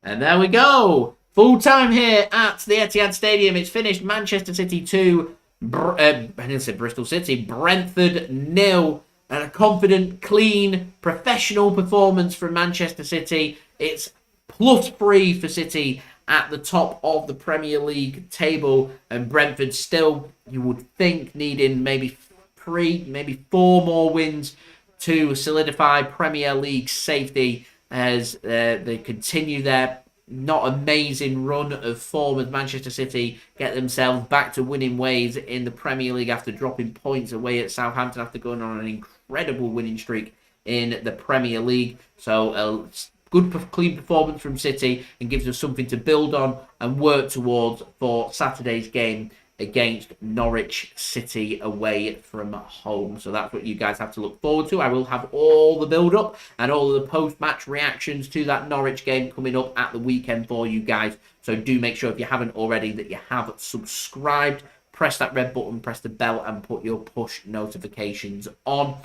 And there we go. Full time here at the Etihad Stadium. It's finished. Manchester City 2, Bristol City, Brentford 0. And a confident, clean, professional performance from Manchester City. It's +3 for City at the top of the Premier League table. And Brentford still, you would think, needing maybe 3, maybe 4 more wins to solidify Premier League safety as they continue their not amazing run of form as Manchester City get themselves back to winning ways in the Premier League after dropping points away at Southampton after going on an incredible winning streak in the Premier League. So a good, clean performance from City and gives us something to build on and work towards for Saturday's game against Norwich City away from home. So that's what you guys have to look forward to. I will have all the build-up and all of the post-match reactions to that Norwich game coming up at the weekend for you guys. So do make sure, if you haven't already, that you have subscribed. Press that red button, press the bell, and put your push notifications on.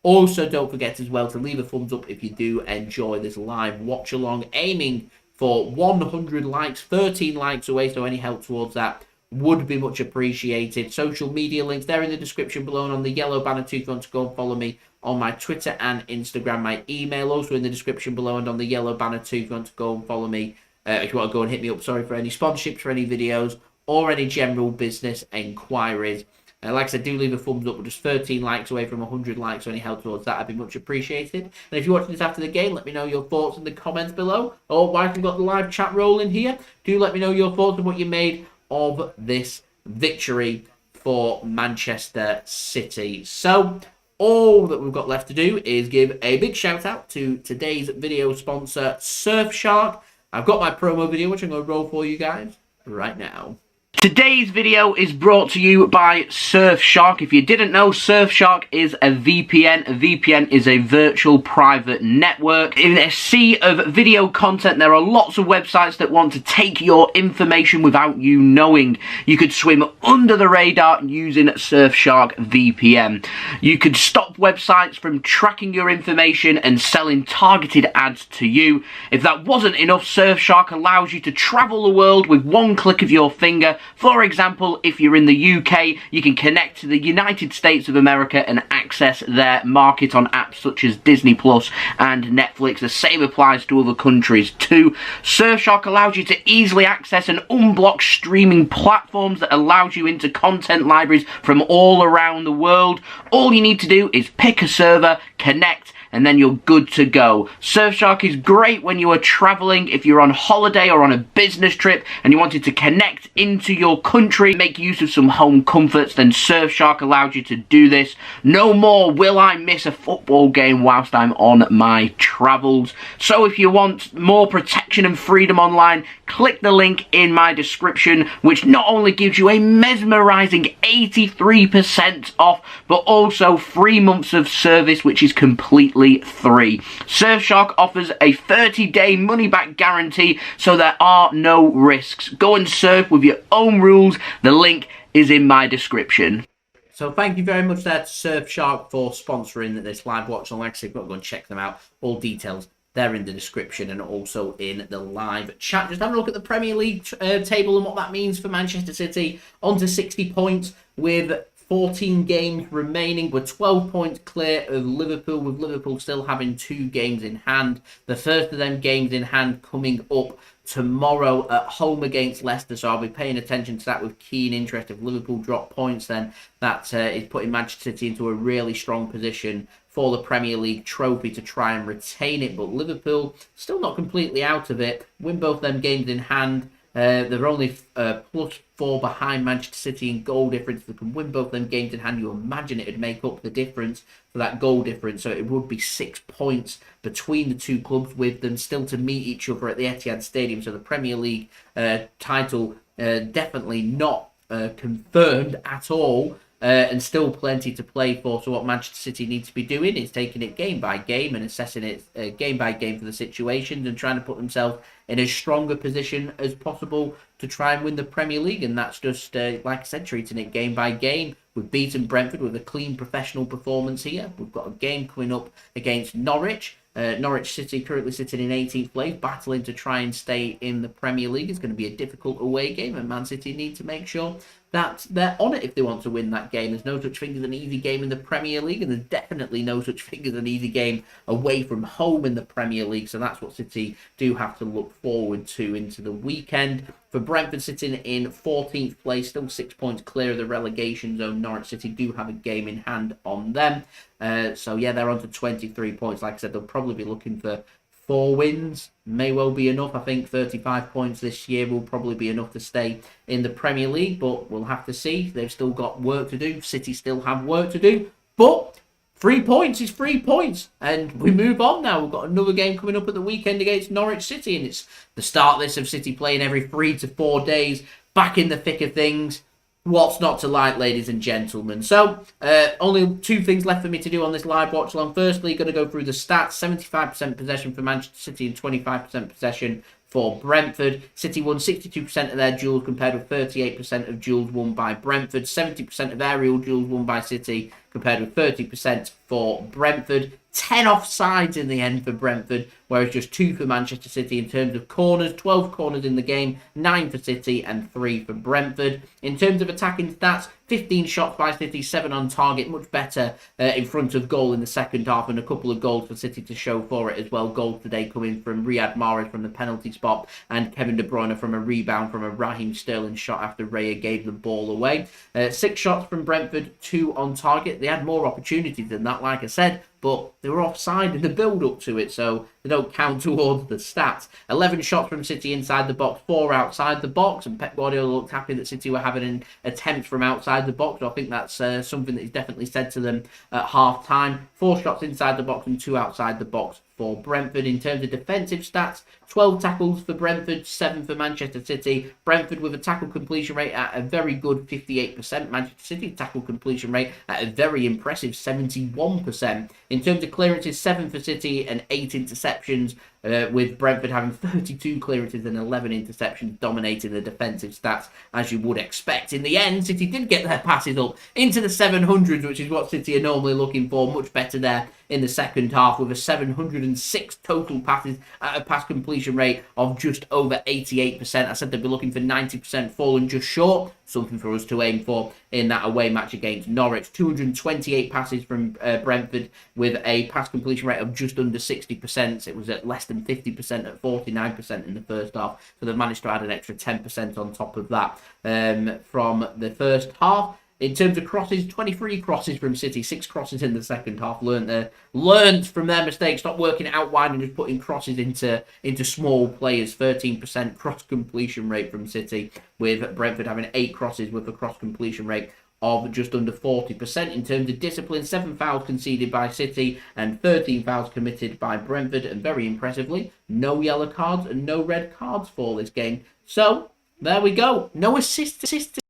Also, don't forget as well to leave a thumbs up if you do enjoy this live watch-along. Aiming for 100 likes, 13 likes away, so any help towards that would be much appreciated. Social media links, they're in the description below and on the yellow banner too if you want to go and follow me on my Twitter and Instagram. My email also in the description below and on the yellow banner too if you want to go and follow me. If you want to go and hit me up, for any sponsorships, for any videos, or any general business inquiries. Like I said, do leave a thumbs up. We're just 13 likes away from 100 likes, so any help towards that would be much appreciated. And if you're watching this after the game, let me know your thoughts in the comments below. Or whilst we've got the live chat rolling here, do let me know your thoughts on what you made of this victory for Manchester City. So all that we've got left to do is give a big shout out to today's video sponsor, Surfshark. I've got my promo video which I'm going to roll for you guys right now. Today's video is brought to you by Surfshark. If you didn't know, Surfshark is a VPN. A VPN is a virtual private network. In a sea of video content, there are lots of websites that want to take your information without you knowing. You could swim under the radar using Surfshark VPN. You could stop websites from tracking your information and selling targeted ads to you. If that wasn't enough, Surfshark allows you to travel the world with one click of your finger. For example, if you're in the UK, you can connect to the United States of America and access their market on apps such as Disney Plus and Netflix. The same applies to other countries too. Surfshark allows you to easily access and unblock streaming platforms that allows you into content libraries from all around the world. All you need to do is pick a server, connect, and then you're good to go. Surfshark is great when you are traveling, if you're on holiday or on a business trip and you wanted to connect into your country, make use of some home comforts, then Surfshark allows you to do this. No more will I miss a football game whilst I'm on my travels. So if you want more protection and freedom online, click the link in my description, which not only gives you a mesmerizing 83% off, but also 3 months of service, which is completely free. Surfshark offers a 30-day money-back guarantee, so there are no risks. Go and surf with your own rules. The link is in my description. So thank you very much there to Surfshark for sponsoring this live watch. Like I said, go and check them out. All details they're in the description and also in the live chat. Just have a look at the Premier League table and what that means for Manchester City. On to 60 points with 14 games remaining. We're 12 points clear of Liverpool, with Liverpool still having 2 games in hand. The first of them games in hand coming up tomorrow at home against Leicester, so I'll be paying attention to that with keen interest. If Liverpool drop points, then that is putting Manchester City into a really strong position for the Premier League trophy to try and retain it. But Liverpool still not completely out of it. Win both them games in hand. They're only +4 behind Manchester City in goal difference. If they can win both them games in hand, you imagine it would make up the difference for that goal difference. So it would be 6 points between the two clubs, with them still to meet each other at the Etihad Stadium. So the Premier League title definitely not confirmed at all. And still plenty to play for. So what Manchester City needs to be doing is taking it game by game and assessing it game by game for the situations and trying to put themselves in as strong a position as possible to try and win the Premier League. And that's just, like I said, treating it game by game. We've beaten Brentford with a clean professional performance here. We've got a game coming up against Norwich. Norwich City currently sitting in 18th place, battling to try and stay in the Premier League. It's going to be a difficult away game, and Man City need to make sure that they're on it if they want to win that game. There's no such thing as an easy game in the Premier League, and there's definitely no such thing as an easy game away from home in the Premier League, so that's what City do have to look forward to into the weekend. For Brentford, sitting in 14th place, still 6 points clear of the relegation zone. Norwich City do have a game in hand on them. So yeah, they're on to 23 points. Like I said, they'll probably be looking for 4 wins. May well be enough. I think 35 points this year will probably be enough to stay in the Premier League, but we'll have to see. They've still got work to do. City still have work to do, but 3 points is 3 points, and we move on now. We've got another game coming up at the weekend against Norwich City, and it's the start list of City playing every 3 to 4 days, back in the thick of things. What's not to like, ladies and gentlemen? So, only 2 things left for me to do on this live watch along. Firstly, going to go through the stats. 75% possession for Manchester City and 25% possession for Brentford. City won 62% of their duels compared with 38% of duels won by Brentford. 70% of aerial duels won by City compared with 30% for Brentford. 10 offsides in the end for Brentford, whereas just 2 for Manchester City in terms of corners. 12 corners in the game, 9 for City and 3 for Brentford. In terms of attacking stats, 15 shots by City, 7 on target, much better in front of goal in the second half, and a couple of goals for City to show for it as well. Goals today coming from Riyad Mahrez from the penalty spot and Kevin De Bruyne from a rebound from a Raheem Sterling shot after Raya gave the ball away. 6 shots from Brentford, 2 on target. They had more opportunities than that, like I said, but they were offside in the build-up to it, so they don't count towards the stats. 11 shots from City inside the box, 4 outside the box, and Pep Guardiola looked happy that City were having an attempt from outside the box. So I think that's something that he's definitely said to them at half-time. 4 shots inside the box and 2 outside the box for Brentford. In terms of defensive stats, 12 tackles for Brentford, 7 for Manchester City. Brentford with a tackle completion rate at a very good 58%. Manchester City tackle completion rate at a very impressive 71%. In terms of clearances, 7 for City and 8 interceptions, with Brentford having 32 clearances and 11 interceptions, dominating the defensive stats as you would expect. In the end, City did get their passes up into the 700s, which is what City are normally looking for. Much better there in the second half, with a 706 total passes at a pass completion rate of just over 88%. I said they'd be looking for 90%, fallen just short. Something for us to aim for in that away match against Norwich. 228 passes from Brentford with a pass completion rate of just under 60%. It was at less than 50% at 49% in the first half. So they've managed to add an extra 10% on top of that from the first half. In terms of crosses, 23 crosses from City, 6 crosses in the second half. Learned from their mistakes, stop working it out wide and just putting crosses into small players. 13% cross completion rate from City, with Brentford having 8 crosses with a cross completion rate of just under 40%. In terms of discipline, 7 fouls conceded by City and 13 fouls committed by Brentford, and very impressively, no yellow cards and no red cards for this game. So there we go. No assists.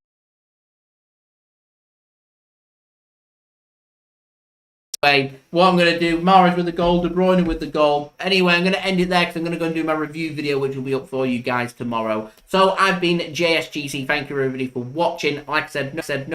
What I'm going to do, Mahrez with the goal, De Bruyne with the goal. Anyway, I'm going to end it there because I'm going to go and do my review video, which will be up for you guys tomorrow. So I've been JSGC. Thank you everybody for watching. Like I said,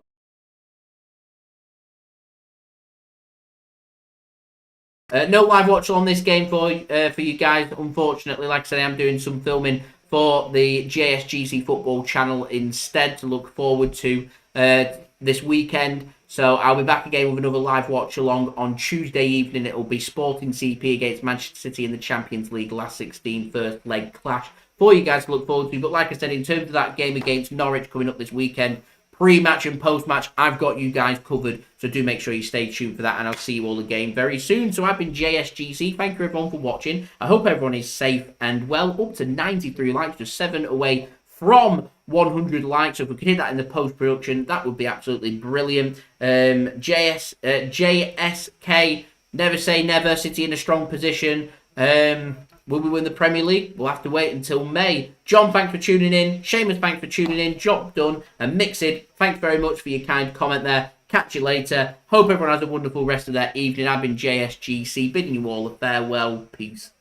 no live watch on this game for you guys. Unfortunately, like I said, I'm doing some filming for the JSGC football channel instead to look forward to this weekend. So I'll be back again with another live watch along on Tuesday evening. It'll be Sporting CP against Manchester City in the Champions League last 16 first leg clash for you guys to look forward to. But like I said, in terms of that game against Norwich coming up this weekend, pre-match and post-match, I've got you guys covered. So do make sure you stay tuned for that, and I'll see you all again very soon. So I've been JSGC. Thank you everyone for watching. I hope everyone is safe and well. Up to 93 likes, just 7 away from 100 likes. So if we could hit that in the post-production, that would be absolutely brilliant. JSK, never say never. City in a strong position. Will we win the Premier League? We'll have to wait until May. John, thanks for tuning in. Seamus, thanks for tuning in. Job done. And Mixed, thanks very much for your kind comment there. Catch you later. Hope everyone has a wonderful rest of their evening. I've been JSGC, bidding you all a farewell. Peace.